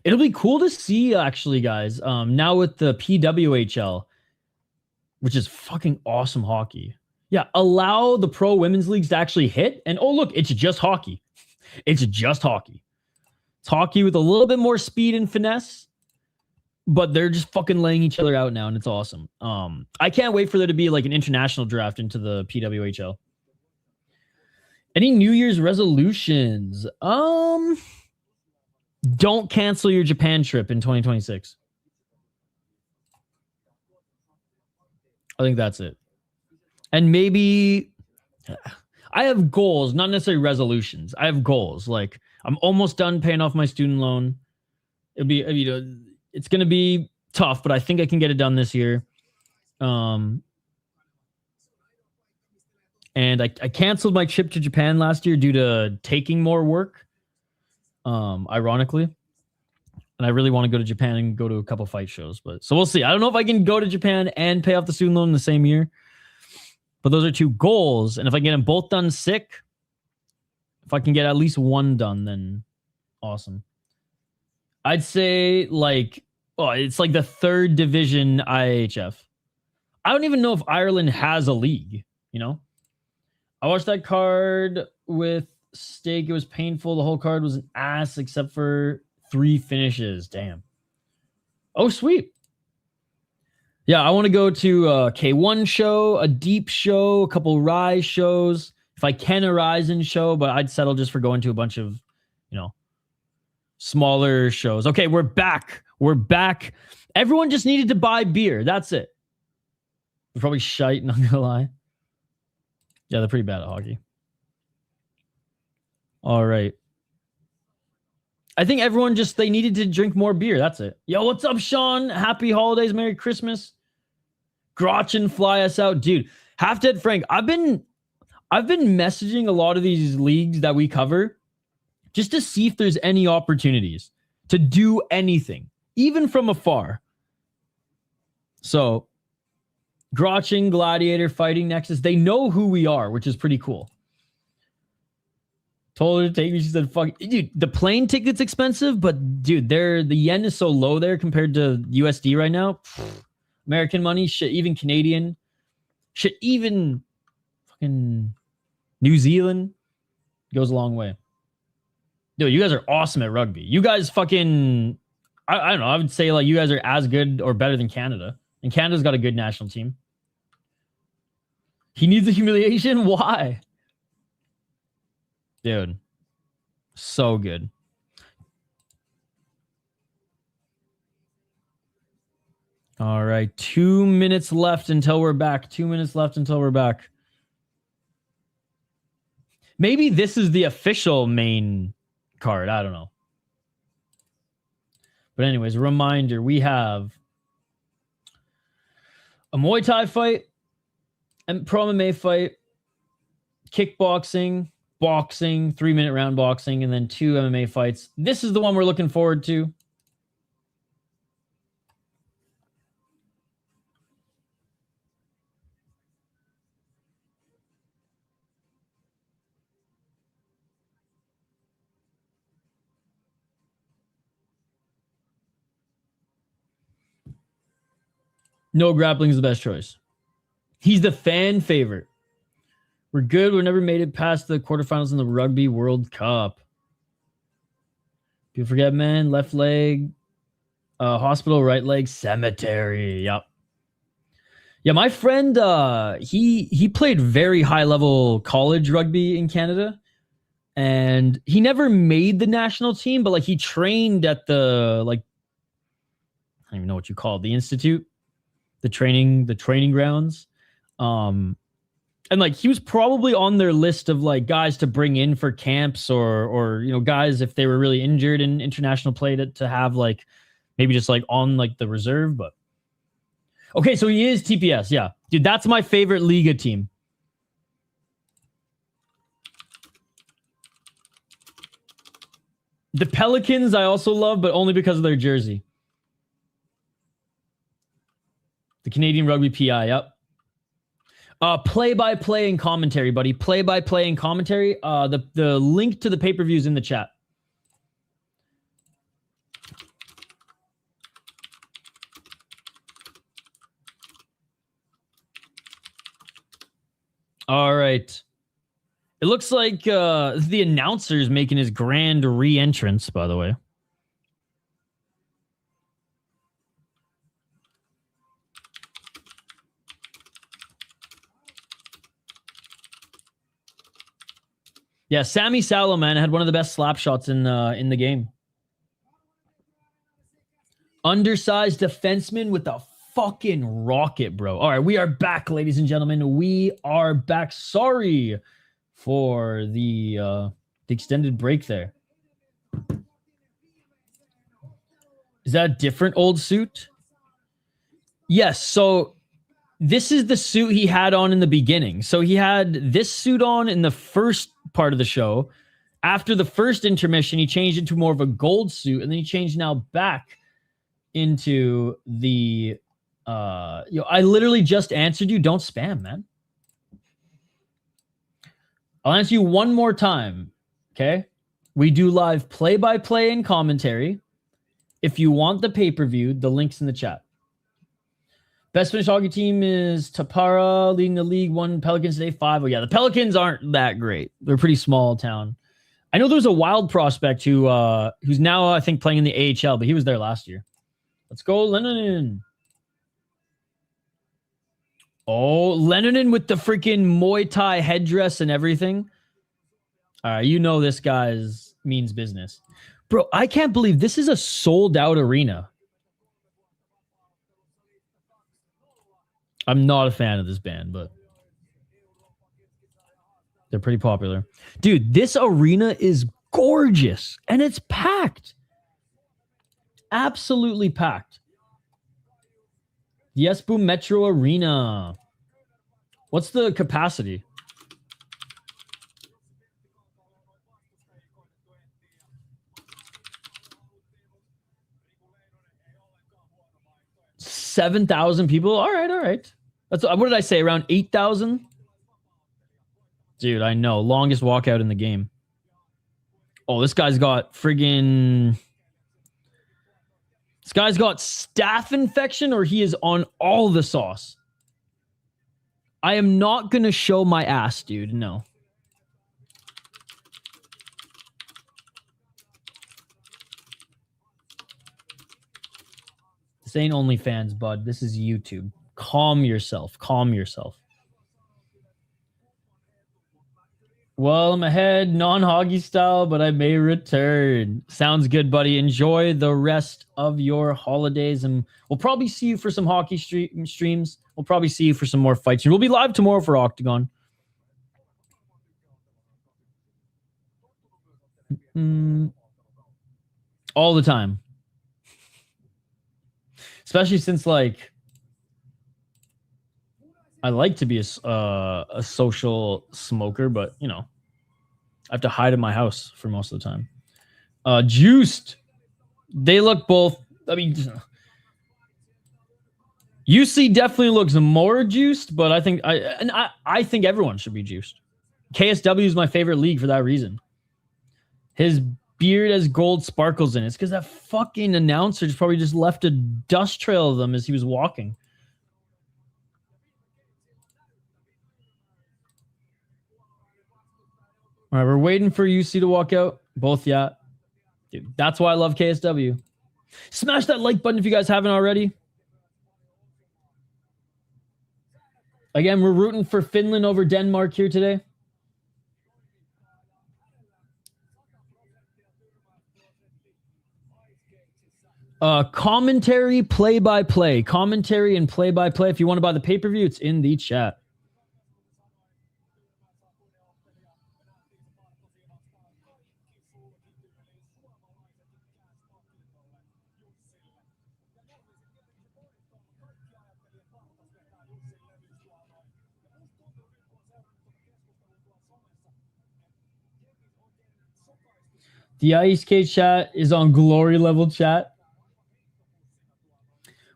It'll be cool to see, actually, guys, now with the PWHL, which is fucking awesome hockey. Yeah, allow the pro women's leagues to actually hit. And, oh, look, it's just hockey. It's just hockey. It's hockey with a little bit more speed and finesse. But they're just fucking laying each other out now, and it's awesome. I can't wait for there to be like an international draft into the PWHL. Any New Year's resolutions? Don't cancel your Japan trip in 2026. I think that's it. And maybe I have goals, not necessarily resolutions. I have goals. Like, I'm almost done paying off my student loan. It'll be, it's going to be tough, but I think I can get it done this year. And I canceled my trip to Japan last year due to taking more work, ironically. And I really want to go to Japan and go to a couple fight shows. But so we'll see. I don't know if I can go to Japan and pay off the student loan in the same year. But those are 2 goals. And if I get them both done sick, if I can get at least one done, then awesome. I'd say like, it's like the 3rd division IHF. I don't even know if Ireland has a league, you know? I watched that card with Steak. It was painful. The whole card was an ass except for 3 finishes. Damn. Oh, sweet. Yeah, I want to go to a K1 show, a Deep show, a couple Rise shows. If I can, a Ryzen show, but I'd settle just for going to a bunch of, smaller shows. Okay, we're back. We're back. Everyone just needed to buy beer. That's it. They're probably shite, not gonna lie. Yeah, they're pretty bad at hockey. All right. I think everyone they needed to drink more beer. That's it. Yo, what's up, Sean? Happy holidays. Merry Christmas. Grotchin, fly us out. Dude, Half Dead Frank, I've been messaging a lot of these leagues that we cover just to see if there's any opportunities to do anything, even from afar. So, Grotchin, Gladiator, Fighting Nexus, they know who we are, which is pretty cool. Told her to take me. She said, fuck. Dude, the plane ticket's expensive, but dude, the yen is so low there compared to USD right now. American money, shit, even Canadian. Shit, even fucking New Zealand goes a long way. Dude, you guys are awesome at rugby. You guys fucking, I don't know, I would say like you guys are as good or better than Canada. And Canada's got a good national team. He needs a humiliation? Why? Dude, so good. All right. 2 minutes left until we're back. 2 minutes left until we're back. Maybe this is the official main card. I don't know. But anyways, reminder, we have a Muay Thai fight, and pro MMA fight, kickboxing, boxing, 3-minute round boxing, and then 2 MMA fights. This is the one we're looking forward to. No grappling is the best choice. He's the fan favorite. We're good. We never made it past the quarterfinals in the Rugby World Cup. People forget, man. Left leg, hospital, right leg, cemetery. Yep. Yeah, my friend, he played very high level college rugby in Canada, and he never made the national team, but like he trained at the I don't even know what you call it, the institute. The training grounds. And like he was probably on their list of like guys to bring in for camps or you know, guys if they were really injured in international play to have like maybe just like on like the reserve. But okay, so he is TPS. Yeah, dude, that's my favorite Liga team. The Pelicans I also love, but only because of their jersey. The Canadian Rugby PI, yep. Play-by-play and commentary, buddy. Play-by-play and commentary. The link to the pay-per-view is in the chat. All right. It looks like the announcer's making his grand re-entrance, by the way. Yeah, Sammy Salo, man, had one of the best slap shots in the game. Undersized defenseman with a fucking rocket, bro. All right, we are back, ladies and gentlemen. We are back. Sorry for the extended break there. Is that a different old suit? Yes, so this is the suit he had on in the beginning. So he had this suit on in the first part of the show. After the first intermission, he changed into more of a gold suit, and then he changed now back into the I literally just answered you. Don't spam, man. I'll answer you one more time. Okay. We do live play-by-play and commentary. If you want the pay-per-view, the link's in the chat. Best Finnish hockey team is Tapara, leading the league. 1 Pelicans today, 5. Oh, yeah, the Pelicans aren't that great. They're a pretty small town. I know there's a wild prospect who's now, I think, playing in the AHL, but he was there last year. Let's go, Leinonen. Oh, Leinonen with the freaking Muay Thai headdress and everything. All right, you know this guy's means business. Bro, I can't believe this is a sold-out arena. I'm not a fan of this band, but they're pretty popular. Dude, this arena is gorgeous, and it's packed. Absolutely packed. The Espoo Metro Arena. What's the capacity? $7,000 people. All right. That's what did I say? Around 8,000. Dude, I know. Longest walkout in the game. Oh, this guy's got friggin'. This guy's got staph infection, or he is on all the sauce. I am not gonna show my ass, dude. No. This ain't OnlyFans, bud. This is YouTube. Calm yourself. Calm yourself. Well, I'm ahead, non-hockey style, but I may return. Sounds good, buddy. Enjoy the rest of your holidays, and we'll probably see you for some hockey streams. We'll probably see you for some more fights. We'll be live tomorrow for Octagon. All the time. Especially since, like, I like to be a social smoker, but, you know, I have to hide in my house for most of the time. Juiced. They look both, I mean, UC definitely looks more juiced, but I think I think everyone should be juiced. KSW is my favorite league for that reason. His beard has gold sparkles in it. It's because that fucking announcer just probably just left a dust trail of them as he was walking. All right, we're waiting for UC to walk out. Both, yeah. Dude, that's why I love KSW. Smash that like button if you guys haven't already. Again, we're rooting for Finland over Denmark here today. Commentary, play-by-play. Commentary and play-by-play. If you want to buy the pay-per-view, it's in the chat. The Ice Cage chat is on glory level chat.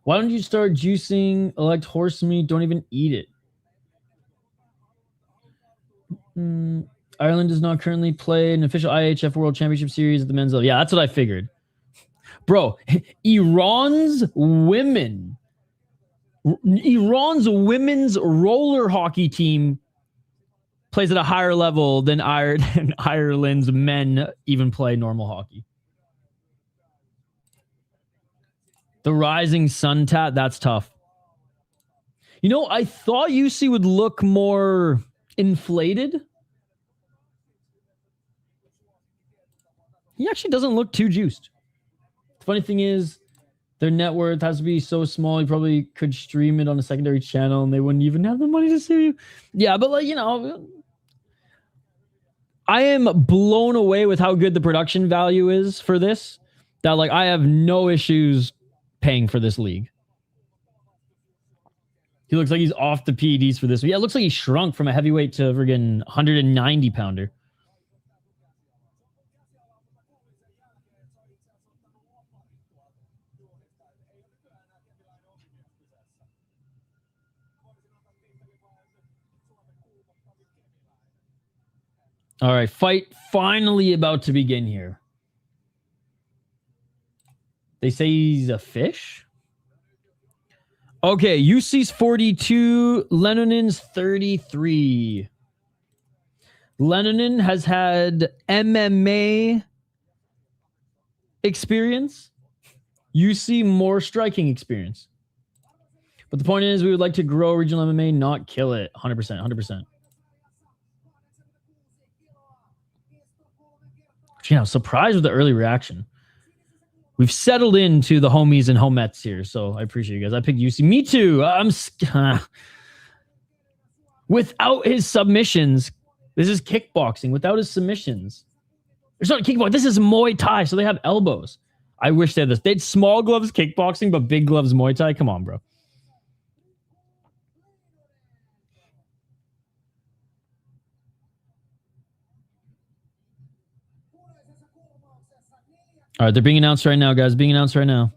Why don't you start juicing, elect horse meat, don't even eat it? Ireland does not currently play an official IHF World Championship Series at the men's level. Yeah, that's what I figured. Bro, Iran's women's roller hockey team plays at a higher level than Ireland's men even play normal hockey. The Rising Sun tat, that's tough. You know, I thought UC would look more inflated. He actually doesn't look too juiced. The funny thing is, their net worth has to be so small, you probably could stream it on a secondary channel and they wouldn't even have the money to sue you. Yeah, but like, you know, I am blown away with how good the production value is for this. That, like, I have no issues paying for this league. He looks like he's off the PEDs for this. Yeah, it looks like he shrunk from a heavyweight to friggin' 190 pounder. All right, fight finally about to begin here. They say he's a fish? Okay, UC's 42, Leinonen's 33. Leinonen has had MMA experience. UC more striking experience. But the point is, we would like to grow regional MMA, not kill it. 100%, 100%. You know, surprised with the early reaction. We've settled into the homies and homettes here, so I appreciate you guys. I picked UC. Me too. Without his submissions, this is kickboxing. Without his submissions, it's not kickboxing. This is Muay Thai, so they have elbows. I wish they had this. They had small gloves kickboxing, but big gloves Muay Thai. Come on, bro. All right, they're being announced right now, guys. Being announced right now.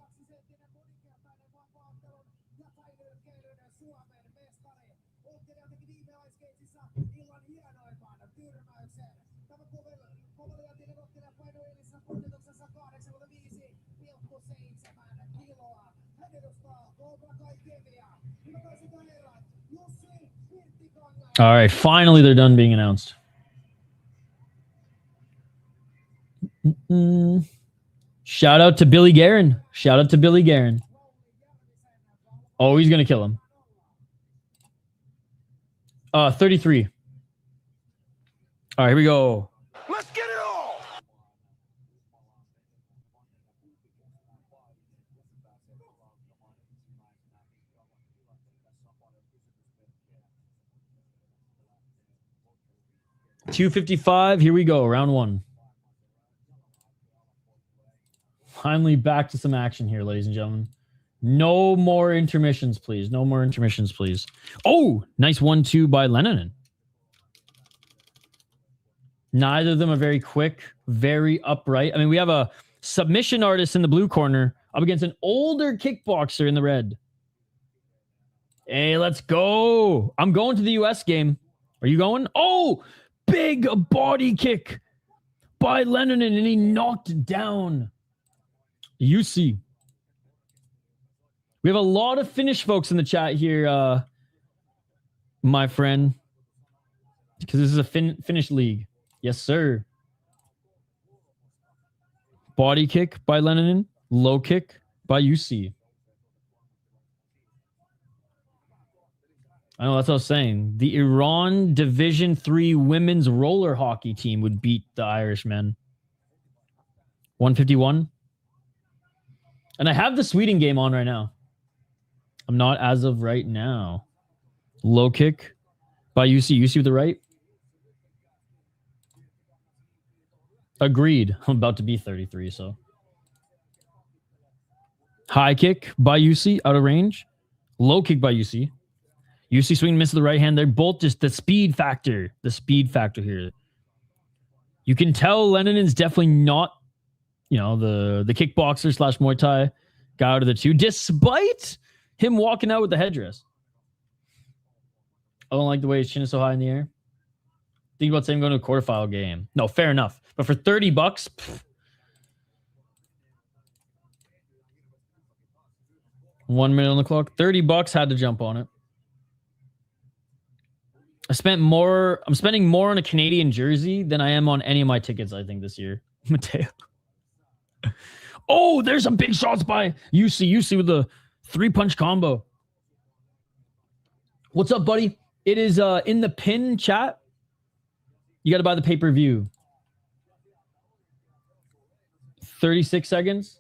All right, finally they're done being announced. Shout out to Billy Guerin. Shout out to Billy Guerin. Oh, he's going to kill him. 33. All right, here we go. Let's get it all. $255. Here we go. Round one. Finally back to some action here, ladies and gentlemen. No more intermissions, please. No more intermissions, please. Oh, nice 1-2 by Leinonen. Neither of them are very quick, very upright. I mean, we have a submission artist in the blue corner up against an older kickboxer in the red. Hey, let's go. I'm going to the US game. Are you going? Oh, big body kick by Leinonen, and he knocked down Jussi. We have a lot of Finnish folks in the chat here, my friend, because this is a Finnish league. Yes, sir. Body kick by Leinonen. Low kick by Jussi. I know, that's what I was saying. The Iran Division 3 women's roller hockey team would beat the Irishmen. 151. And I have the Sweden game on right now. I'm not as of right now. Low kick by Jussi. Jussi with the right. Agreed. I'm about to be 33, so. High kick by Jussi out of range. Low kick by Jussi. Jussi swing miss to the right hand. They're both just the speed factor. The speed factor here. You can tell Leinonen's definitely not, you know, the kickboxer / Muay Thai guy out of the two, despite him walking out with the headdress. I don't like the way his chin is so high in the air. Think about saying going to a quarterfinal game. No, fair enough. But for $30, pff. 1 minute on the clock. $30, had to jump on it. I'm spending more on a Canadian jersey than I am on any of my tickets, I think, this year. Mateo. Oh, there's some big shots by Jussi. Jussi with the 3-punch combo. What's up, buddy? It is in the pin chat. You got to buy the pay-per-view. 36 seconds.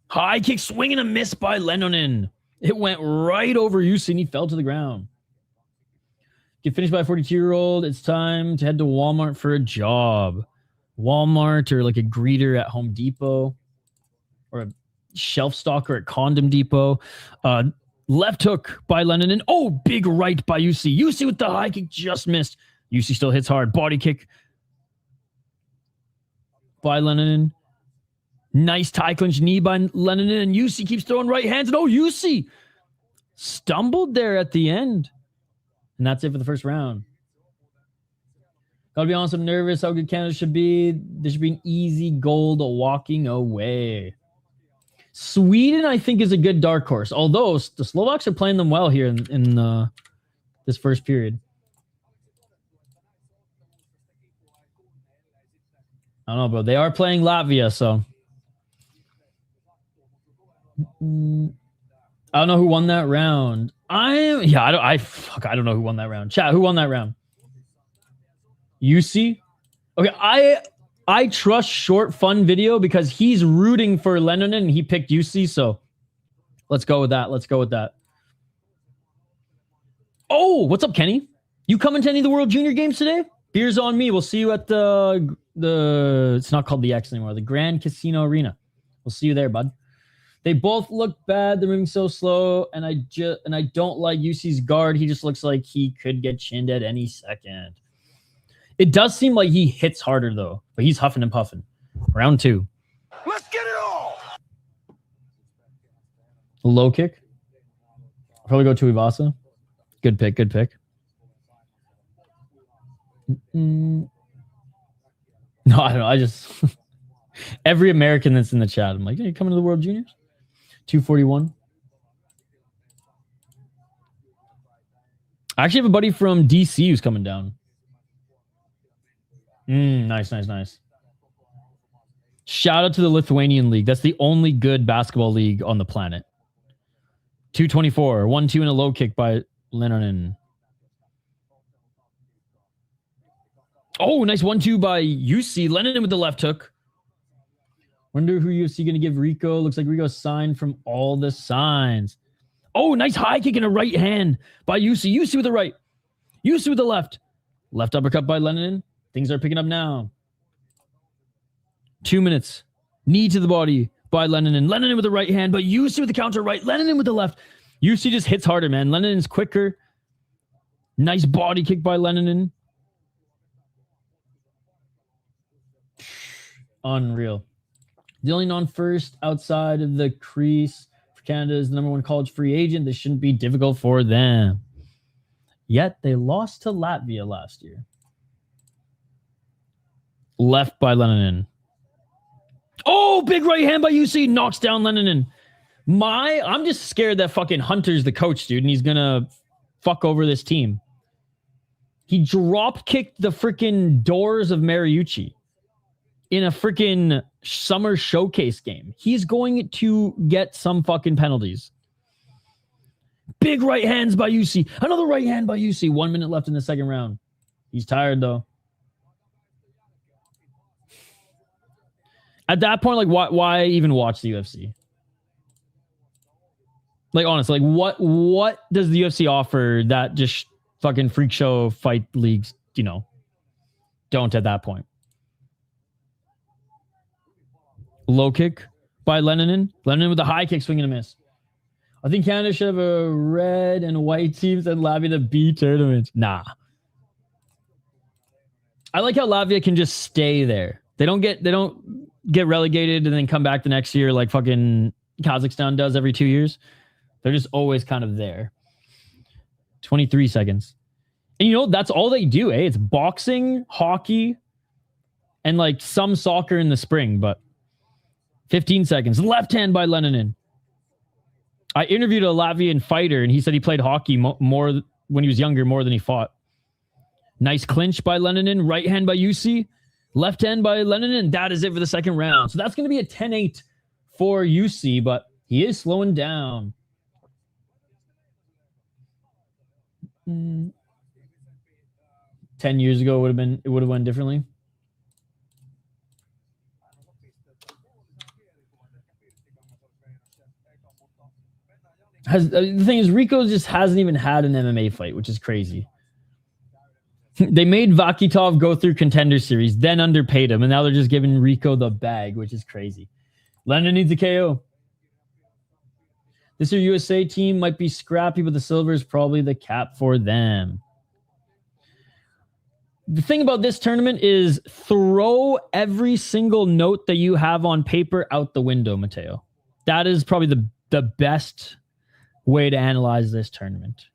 High kick, swing and a miss by Leinonen. It went right over Jussi and he fell to the ground. Get finished by a 42-year-old. It's time to head to Walmart for a job. Walmart or like a greeter at Home Depot or a shelf stalker at Condom Depot. Left hook by Leinonen. Oh, big right by Jussi. Jussi with the high kick just missed. Jussi still hits hard. Body kick by Leinonen. Nice tie clinch knee by Leinonen, and Jussi keeps throwing right hands. And oh, Jussi stumbled there at the end. And that's it for the first round. Gotta be honest, I'm nervous how good Canada should be. There should be an easy gold walking away. Sweden, I think, is a good dark horse. Although the Slovaks are playing them well here in this first period. I don't know, bro. They are playing Latvia, so. I don't know who won that round. I don't know who won that round. Chat, who won that round? Jussi? Okay, I trust Short Fun Video because he's rooting for Leinonen and he picked Jussi, so let's go with that. Let's go with that. Oh, what's up, Kenny? You coming to any of the World Junior Games today? Beers on me. We'll see you at the it's not called the X anymore, the Grand Casino Arena. We'll see you there, bud. They both look bad. They're moving so slow, and I don't like Jussi's guard. He just looks like he could get chinned at any second. It does seem like he hits harder though, but he's huffing and puffing. Round 2. Let's get it all. Low kick. Probably go to Ivasa. Good pick. Good pick. No, I don't know. I just every American that's in the chat, I'm like, hey, you coming to the World Juniors? 241. I actually have a buddy from DC who's coming down. Nice. Shout out to the Lithuanian League. That's the only good basketball league on the planet. 224. 1-2 and a low kick by Leinonen. Oh, nice 1-2 by Jussi. Leinonen with the left hook. Wonder who UFC going to give Rico. Looks like Rico signed from all the signs. Oh, nice high kick and a right hand by Jussi. Jussi with the right. Jussi with the left. Left uppercut by Leinonen. Things are picking up now. 2 minutes. Knee to the body by Leinonen. Leinonen with the right hand, but Jussi with the counter right. Leinonen with the left. Jussi just hits harder, man. Leinonen's quicker. Nice body kick by Leinonen. Unreal. The only non-first outside of the crease for Canada is the number 1 college free agent. This shouldn't be difficult for them. Yet they lost to Latvia last year. Left by Leinonen. Oh, big right hand by Jussi. Knocks down Leinonen. I'm just scared that fucking Hunter's the coach, dude, and he's gonna fuck over this team. He drop kicked the freaking doors of Mariucci in a freaking summer showcase game. He's going to get some fucking penalties. Big right hands by Jussi. Another right hand by Jussi. 1 minute left in the second round. He's tired, though. At that point, like, why even watch the UFC? Like, honestly, like, what does the UFC offer that just fucking freak show fight leagues, don't at that point? Low kick by Leinonen. Leinonen with a high kick, swing and a miss. I think Canada should have a red and white teams and Latvia the B tournament. Nah. I like how Latvia can just stay there. They don't get relegated and then come back the next year like fucking Kazakhstan does every 2 years. They're just always kind of there. 23 seconds. And that's all they do, eh? It's boxing, hockey, and like some soccer in the spring, but 15 seconds. Left hand by Leinonen. I interviewed a Latvian fighter, and he said he played hockey more when he was younger, more than he fought. Nice clinch by Leinonen. Right hand by Jussi. Left hand by Leinonen. That is it for the second round. So that's going to be a 10-8 for Jussi, but he is slowing down. 10 years ago, it would have went differently. The thing is, Rico just hasn't even had an MMA fight, which is crazy. They made Vakitov go through Contender Series, then underpaid him, and now they're just giving Rico the bag, which is crazy. London needs a KO. This USA team might be scrappy, but the silver is probably the cap for them. The thing about this tournament is throw every single note that you have on paper out the window, Mateo. That is probably the best way to analyze this tournament.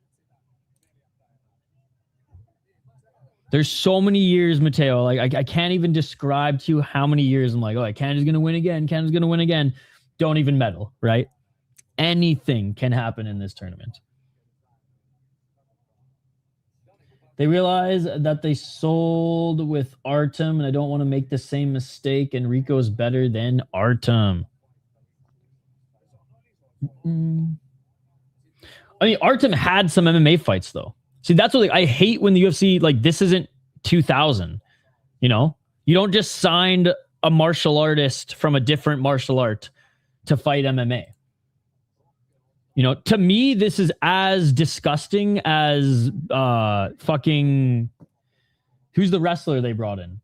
There's so many years, Mateo. Like I can't even describe to you how many years I'm like, oh, Canada's going to win again. Canada's going to win again. Don't even meddle, right? Anything can happen in this tournament. They realize that they sold with Artem, and I don't want to make the same mistake, and Rico's better than Artem. I mean, Artem had some MMA fights, though. See, that's what I hate when the UFC, this isn't 2000, You don't just sign a martial artist from a different martial art to fight MMA. To me, this is as disgusting as fucking... Who's the wrestler they brought in?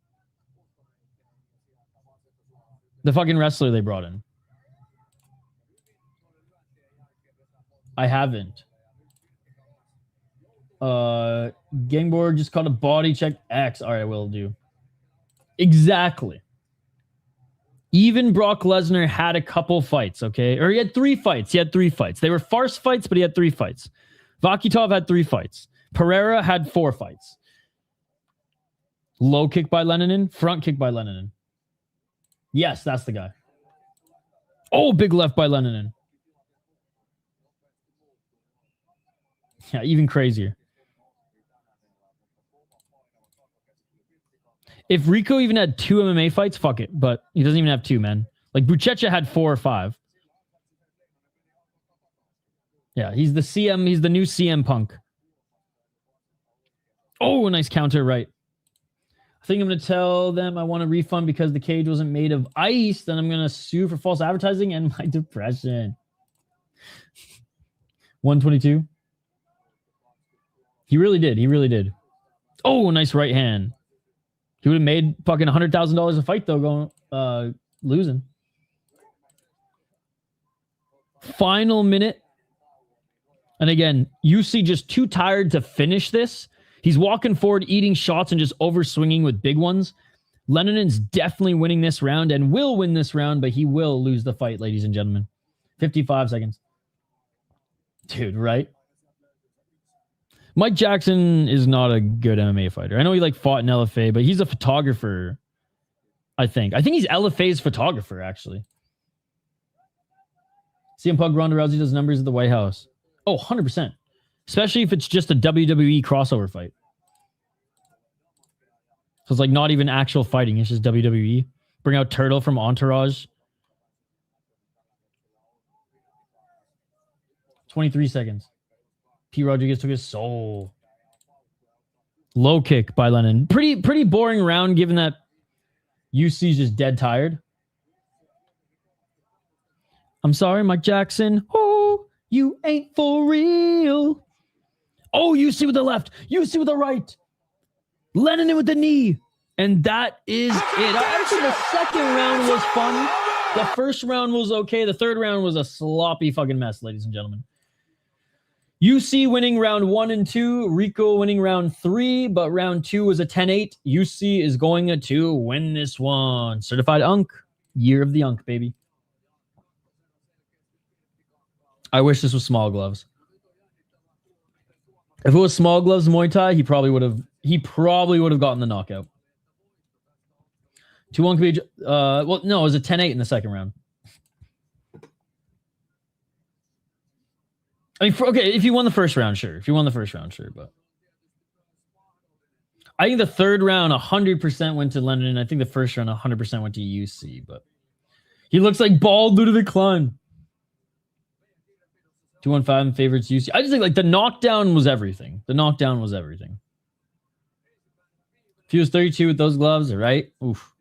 The fucking wrestler they brought in. I haven't. Gangboard just caught a body check X. All right, will do. Exactly. Even Brock Lesnar had a couple fights, okay? Or he had 3 fights. They were farce fights, but he had 3 fights. Vakitov had 3 fights. Pereira had 4 fights. Low kick by Leinonen. Front kick by Leinonen. Yes, that's the guy. Oh, big left by Leinonen. Yeah, even crazier. If Rico even had 2 MMA fights, fuck it. But he doesn't even have 2, man. Like, Buchecha had 4 or 5. Yeah, he's the CM. He's the new CM Punk. Oh, nice counter right. I think I'm going to tell them I want a refund because the cage wasn't made of ice. Then I'm going to sue for false advertising and my depression. 122. He really did. He really did. Oh, nice right hand. He would have made fucking $100,000 a fight, though, going losing. Final minute. And again, Jussi just too tired to finish this. He's walking forward, eating shots, and just over-swinging with big ones. Leinonen's definitely winning this round and will win this round, but he will lose the fight, ladies and gentlemen. 55 seconds. Dude, right? Mike Jackson is not a good MMA fighter. I know he fought in LFA, but he's a photographer, I think. I think he's LFA's photographer, actually. CM Punk Ronda Rousey does numbers at the White House. Oh, 100%. Especially if it's just a WWE crossover fight. So it's not even actual fighting. It's just WWE. Bring out Turtle from Entourage. 23 seconds. P. Rodriguez took his soul. Low kick by Lennon. Pretty boring round given that UC's just dead tired. I'm sorry, Mike Jackson. Oh, you ain't for real. Oh, UC with the left. UC with the right. Leinonen with the knee. And that is it. Actually, the second round was fun. The first round was okay. The third round was a sloppy fucking mess, ladies and gentlemen. UC winning round 1 and 2. Rico winning round 3, but round 2 was a 10-8. UC is going to win this one. Certified Unk. Year of the Unk, baby. I wish this was small gloves. If it was small gloves Muay Thai, he probably would have gotten the knockout. 2-1 could be, well, no, it was a 10-8 in the second round. I mean, okay, if you won the first round, sure. If you won the first round, sure. But I think the third round 100% went to London. I think the first round 100% went to UC. But he looks like bald due to the climb. 215 favorites UC. I just think the knockdown was everything. The knockdown was everything. If he was 32 with those gloves, right? Oof.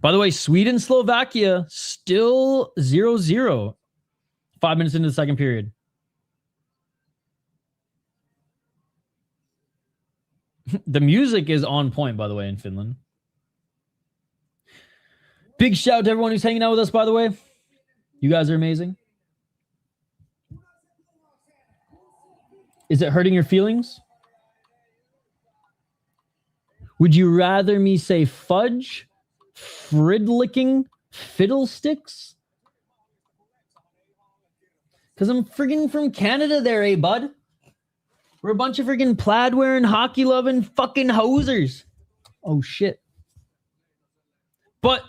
By the way, Sweden, Slovakia still 0-0. 5 minutes into the second period. The music is on point, by the way, in Finland. Big shout out to everyone who's hanging out with us, by the way. You guys are amazing. Is it hurting your feelings? Would you rather me say fudge, fridlicking, fiddlesticks? Because I'm friggin' from Canada there, eh, bud? We're a bunch of friggin' plaid-wearing, hockey-loving fucking hosers. Oh, shit. But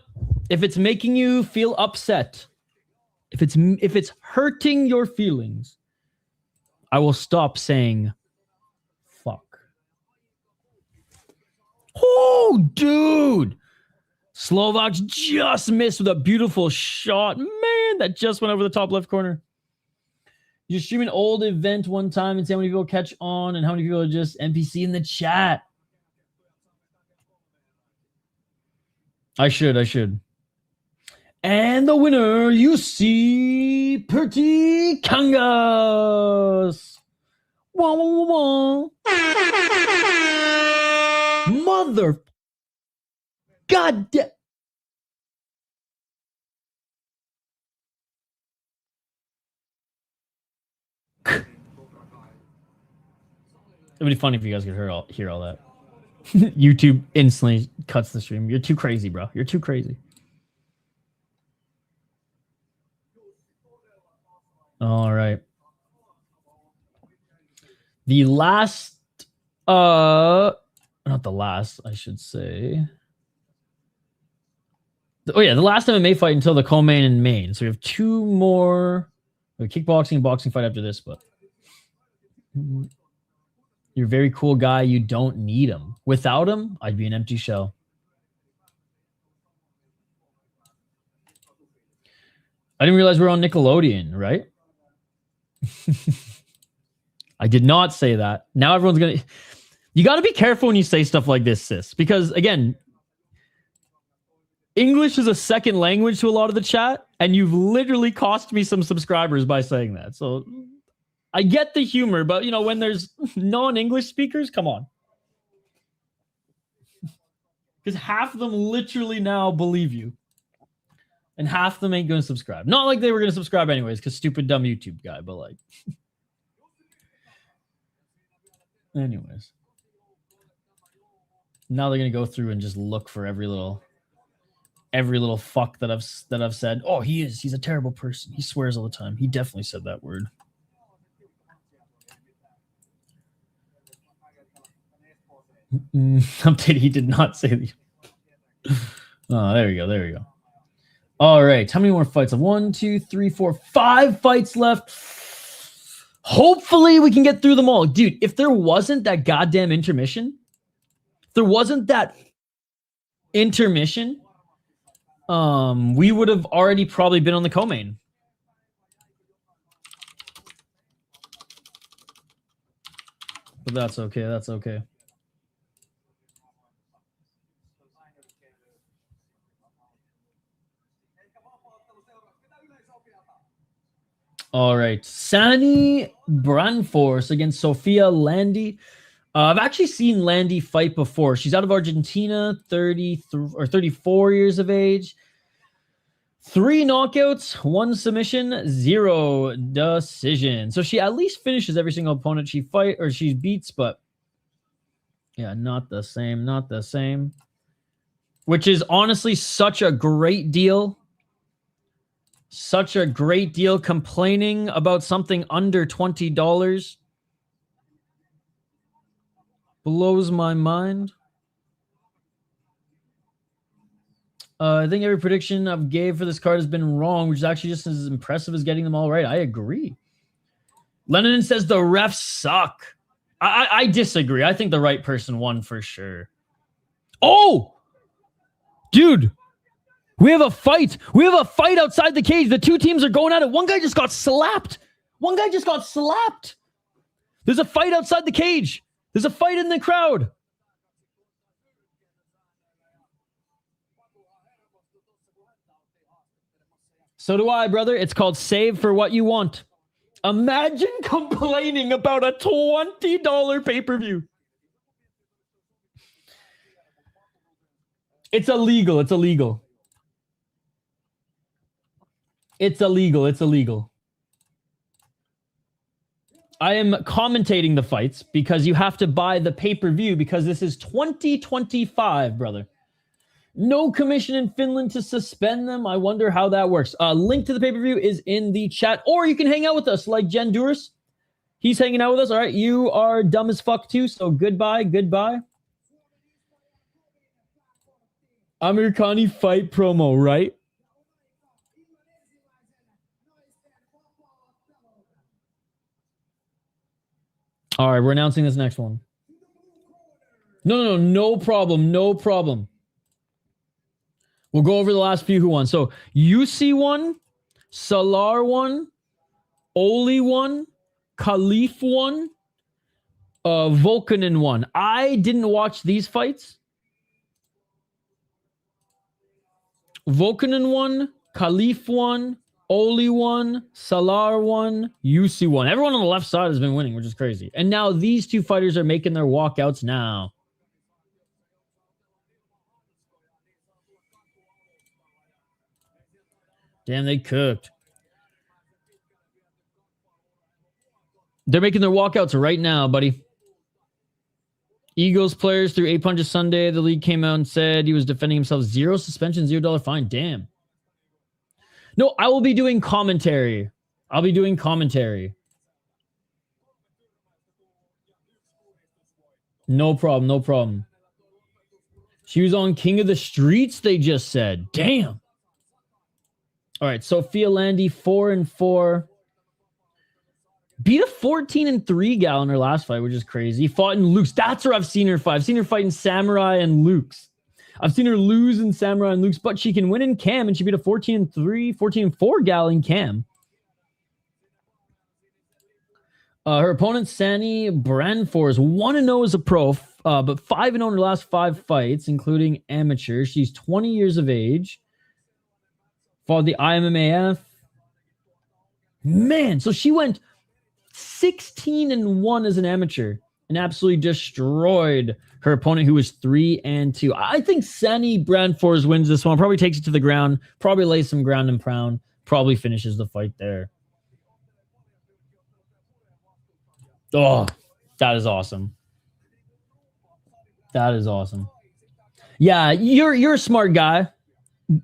if it's making you feel upset, if it's hurting your feelings, I will stop saying fuck. Oh, dude! Slovaks just missed with a beautiful shot. Man, that just went over the top left corner. You stream an old event one time and see how many people catch on and how many people are just NPC in the chat. I should. And the winner, you see Pirttikangas. Wah, wah, wah, wah. Mother. God damn. It would be funny if you guys could hear all that. YouTube instantly cuts the stream. You're too crazy, bro. You're too crazy. All right. The last, not the last, I should say. Oh yeah, the last MMA fight until the Kolehmainen main. So we have two more. We have kickboxing and boxing fight after this, but you're a very cool guy. You don't need him. Without him, I'd be an empty shell. I didn't realize we're on Nickelodeon, right? I did not say that. Now everyone's going to... You got to be careful when you say stuff like this, sis, because again, English is a second language to a lot of the chat, and you've literally cost me some subscribers by saying that. So I get the humor, but you know, when there's non-English speakers, come on. Because half of them literally now believe you. And half of them ain't going to subscribe. Not like they were going to subscribe anyways, because stupid, dumb YouTube guy, but like... anyways. Now they're going to go through and just look for every little fuck that I've said. Oh, he's a terrible person. He swears all the time. He definitely said that word. Update, he did not say the... oh, there we go. All right, how many more fights? 1, 2, 3, 4, 5 fights left. Hopefully we can get through them all. Dude, if there wasn't that goddamn intermission, we would have already probably been on the co-main. But that's okay. All right, Sani Brännfors against Sofia Landi. I've actually seen Landi fight before. She's out of Argentina, 34 years of age. 3 knockouts, 1 submission, 0 decision. So she at least finishes every single opponent she beats, but yeah, not the same. Which is honestly such a great deal. Such a great deal. Complaining about something under $20 blows my mind. I think every prediction I've gave for this card has been wrong, which is actually just as impressive as getting them all right. I agree. Leinonen says the refs suck. I disagree. I think the right person won for sure. Oh! Dude! We have a fight. We have a fight outside the cage. The two teams are going at it. One guy just got slapped. There's a fight outside the cage. There's a fight in the crowd. So do I, brother. It's called Save for What You Want. Imagine complaining about a $20 pay-per-view. It's illegal. I am commentating the fights because you have to buy the pay-per-view because this is 2025, brother. No commission in Finland to suspend them. I wonder how that works. Link to the pay-per-view is in the chat, or you can hang out with us like Jen Duras. He's hanging out with us. All right, you are dumb as fuck too, so goodbye. Americani fight promo, right? All right, we're announcing this next one. No problem. We'll go over the last few who won. So, Jussi won, Salar won, Oli won, Khalif won, Volkanen won. I didn't watch these fights. Volkanen won, Khalif won, Oli won, Salar won, Jussi won. Everyone on the left side has been winning, which is crazy. And now these two fighters are making their walkouts now. Damn, they cooked. They're making their walkouts right now, buddy. Eagles players threw 8 punches Sunday. The league came out and said he was defending himself. 0 suspension, $0 fine. Damn. No, I will be doing commentary. No problem. She was on King of the Streets, they just said. Damn. All right, Sofia Landi, 4-4. Beat a 14-3 gal in her last fight, which is crazy. Fought in Luke's. That's where I've seen her fight. I've seen her fight in Samurai and Luke's. I've seen her lose in Samurai and Luke's, but she can win in Cam, and she beat a 14-3, 14-4 gal in Cam. Her opponent, Sani Brännfors, 1-0 as a pro, but 5-0 in her last 5 fights, including amateur. She's 20 years of age. Fought the IMMAF. Man, so she went 16-1 as an amateur and absolutely destroyed her opponent, who was 3-2. I think Sani Brännfors wins this one. Probably takes it to the ground. Probably lays some ground and pound. Probably finishes the fight there. Oh, that is awesome. That is awesome. Yeah, you're a smart guy.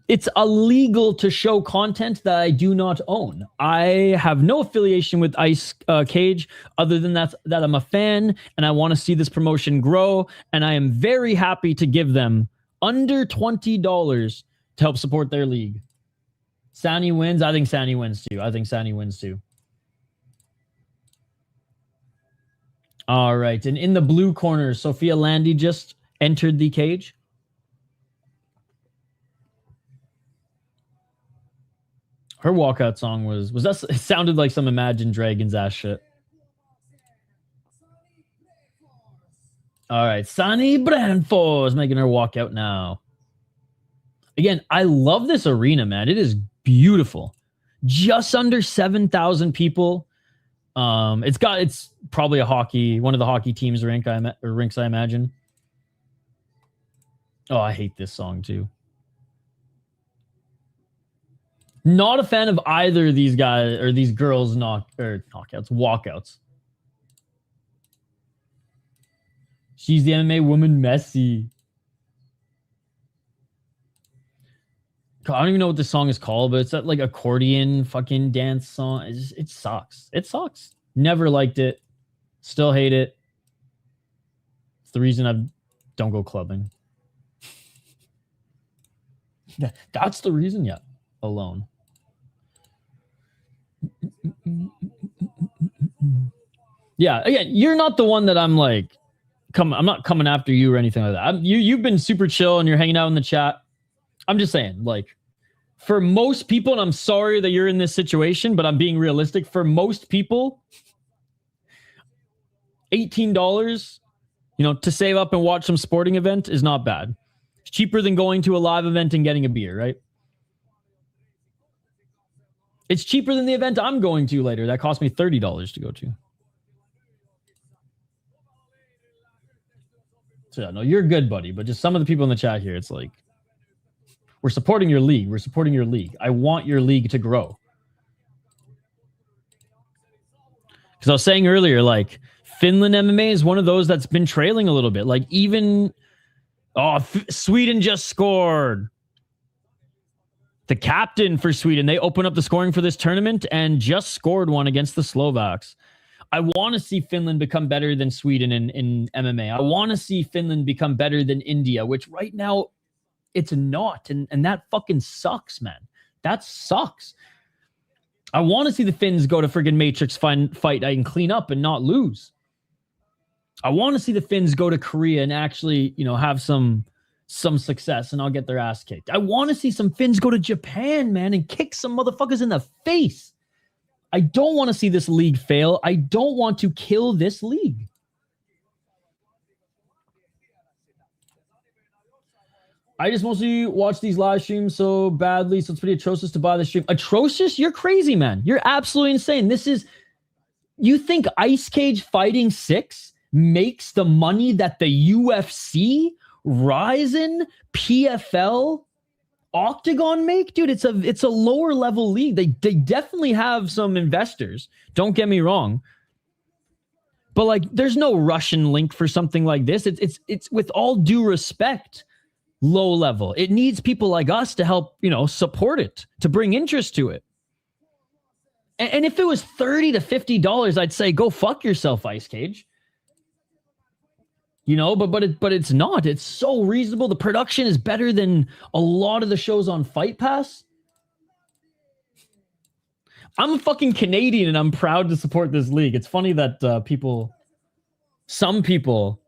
It's illegal to show content that I do not own. I have no affiliation with Ice Cage other than that I'm a fan and I want to see this promotion grow, and I am very happy to give them under $20 to help support their league. Sani wins. I think Sani wins too. All right, and in the blue corner, Sofia Landi just entered the cage. Her walkout song was that, it sounded like some Imagine Dragons ass shit. All right, Sani Brännfors making her walkout now. Again, I love this arena, man. It is beautiful. Just under 7,000 people. It's probably one of the hockey teams rinks, I imagine. Oh, I hate this song too. Not a fan of either of these guys or these girls walkouts. She's the MMA woman, Messi. God, I don't even know what this song is called, but it's that like accordion fucking dance song. It sucks. It sucks. Never liked it. Still hate it. It's the reason I don't go clubbing. That's the reason, yeah. Alone. Yeah, again, you're not the one that I'm like, I'm not coming after you or anything like that. You've been super chill and you're hanging out in the chat. I'm just saying, like, for most people, and I'm sorry that you're in this situation, but I'm being realistic. For most people, $18, to save up and watch some sporting event is not bad. It's cheaper than going to a live event and getting a beer, right? It's cheaper than the event I'm going to later. That cost me $30 to go to. So yeah, no, you're good, buddy. But just some of the people in the chat here, it's like, we're supporting your league. We're supporting your league. I want your league to grow. Because I was saying earlier, like, Finland MMA is one of those that's been trailing a little bit. Like, even... Sweden just scored. The captain for Sweden, they opened up the scoring for this tournament and just scored one against the Slovaks. I want to see Finland become better than Sweden in MMA. I want to see Finland become better than India, which right now it's not. And that fucking sucks, man. That sucks. I want to see the Finns go to friggin' Matrix fight night and clean up and not lose. I want to see the Finns go to Korea and actually, have some success and I'll get their ass kicked. I want to see some Finns go to Japan, man, and kick some motherfuckers in the face. I don't want to see this league fail. I don't want to kill this league. I just mostly watch these live streams so badly, so it's pretty atrocious to buy the stream. Atrocious? You're crazy, man. You're absolutely insane. You think Ice Cage Fighting 6 makes the money that the UFC, Ryzen, PFL, Octagon make? Dude, it's a lower level league. They definitely have some investors. Don't get me wrong. But like, there's no Russian link for something like this. It's with all due respect, low level. It needs people like us to help, support it, to bring interest to it. And if it was $30 to $50, I'd say go fuck yourself, Ice Cage. But it's not. It's so reasonable. The production is better than a lot of the shows on Fight Pass. I'm a fucking Canadian and I'm proud to support this league. It's funny that some people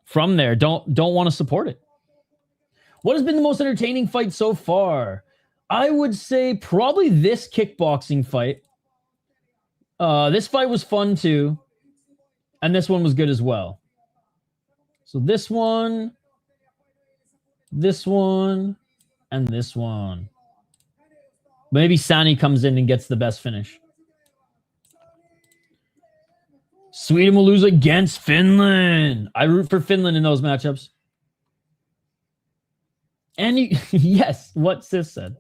from there don't want to support it. What has been the most entertaining fight so far? I would say probably this kickboxing fight. This fight was fun too. And this one was good as well. So this one, and this one. Maybe Sani comes in and gets the best finish. Sweden will lose against Finland. I root for Finland in those matchups. And yes, what Sis said.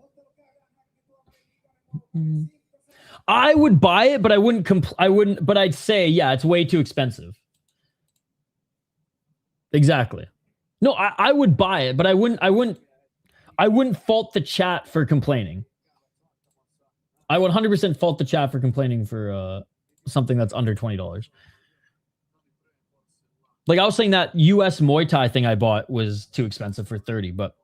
I would buy it, but I wouldn't. But I'd say, yeah, it's way too expensive. Exactly. No, I would buy it, but I wouldn't fault the chat for complaining. I would 100% fault the chat for complaining for something that's under $20. Like I was saying, that US Muay Thai thing I bought was too expensive for $30, but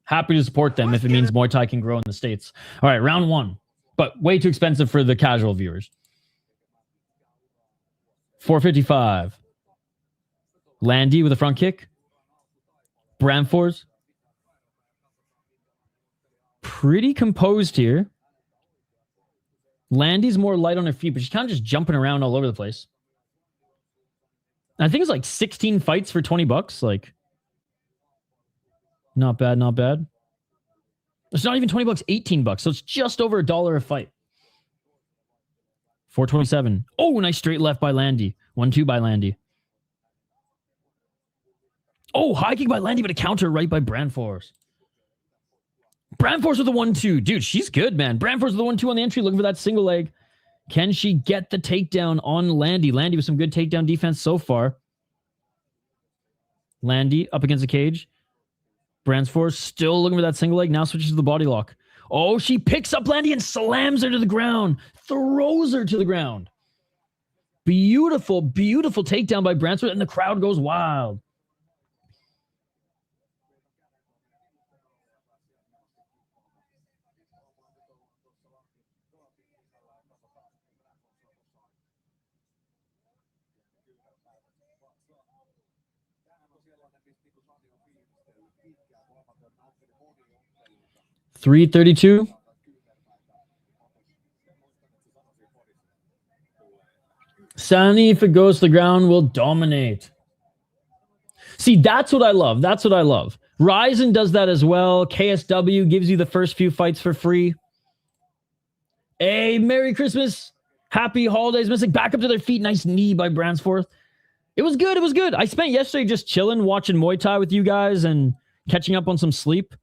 happy to support them if it means Muay Thai can grow in the States. All right, round one, but way too expensive for the casual viewers. $4.55. Landi with a front kick. Brännfors. Pretty composed here. Landi's more light on her feet, but she's kind of just jumping around all over the place. I think it's like 16 fights for $20. Like, not bad, not bad. It's not even $20, $18. So it's just over $1 a fight. $4.27. Oh, nice straight left by Landi. 1-2 by Landi. Oh, high kick by Landi, but a counter right by Brännfors. Brännfors with the 1-2. Dude, she's good, man. Brännfors with the 1-2 on the entry, looking for that single leg. Can she get the takedown on Landi? Landi with some good takedown defense so far. Landi up against the cage. Brännfors still looking for that single leg. Now switches to the body lock. Oh, she picks up Landi and slams her to the ground. Throws her to the ground. Beautiful, beautiful takedown by Brännfors, and the crowd goes wild. $3.32. Sani, if it goes to the ground, will dominate. See, that's what I love. That's what I love. Ryzen does that as well. KSW gives you the first few fights for free. Hey, Merry Christmas. Happy holidays. Missing back up to their feet. Nice knee by Brännfors. It was good. It was good. I spent yesterday just chilling, watching Muay Thai with you guys and catching up on some sleep.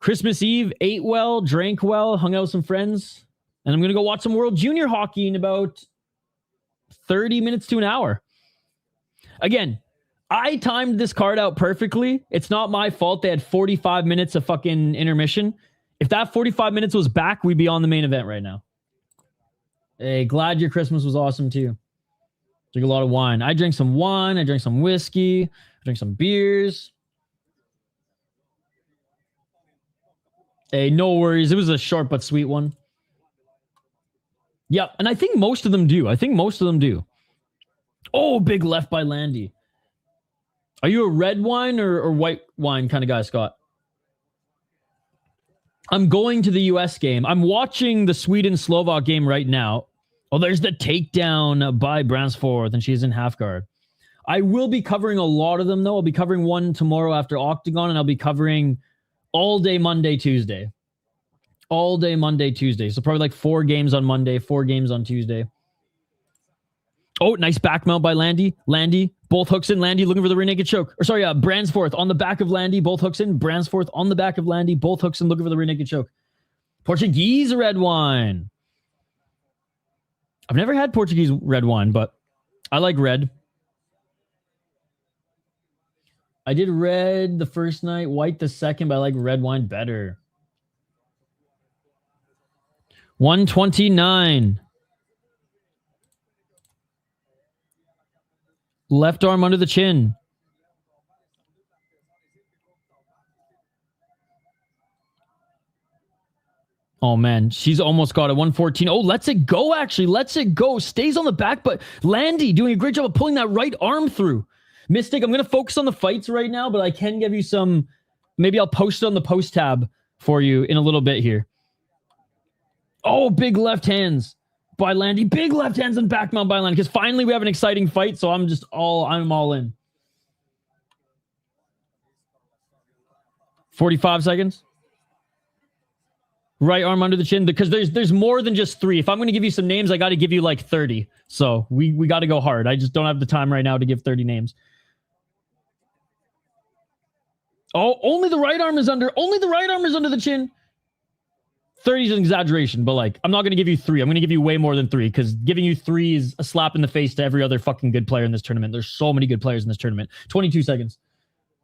Christmas Eve, ate well, drank well, hung out with some friends. And I'm going to go watch some World Junior Hockey in about 30 minutes to an hour. Again, I timed this card out perfectly. It's not my fault. They had 45 minutes of fucking intermission. If that 45 minutes was back, we'd be on the main event right now. Hey, glad your Christmas was awesome too. Drink a lot of wine. I drank some wine. I drank some whiskey. I drank some beers. Hey, no worries. It was a short but sweet one. Yep, and I think most of them do. Oh, big left by Landi. Are you a red wine or white wine kind of guy, Scott? I'm going to the US game. I'm watching the Sweden-Slovak game right now. Oh, there's the takedown by Brännfors, and she's in half guard. I will be covering a lot of them, though. I'll be covering one tomorrow after Octagon, and I'll be covering all day Monday, Tuesday. All day Monday, Tuesday. So probably like 4 games on Monday, 4 games on Tuesday. Oh, nice back mount by Landi. Landi, both hooks in. Landi looking for the rear naked choke. Or sorry, Brännfors on the back of Landi, both hooks in. Brännfors on the back of Landi, both hooks in, looking for the rear naked choke. Portuguese red wine. I've never had Portuguese red wine, but I like red. I did red the first night, white the second, but I like red wine better. 129. Left arm under the chin. Oh, man. She's almost got it. 114. Oh, lets it go, actually. Lets it go. Stays on the back, but Landi doing a great job of pulling that right arm through. Mystic, I'm going to focus on the fights right now, but I can give you some... Maybe I'll post it on the post tab for you in a little bit here. Oh, big left hands. by Landi. Big left hands and back mount by Landi. Because finally we have an exciting fight. So I'm all in. 45 seconds. Right arm under the chin. Because there's more than just 3. If I'm going to give you some names, I got to give you like 30. So we got to go hard. I just don't have the time right now to give 30 names. Oh, only the right arm is under the chin. 30 is an exaggeration, but like, I'm not going to give you 3. I'm going to give you way more than 3 because giving you 3 is a slap in the face to every other fucking good player in this tournament. There's so many good players in this tournament. 22 seconds.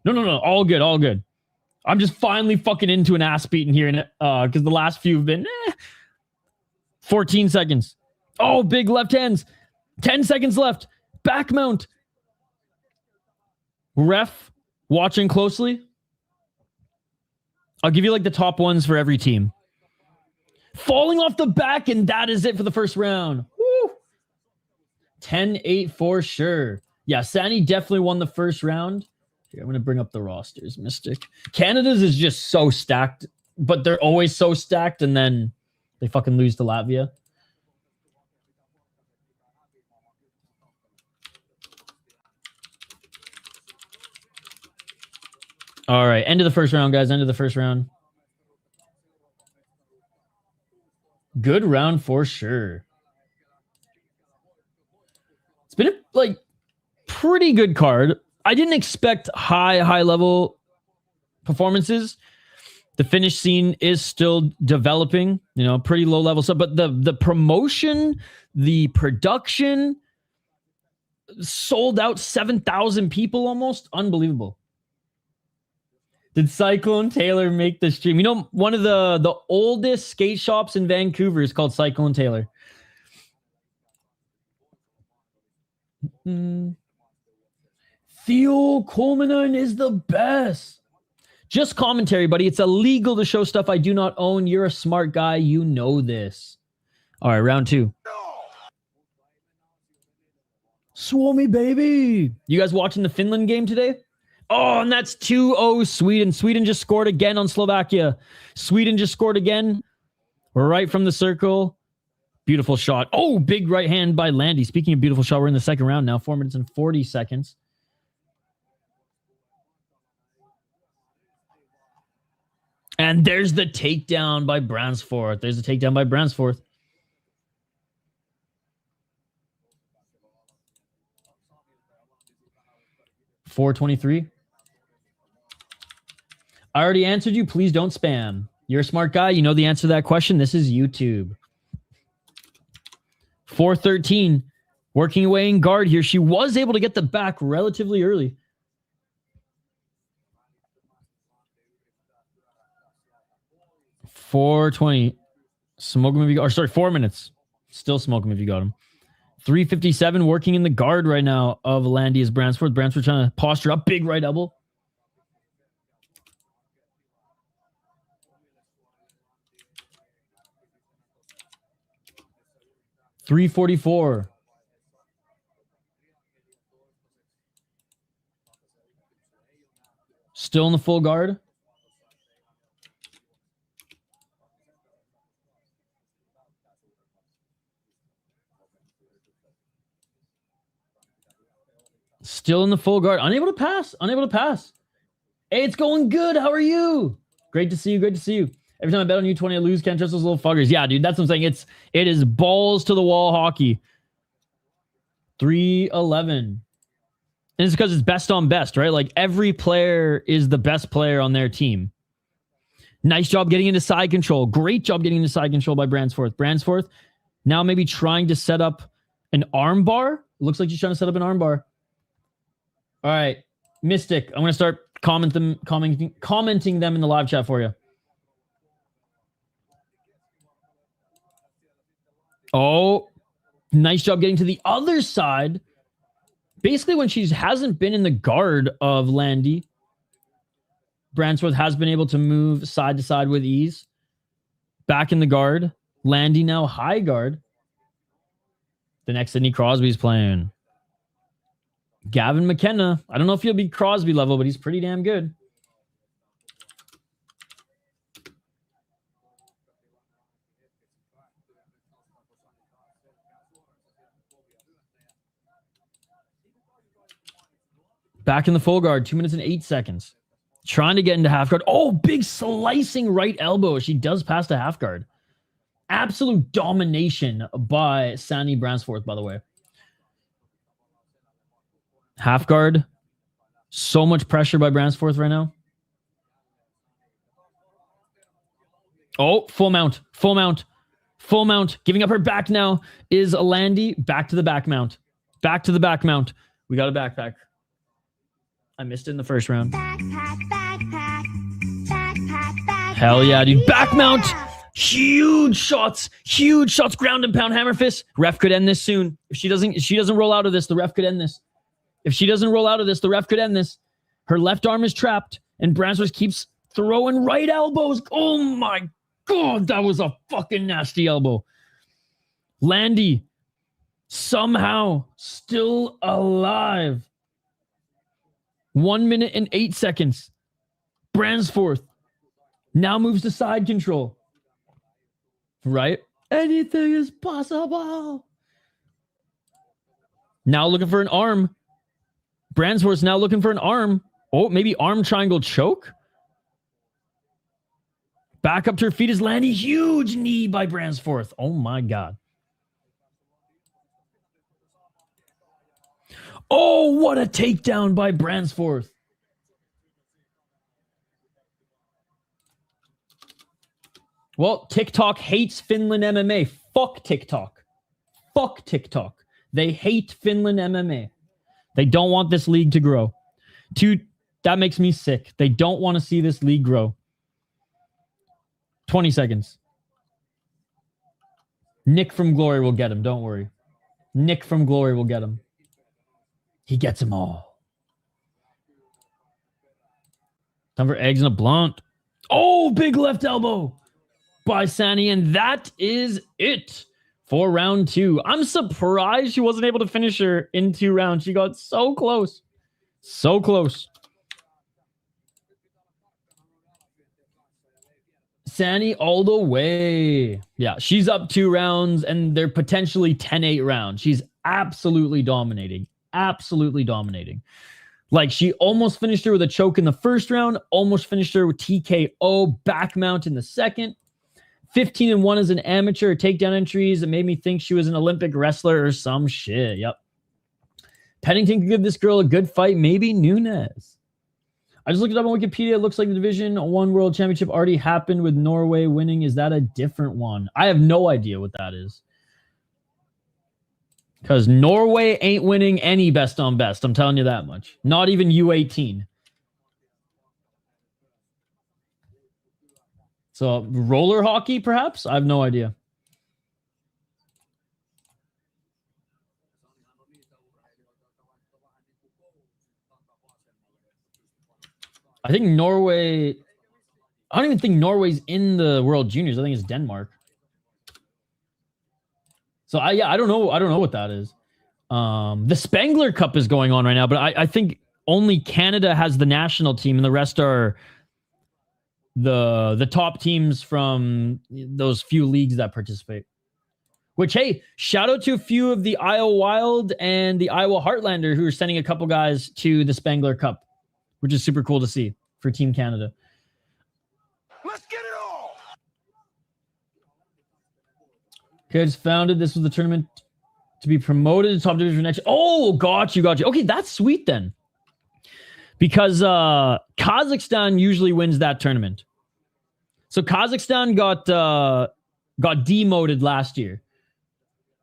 No. All good. I'm just finally fucking into an ass beating here because the last few have been 14 seconds. Oh, big left hands. 10 seconds left. Back mount. Ref watching closely. I'll give you like the top ones for every team. Falling off the back, and that is it for the first round. Woo! 10-8 for sure. Yeah, Sani definitely won the first round. Here, I'm going to bring up the rosters, Mystic. Canada's is just so stacked, but they're always so stacked, and then they fucking lose to Latvia. All right, end of the first round, guys. End of the first round. Good round for sure. It's been a like pretty good card. I didn't expect high level performances. The finish scene is still developing, pretty low level stuff, but the promotion, the production sold out 7,000 people almost. Unbelievable. Did Cyclone Taylor make the stream? One of the oldest skate shops in Vancouver is called Cyclone Taylor. Theo Kolehmainen is the best. Just commentary, buddy. It's illegal to show stuff I do not own. You're a smart guy. You know this. All right, round 2. Swami, baby. You guys watching the Finland game today? Oh, and that's 2-0 Sweden. Sweden just scored again on Slovakia. Sweden just scored again. We're right from the circle. Beautiful shot. Oh, big right hand by Landi. Speaking of beautiful shot, we're in the second round now. 4 minutes and 40 seconds. And there's the takedown by Brännfors. 4:23. I already answered you. Please don't spam. You're a smart guy. You know the answer to that question. This is YouTube. 4:13. Working away in guard here. She was able to get the back relatively early. 4:20. Smoke him if you got, 4 minutes. Still smoke him if you got him. 3:57 working in the guard right now of Landi is Brännfors. Brännfors trying to posture up. Big right elbow. .344. Still in the full guard. Still in the full guard. Unable to pass. Hey, it's going good. How are you? Great to see you. Every time I bet on you 20, I lose. Can't trust those little fuckers. Yeah, dude, that's what I'm saying. It is balls to the wall hockey. 3:11. And it's because it's best on best, right? Like every player is the best player on their team. Nice job getting into side control. Great job getting into side control by Brännfors. Brännfors now maybe trying to set up an arm bar. Looks like she's trying to set up an arm bar. All right, Mystic. I'm going to start commenting them in the live chat for you. Oh, nice job getting to the other side. Basically, when she hasn't been in the guard of Landi, Brännfors has been able to move side to side with ease. Back in the guard. Landi now high guard. The next Sidney Crosby's playing. Gavin McKenna. I don't know if he'll be Crosby level, but he's pretty damn good. Back in the full guard, 2 minutes and 8 seconds. Trying to get into half guard. Oh, big slicing right elbow. She does pass to half guard. Absolute domination by Sani Brännfors, by the way. Half guard. So much pressure by Brännfors right now. Oh, full mount. Full mount. Full mount. Giving up her back now is Landi. Back to the back mount. Back to the back mount. We got a backpack. I missed it in the first round. Hell yeah, dude. Back mount. Huge shots. Huge shots. Ground and pound hammer fist. Ref could end this soon. If she doesn't roll out of this, the ref could end this. If she doesn't roll out of this, the ref could end this. Her left arm is trapped, and Brännfors keeps throwing right elbows. Oh my God, that was a fucking nasty elbow. Landi, somehow still alive. 1 minute and 8 seconds. Brännfors now moves to side control. Right? Anything is possible. Now looking for an arm. Brännfors now looking for an arm. Oh, maybe arm triangle choke. Back up to her feet is Landi. Huge knee by Brännfors. Oh my God. Oh, what a takedown by Brännfors. Well, TikTok hates Finland MMA. Fuck TikTok. Fuck TikTok. They hate Finland MMA. They don't want this league to grow. That makes me sick. They don't want to see this league grow. 20 seconds. Nick from Glory will get him. Don't worry. Nick from Glory will get him. He gets them all. Time for eggs and a blunt. Oh, big left elbow by Sani. And that is it for round 2. I'm surprised she wasn't able to finish her in 2 rounds. She got so close. So close. Sani all the way. Yeah, she's up 2 rounds and they're potentially 10-8 rounds. She's absolutely dominating. Absolutely dominating. Like, she almost finished her with a choke in the first round, almost finished her with TKO, back mount in the second. 15-1 as an amateur, takedown entries. It made me think she was an Olympic wrestler or some shit. Yep. Pennington could give this girl a good fight. Maybe Nunes. I just looked it up on Wikipedia. It looks like the Division 1 World Championship already happened with Norway winning. Is that a different one? I have no idea what that is. Because Norway ain't winning any best on best. I'm telling you that much. Not even U18. So roller hockey, perhaps? I have no idea. I think Norway... I don't even think Norway's in the World Juniors. I think it's Denmark. So I don't know what that is. The Spengler Cup is going on right now, but I think only Canada has the national team and the rest are the top teams from those few leagues that participate. Which, hey, shout out to a few of the Iowa Wild and the Iowa Heartlander who are sending a couple guys to the Spengler Cup, which is super cool to see for Team Canada. Let's get it all. Kids founded. This was the tournament to be promoted to top division next. Oh, got you. Okay, that's sweet then. Because Kazakhstan usually wins that tournament. So Kazakhstan got demoted last year.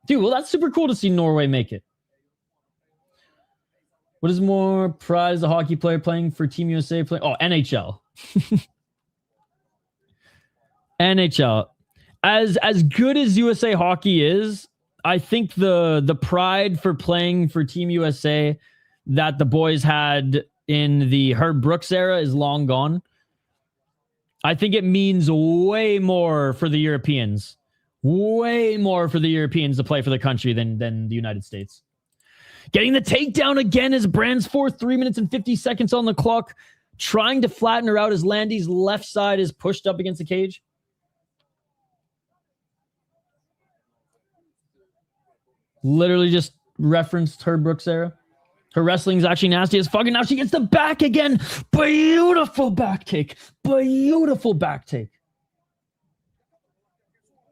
Dude, well, that's super cool to see Norway make it. What is more prize a hockey player playing for Team USA playing? Oh, NHL. NHL. As good as USA hockey is, I think the pride for playing for Team USA that the boys had in the Herb Brooks era is long gone. I think it means way more for the Europeans. Way more for the Europeans to play for the country than the United States. Getting the takedown again is Brännfors. 3 minutes and 50 seconds on the clock. Trying to flatten her out as Landi's left side is pushed up against the cage. Literally just referenced Herb Brooks era. Her wrestling's actually nasty as fuck. And now she gets the back again. Beautiful back take. Beautiful back take.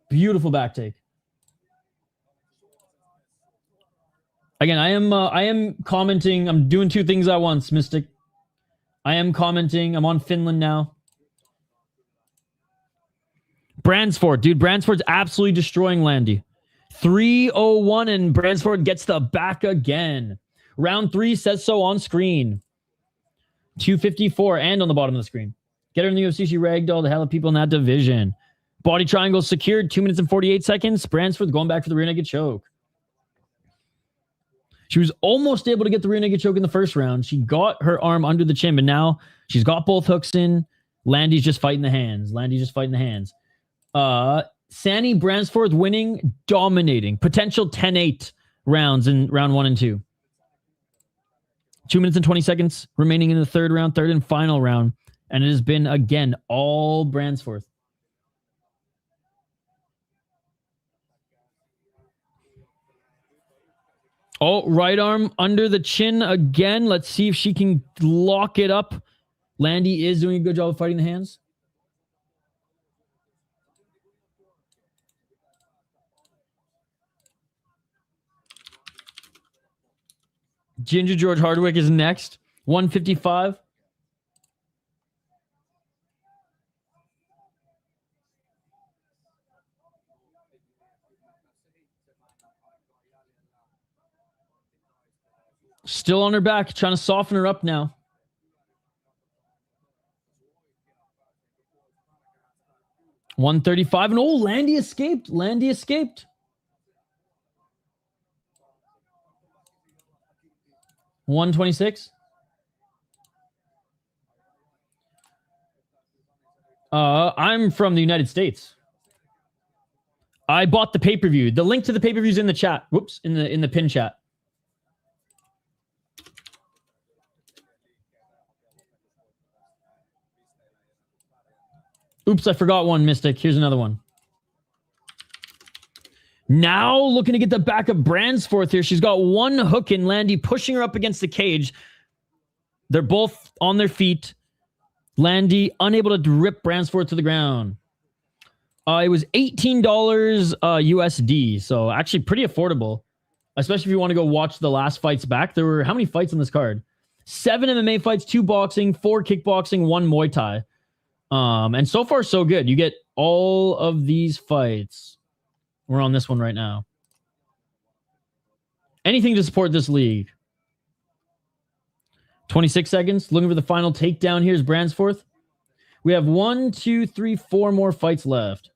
Beautiful back take. Again, I am commenting. I'm doing two things at once, Mystic. I am commenting. I'm on Finland now. Bransford, dude. Bransford's absolutely destroying Landi. 301 and Bransford gets the back again. Round 3 says so on screen. 254 and on the bottom of the screen. Get her in the UFC. She ragdolled the hell of people in that division. Body triangle secured. 2 minutes and 48 seconds. Bransford going back for the rear naked choke. She was almost able to get the rear naked choke in the first round. She got her arm under the chin, but now she's got both hooks in. Landi's just fighting the hands. Sani Bransford winning, dominating. Potential 10-8 rounds in round 1 and 2. 2 minutes and 20 seconds remaining in the third and final round. And it has been, again, all Bransford. Oh, right arm under the chin again. Let's see if she can lock it up. Landi is doing a good job of fighting the hands. Ginger George Hardwick is next. 155. Still on her back, trying to soften her up now. $135. And oh, Landi escaped. 126. I'm from the United States. I bought the pay-per-view. The link to the pay-per-view is in the chat. Whoops, in the pin chat. Oops, I forgot one, Mystic. Here's another one. Now looking to get the back of Bransford here. She's got one hook in. Landi pushing her up against the cage. They're both on their feet. Landi unable to rip Bransford to the ground. It was $18 USD, so actually pretty affordable, especially if you want to go watch the last fights back. There were how many fights on this card? 7 MMA fights, 2 boxing, 4 kickboxing, 1 Muay Thai. And so far, so good. You get all of these fights. We're on this one right now. Anything to support this league. 26 seconds. Looking for the final takedown. Here's Bransford. We have 1, 2, 3, 4 more fights left.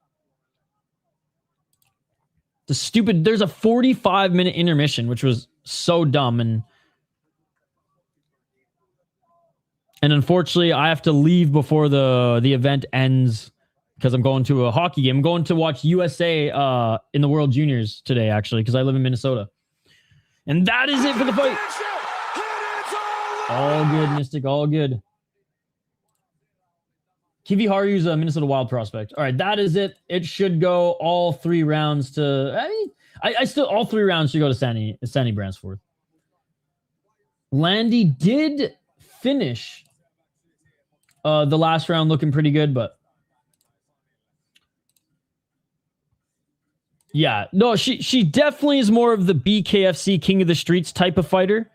There's a 45-minute intermission, which was so dumb. And unfortunately, I have to leave before the event ends because I'm going to a hockey game. I'm going to watch USA in the World Juniors today, actually, because I live in Minnesota. And that is it for the fight. All good, Mystic. All good. Kivi Haru's a Minnesota Wild prospect. All right, that is it. It should go all 3 rounds to... I still... All 3 rounds should go to Sani Bransford. Landi did finish the last round looking pretty good, but... Yeah, no, she definitely is more of the BKFC King of the Streets type of fighter.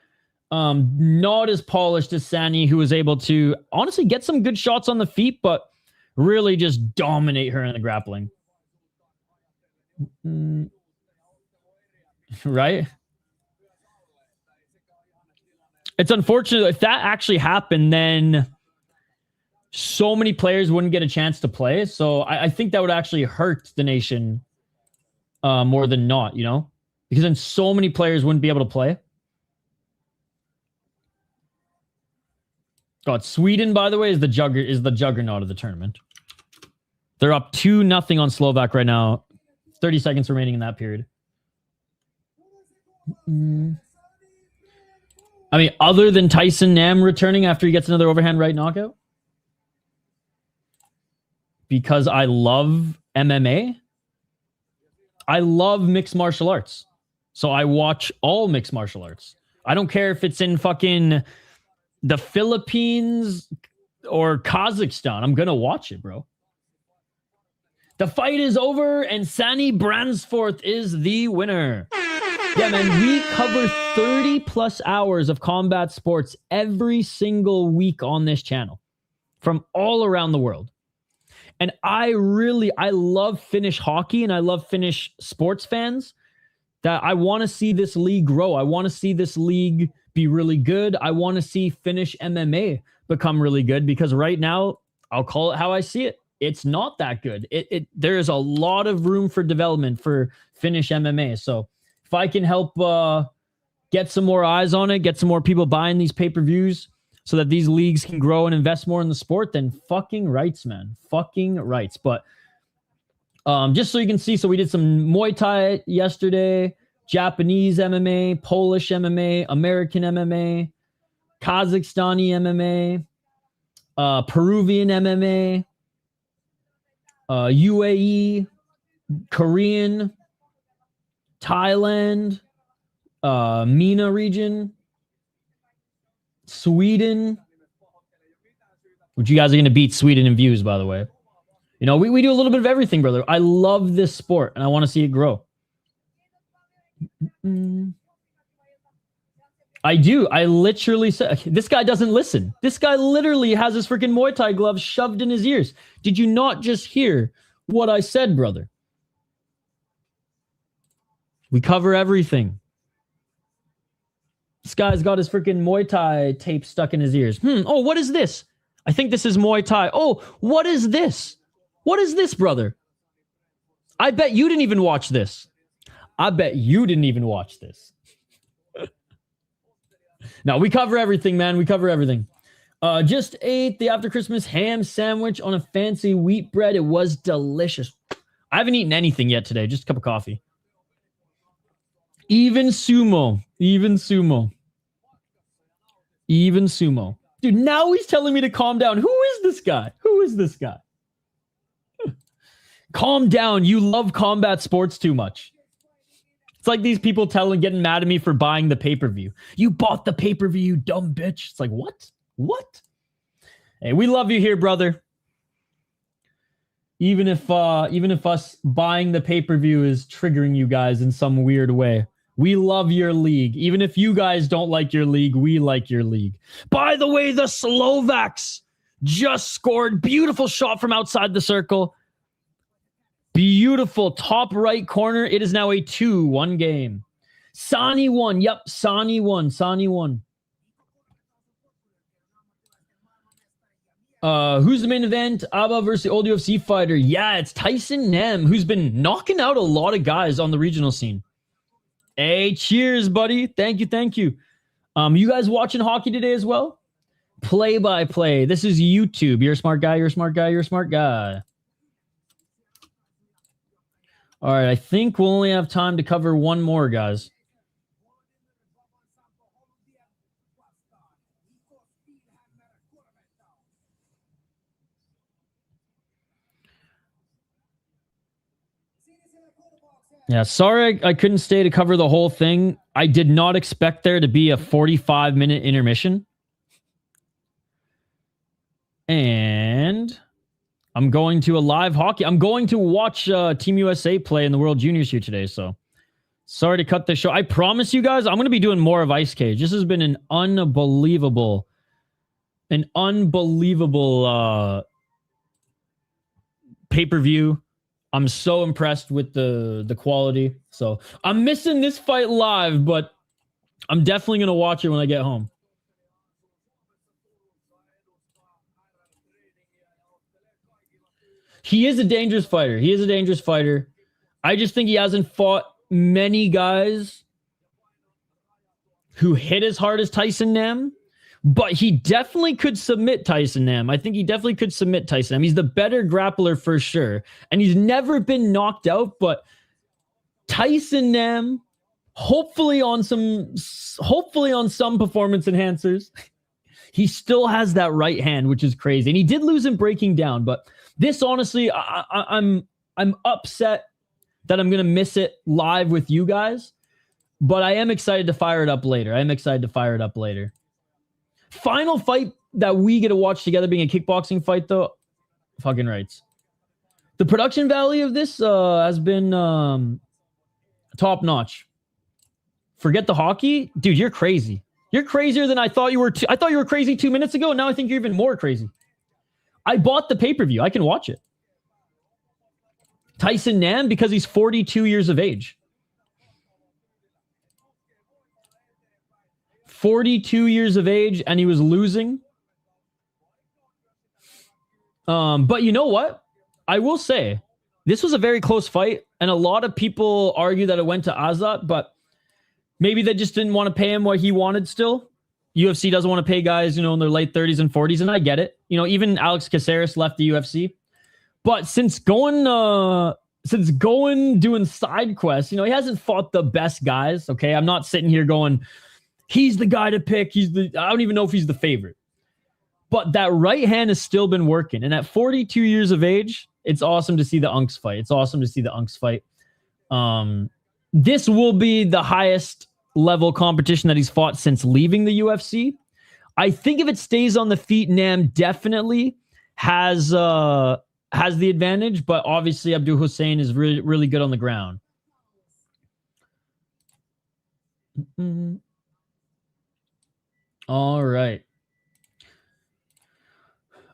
Not as polished as Sani, who was able to honestly get some good shots on the feet, but really just dominate her in the grappling. Right? It's unfortunate. If that actually happened, then so many players wouldn't get a chance to play. So I think that would actually hurt the nation more than not, you know? Because then so many players wouldn't be able to play. God, Sweden, by the way, is the juggernaut of the tournament. They're up 2-0 on Slovak right now. 30 seconds remaining in that period. I mean, other than Tyson Nam returning after he gets another overhand right knockout. Because I love MMA. I love mixed martial arts. So I watch all mixed martial arts. I don't care if it's in fucking the Philippines or Kazakhstan. I'm going to watch it, bro. The fight is over and Sani Brännfors is the winner. Yeah, man, we cover 30 plus hours of combat sports every single week on this channel from all around the world. And I love Finnish hockey and I love Finnish sports fans. That I want to see this league grow. I want to see this league be really good. I want to see Finnish MMA become really good because right now, I'll call it how I see it. It's not that good. There is a lot of room for development for Finnish MMA. So if I can help get some more eyes on it, get some more people buying these pay-per-views so that these leagues can grow and invest more in the sport, then fucking rights, man. Fucking rights. But just so you can see, so we did some Muay Thai yesterday, Japanese MMA, Polish MMA, American MMA, Kazakhstani MMA, Peruvian MMA, UAE, Korean, Thailand, MENA region, Sweden, which you guys are going to beat Sweden in views, by the way. You know, we do a little bit of everything, brother. I love this sport, and I want to see it grow. I do. I literally said, this guy doesn't listen. This guy literally has his freaking Muay Thai gloves shoved in his ears. Did you not just hear what I said, brother? We cover everything. This guy's got his freaking Muay Thai tape stuck in his ears. Oh, what is this? I think this is Muay Thai. Oh, what is this? What is this, brother? I bet you didn't even watch this. I bet you didn't even watch this. No, we cover everything, man. We cover everything. Just ate the after Christmas ham sandwich on a fancy wheat bread. It was delicious. I haven't eaten anything yet today. Just a cup of coffee. Even sumo. Even sumo. Even sumo. Dude, now he's telling me to calm down. Who is this guy? Who is this guy? Calm down. You love combat sports too much. It's like these people getting mad at me for buying the pay-per-view. You bought the pay-per-view, you dumb bitch. It's like, what? What? Hey, we love you here, brother. Even if us buying the pay-per-view is triggering you guys in some weird way. We love your league. Even if you guys don't like your league, we like your league. By the way, the Slovaks just scored. Beautiful shot from outside the circle. Beautiful top right corner. It is now a 2-1 game. Sani won. Yep, Sani won. Sani won. Who's the main event? Abba versus the old UFC fighter. Yeah, it's Tyson Nem, who's been knocking out a lot of guys on the regional scene. Hey, cheers, buddy. Thank you, thank you. You guys watching hockey today as well? Play-by-play. This is YouTube. You're a smart guy. You're a smart guy. You're a smart guy. All right, I think we'll only have time to cover one more, guys. Yeah, sorry I couldn't stay to cover the whole thing. I did not expect there to be a 45-minute intermission. And I'm going to a live hockey. I'm going to watch Team USA play in the World Juniors here today, so sorry to cut the show. I promise you guys, I'm going to be doing more of Ice Cage. This has been an unbelievable pay-per-view. I'm so impressed with the quality. So I'm missing this fight live, but I'm definitely going to watch it when I get home. He is a dangerous fighter. He is a dangerous fighter. I just think he hasn't fought many guys who hit as hard as Tyson Nem, but he definitely could submit Tyson Nem. I think he definitely could submit Tyson Nem. He's the better grappler for sure. And he's never been knocked out, but Tyson Nem, hopefully on some performance enhancers, he still has that right hand, which is crazy. And he did lose in breaking down, but this, honestly, I'm upset that I'm going to miss it live with you guys. But I am excited to fire it up later. Final fight that we get to watch together being a kickboxing fight, though, fucking rights. The production value of this has been top notch. Forget the hockey. Dude, you're crazy. You're crazier than I thought you were. I thought you were crazy 2 minutes ago, and now I think you're even more crazy. I bought the pay-per-view. I can watch it. Tyson Nam, because he's 42 years of age. 42 years of age, and he was losing. But you know what? I will say, this was a very close fight, and a lot of people argue that it went to Azat, but maybe they just didn't want to pay him what he wanted still. UFC doesn't want to pay guys, in their late 30s and 40s, and I get it. Even Alex Caceres left the UFC. But since going doing side quests, he hasn't fought the best guys, okay? I'm not sitting here going, he's the guy to pick. I don't even know if he's the favorite. But that right hand has still been working. And at 42 years of age, it's awesome to see the Unks fight. This will be the highest level competition that he's fought since leaving the UFC. I think if it stays on the feet, Nam definitely has the advantage, but obviously Abdul Hussein is really, really good on the ground. All right.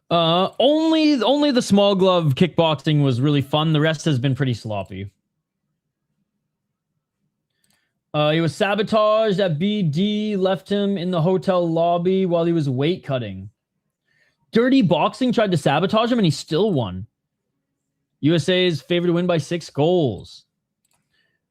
Only the small glove kickboxing was really fun. The rest has been pretty sloppy. He was sabotaged at BD, left him in the hotel lobby while he was weight cutting. Dirty Boxing tried to sabotage him and he still won. USA is favored to win by 6 goals.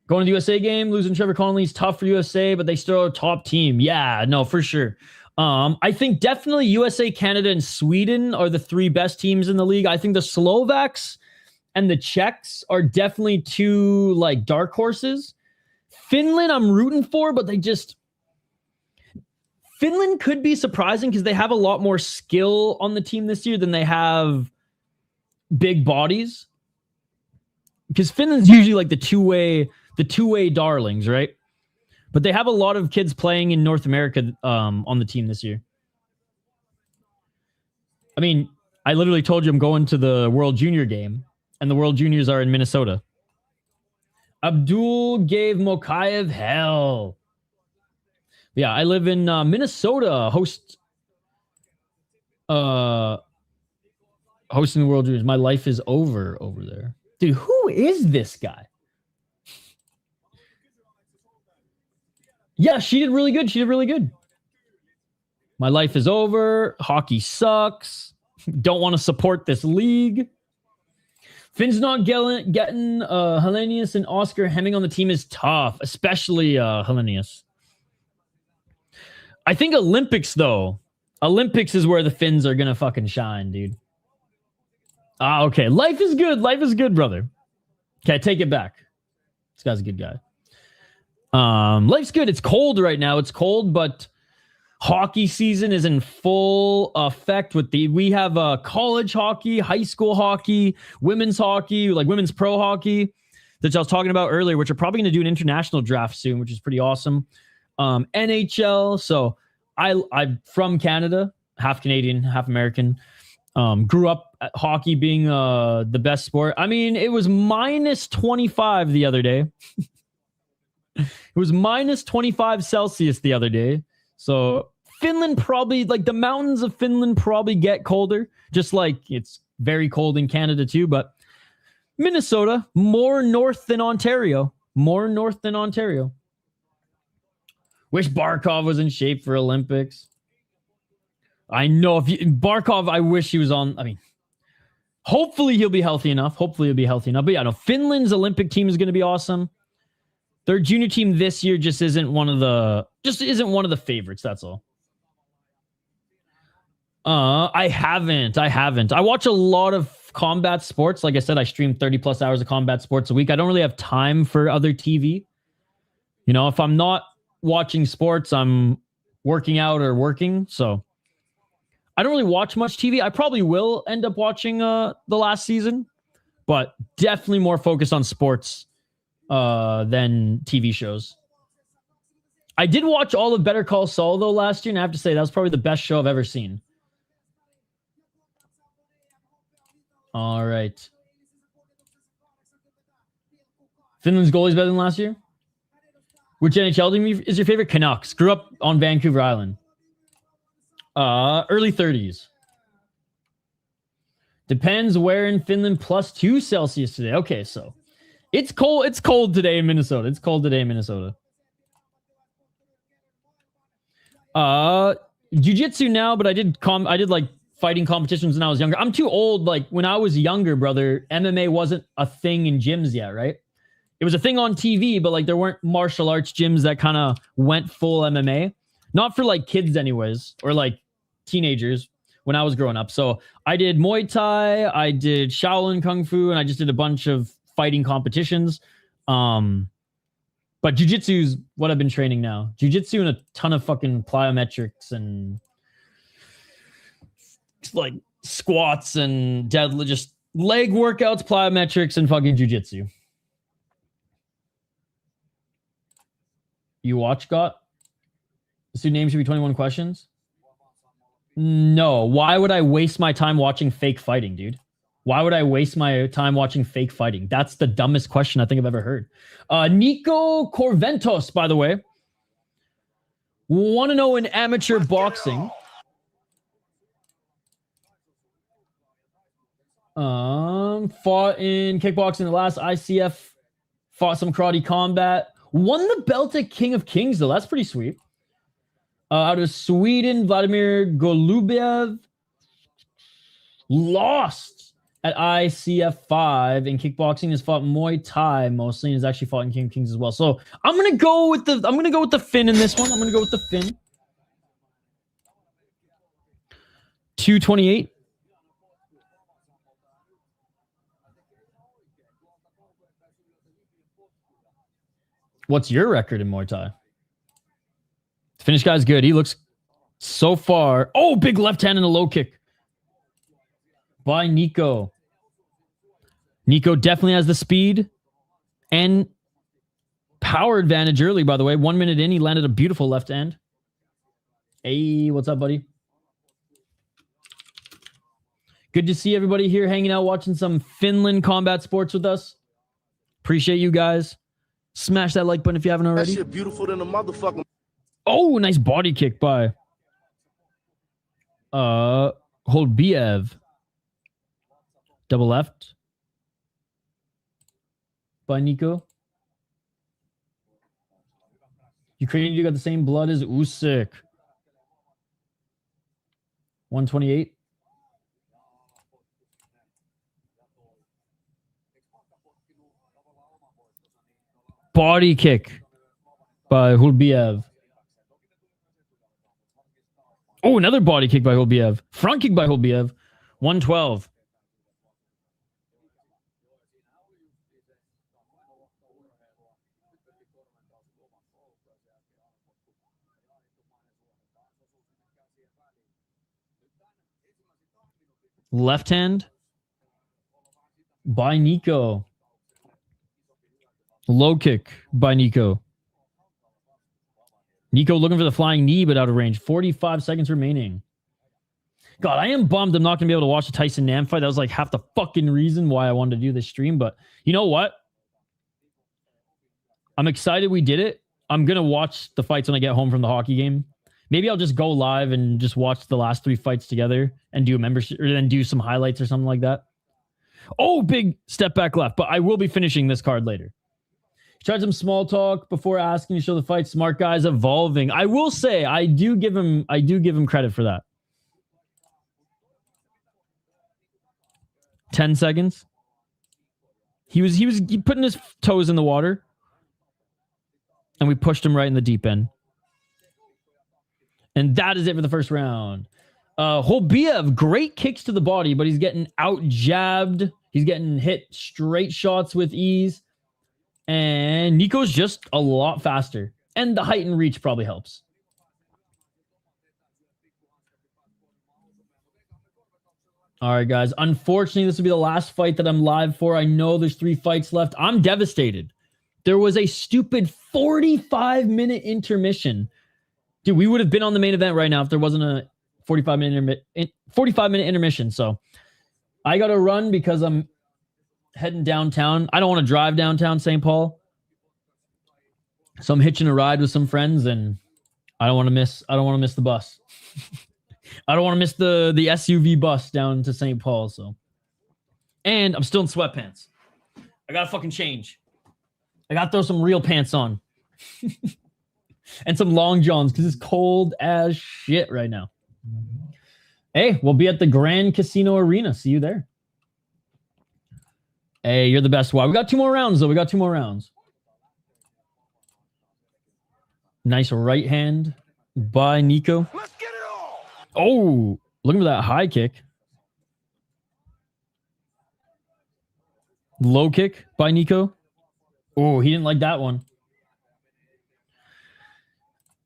Going to the USA game, losing Trevor Connolly is tough for USA, but they still are a top team. Yeah, no, for sure. I think definitely USA, Canada, and Sweden are the 3 best teams in the league. I think the Slovaks and the Czechs are definitely 2 dark horses. Finland, I'm rooting for, but Finland could be surprising because they have a lot more skill on the team this year than they have big bodies. Because Finland's usually the two-way darlings, right? But they have a lot of kids playing in North America on the team this year. I mean, I literally told you I'm going to the World Junior game, and the World Juniors are in Minnesota. Abdul gave Mokaev hell. Yeah, I live in Minnesota, hosting the World Juniors. My life is over there. Dude, who is this guy? Yeah, she did really good. My life is over. Hockey sucks. Don't want to support this league. Finn's not getting Hellenius and Oscar Hemming on the team is tough, especially Hellenius. I think Olympics, though. Olympics is where the Finns are going to fucking shine, dude. Okay. Life is good, brother. Okay, take it back. This guy's a good guy. Life's good. It's cold right now. It's cold, but hockey season is in full effect we have college hockey, high school hockey, women's hockey, women's pro hockey that I was talking about earlier, which are probably going to do an international draft soon, which is pretty awesome. NHL. So I'm from Canada, half Canadian, half American. Grew up at hockey being the best sport. I mean, it was minus 25 the other day. It was minus 25 Celsius the other day. So Finland probably, the mountains of Finland probably get colder, just like it's very cold in Canada too. But Minnesota, more north than Ontario. Wish Barkov was in shape for Olympics. I know Barkov, I wish he was on. I mean, hopefully he'll be healthy enough. But yeah, no, Finland's Olympic team is going to be awesome. Their junior team this year just isn't one of the favorites. That's all. I haven't. I watch a lot of combat sports. Like I said, I stream 30 plus hours of combat sports a week. I don't really have time for other TV. If I'm not watching sports, I'm working out or working. So I don't really watch much TV. I probably will end up watching the last season, but definitely more focused on sports than TV shows. I did watch all of Better Call Saul, though, last year, and I have to say, that was probably the best show I've ever seen. All right. Finland's goalie's better than last year? Which NHL team is your favorite? Canucks. Grew up on Vancouver Island. Early 30s. Depends where in Finland. +2 Celsius today. Okay, so it's cold. It's cold today in Minnesota. It's cold today in Minnesota. Jiu-jitsu now, but I did like fighting competitions when I was younger. I'm too old. Like when I was younger, brother, MMA wasn't a thing in gyms yet, right? It was a thing on TV, but like there weren't martial arts gyms that kind of went full MMA. Not for like kids anyways, or like teenagers when I was growing up. So I did Muay Thai, I did Shaolin Kung Fu, and I just did a bunch of fighting competitions. But jiu-jitsu is what I've been training now. Jiu-jitsu and a ton of fucking plyometrics and like squats and deadlift, just leg workouts, plyometrics, and fucking jiu-jitsu. You watch Got? The student name should be 21 questions? No. Why would I waste my time watching fake fighting, dude? Why would I waste my time watching fake fighting? That's the dumbest question I think I've ever heard. Niko Korventaus, by the way. Want to know in amateur boxing? Fought in kickboxing the last ICF. Fought some karate combat. Won the belt at King of Kings, though. That's pretty sweet. Out of Sweden, Vladimir Golubev lost at ICF 5 in kickboxing. Has fought Muay Thai mostly, and has actually fought in King of Kings as well. So I'm gonna go with the Finn in this one. I'm gonna go with the Finn. 228. What's your record in Muay Thai? The Finnish guy's good. He looks so far. Oh, big left hand and a low kick by Niko. Niko definitely has the speed and power advantage early, by the way. 1 minute in, he landed a beautiful left hand. Hey, what's up, buddy? Good to see everybody here hanging out, watching some Finland combat sports with us. Appreciate you guys. Smash that like button if you haven't already. That shit beautiful than a motherfucker. Oh, nice body kick by Holbiev. Double left by Niko. Ukrainian, you got the same blood as Usyk. 128. Body kick by Holbiev. Oh, another body kick by Holbiev. Front kick by Holbiev. 112. Left hand by Niko. Low kick by Niko. Niko looking for the flying knee, but out of range. 45 seconds remaining. God, I am bummed I'm not going to be able to watch the Tyson Nam fight. That was like half the fucking reason why I wanted to do this stream. But you know what? I'm excited we did it. I'm going to watch the fights when I get home from the hockey game. Maybe I'll just go live and just watch the last 3 fights together and do a membership, or then do some highlights or something like that. Oh, big step back left. But I will be finishing this card later. Tried some small talk before asking to show the fight. Smart guy's evolving. I will say I do give him credit for that. 10 seconds. He was putting his toes in the water, and we pushed him right in the deep end. And that is it for the first round. Holbiev, great kicks to the body, but he's getting out jabbed. He's getting hit straight shots with ease. And Niko's just a lot faster. And the height and reach probably helps. All right, guys. Unfortunately, this will be the last fight that I'm live for. I know there's 3 fights left. I'm devastated. There was a stupid 45-minute intermission. Dude, we would have been on the main event right now if there wasn't a 45-minute intermission. So I got to run because I'm heading downtown. I don't want to drive downtown St. Paul. So I'm hitching a ride with some friends, and I don't want to miss the bus. I don't want to miss the SUV bus down to St. Paul. So, and I'm still in sweatpants. I got to fucking change. I got to throw some real pants on. And some long johns because it's cold as shit right now. Hey, we'll be at the Grand Casino Arena. See you there. Hey, you're the best. Why? We got 2 more rounds, though. We got 2 more rounds. Nice right hand by Niko. Let's get it all. Oh, looking for that high kick. Low kick by Niko. Oh, he didn't like that one.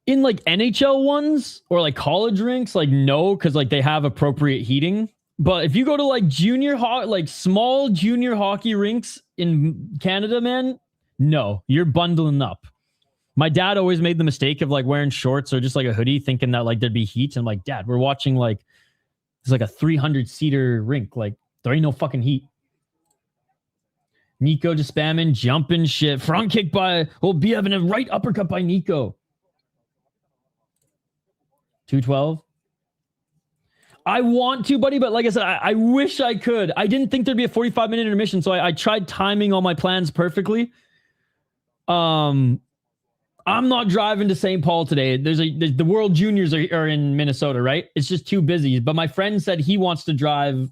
In like NHL ones or like college rinks, like no, because like they have appropriate heating. But if you go to like small junior hockey rinks in Canada, man, no, you're bundling up. My dad always made the mistake of like wearing shorts or just like a hoodie, thinking that like there'd be heat. And I'm like, Dad, we're watching like it's like a 300-seater rink. Like there ain't no fucking heat. Niko just spamming, jumping shit. Front kick by Golubev and a right uppercut by Niko. 212. I want to, buddy, but like I said, I wish I could. I didn't think there'd be a 45-minute intermission, so I tried timing all my plans perfectly. I'm not driving to St. Paul today. The World Juniors are in Minnesota, right? It's just too busy. But my friend said he wants to drive,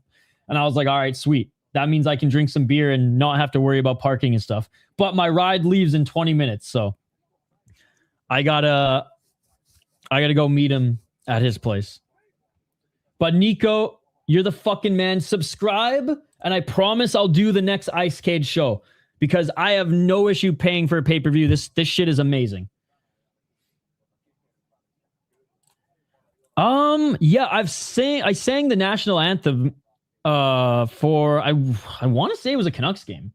and I was like, all right, sweet. That means I can drink some beer and not have to worry about parking and stuff. But my ride leaves in 20 minutes, so I gotta go meet him at his place. But Niko, you're the fucking man. Subscribe, and I promise I'll do the next Ice Cage show because I have no issue paying for a pay-per-view. This shit is amazing. Yeah, I sang the national anthem for I want to say it was a Canucks game.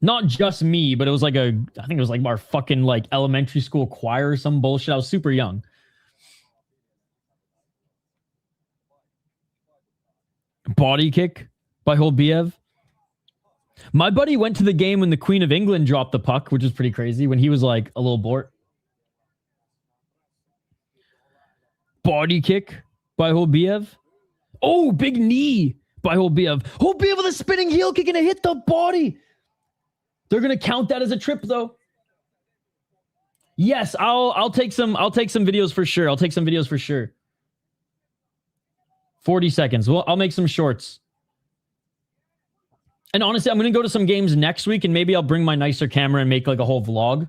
Not just me, but it was like I think it was like our fucking like elementary school choir or some bullshit. I was super young. Body kick by Golubev. My buddy went to the game when the Queen of England dropped the puck, which is pretty crazy, when he was like a little bort. Body kick by Golubev. Oh, big knee by Golubev. Golubev with a spinning heel kick and it hit the body. They're gonna count that as a trip, though. Yes, I'll take some videos for sure. I'll take some videos for sure. 40 seconds. Well, I'll make some shorts. And honestly, I'm going to go to some games next week, and maybe I'll bring my nicer camera and make like a whole vlog.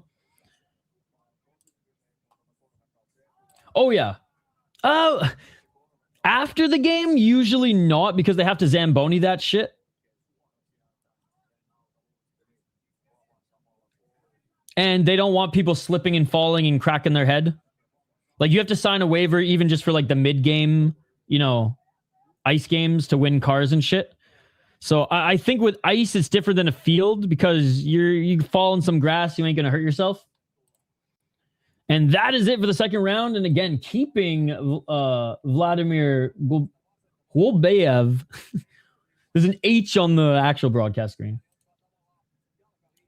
Oh, yeah. After the game, usually not, because they have to Zamboni that shit. And they don't want people slipping and falling and cracking their head. Like, you have to sign a waiver even just for like the mid-game, ice games to win cars and shit. So I think with ice, it's different than a field because you fall in some grass, you ain't going to hurt yourself. And that is it for the second round. And again, keeping Vladimir Golubev. There's an H on the actual broadcast screen.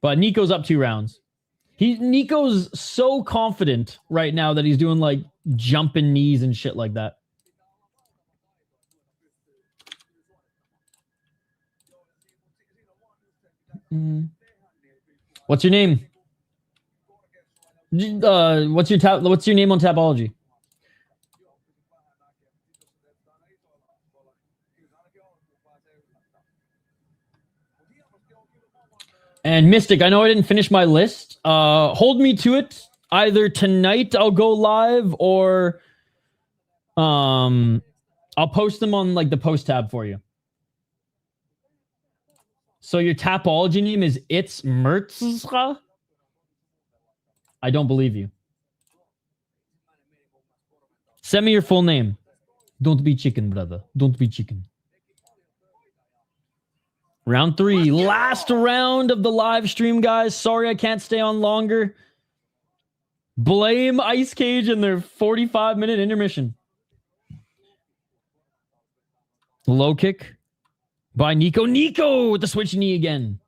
But Niko's up 2 rounds. Niko's so confident right now that he's doing like jumping knees and shit like that. What's your name? What's your name on Tapology? And Mystic, I know I didn't finish my list. Hold me to it. Either tonight I'll go live or I'll post them on like the post tab for you. So your Tapology name is It's Mertzra? I don't believe you. Send me your full name. Don't be chicken, brother. Don't be chicken. Round 3, last round of the live stream, guys. Sorry I can't stay on longer. Blame Ice Cage in their 45-minute intermission. Low kick by Niko. Niko with the switch knee again.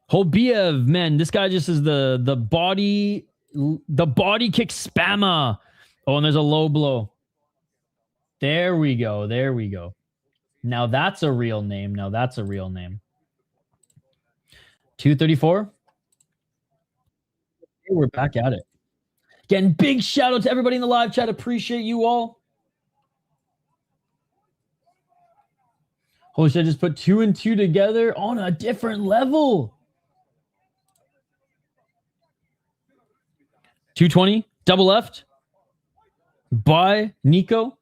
Hobiev, man, this guy just is the body kick spammer. Oh, and there's a low blow. There we go. There we go. Now that's a real name. 234. We're back at it. Again, big shout out to everybody in the live chat. Appreciate you all. Holy shit, I just put 2 and 2 together on a different level. 220, double left by Niko.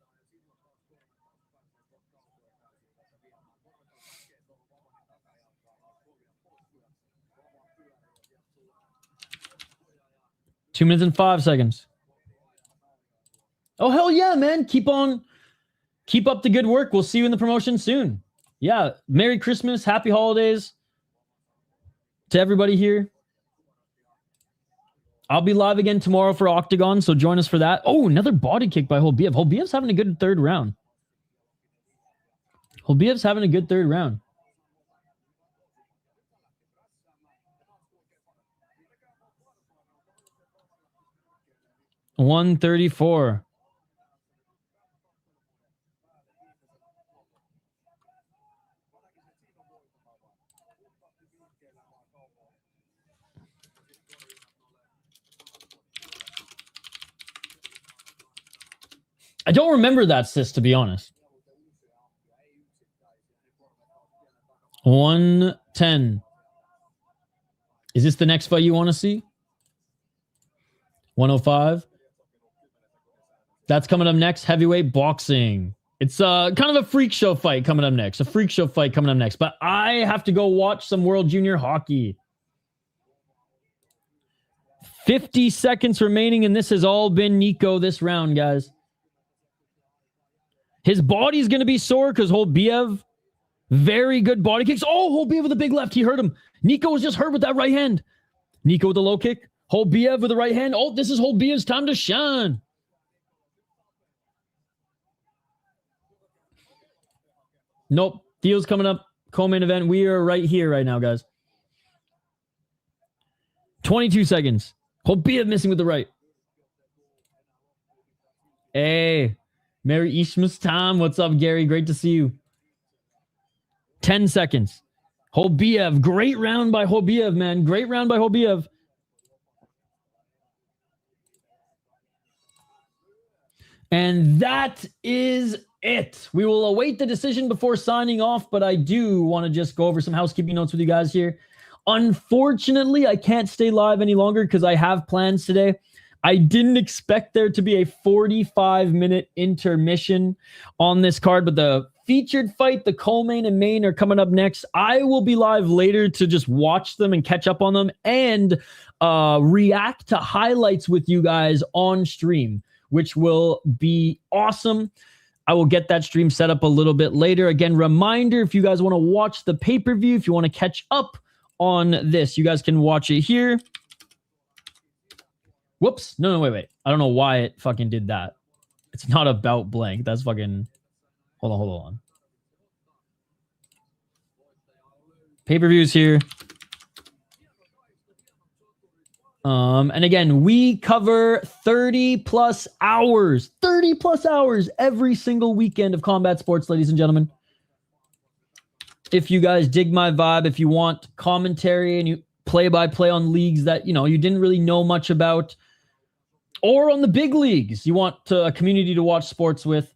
Two minutes and 5 seconds. Oh, hell yeah, man. Keep up the good work. We'll see you in the promotion soon. Yeah, Merry Christmas, Happy Holidays to everybody here. I'll be live again tomorrow for Octagon, so join us for that. Oh, another body kick by Hobiev. Hobiev's having a good third round. 134. I don't remember that, sis, to be honest. 110. Is this the next fight you want to see? 105. That's coming up next. Heavyweight boxing. It's kind of a freak show fight coming up next. But I have to go watch some World Junior Hockey. 50 seconds remaining, and this has all been Niko this round, guys. His body's going to be sore because Hobiev, very good body kicks. Oh, Hobiev with a big left. He hurt him. Niko was just hurt with that right hand. Niko with a low kick. Hobiev with the right hand. Oh, this is Hobiev's time to shine. Nope. Theo's coming up. Co-main event. We are right here right now, guys. 22 seconds. Hobiev missing with the right. Hey. Merry Ishma's time. What's up, Gary? Great to see you. 10 seconds. Hobiev. Great round by Hobiev, man. Great round by Hobiev. And that is it. We will await the decision before signing off, but I do want to just go over some housekeeping notes with you guys here. Unfortunately, I can't stay live any longer because I have plans today. I didn't expect there to be a 45-minute intermission on this card, but the featured fight, the co-main and main, are coming up next. I will be live later to just watch them and catch up on them and react to highlights with you guys on stream, which will be awesome. I will get that stream set up a little bit later. Again, reminder, if you guys want to watch the pay-per-view, if you want to catch up on this, you guys can watch it here. Whoops. No, wait. I don't know why it fucking did that. It's not about blank. That's fucking... Hold on. Pay-per-views here. And again, we cover 30 plus hours every single weekend of combat sports, ladies and gentlemen. If you guys dig my vibe, if you want commentary and you play-by-play on leagues that, you didn't really know much about, or on the big leagues, you want a community to watch sports with,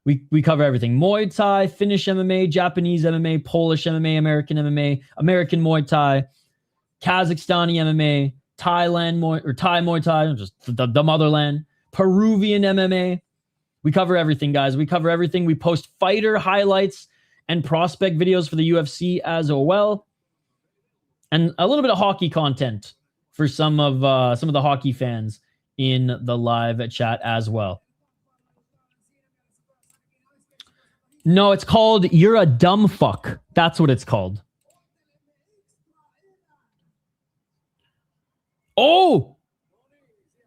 we cover everything. Muay Thai, Finnish MMA, Japanese MMA, Polish MMA, American Muay Thai, Kazakhstani MMA, Thailand Thai Muay Thai, just the motherland, Peruvian MMA. We cover everything, guys. We cover everything. We post fighter highlights and prospect videos for the UFC as well, and a little bit of hockey content for some of the hockey fans in the live chat as well. No, it's called You're a Dumb Fuck. That's what it's called. Oh!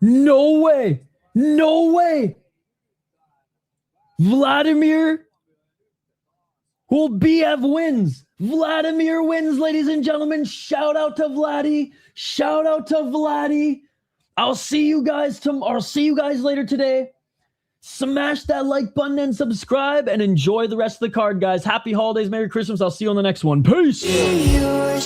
No way! No way! Vladimir BF wins. Vladimir wins, ladies and gentlemen. Shout out to Vladdy. Shout out to Vladdy. I'll see you guys later today. Smash that like button and subscribe and enjoy the rest of the card, guys. Happy holidays, Merry Christmas. I'll see you on the next one. Peace. Yeah.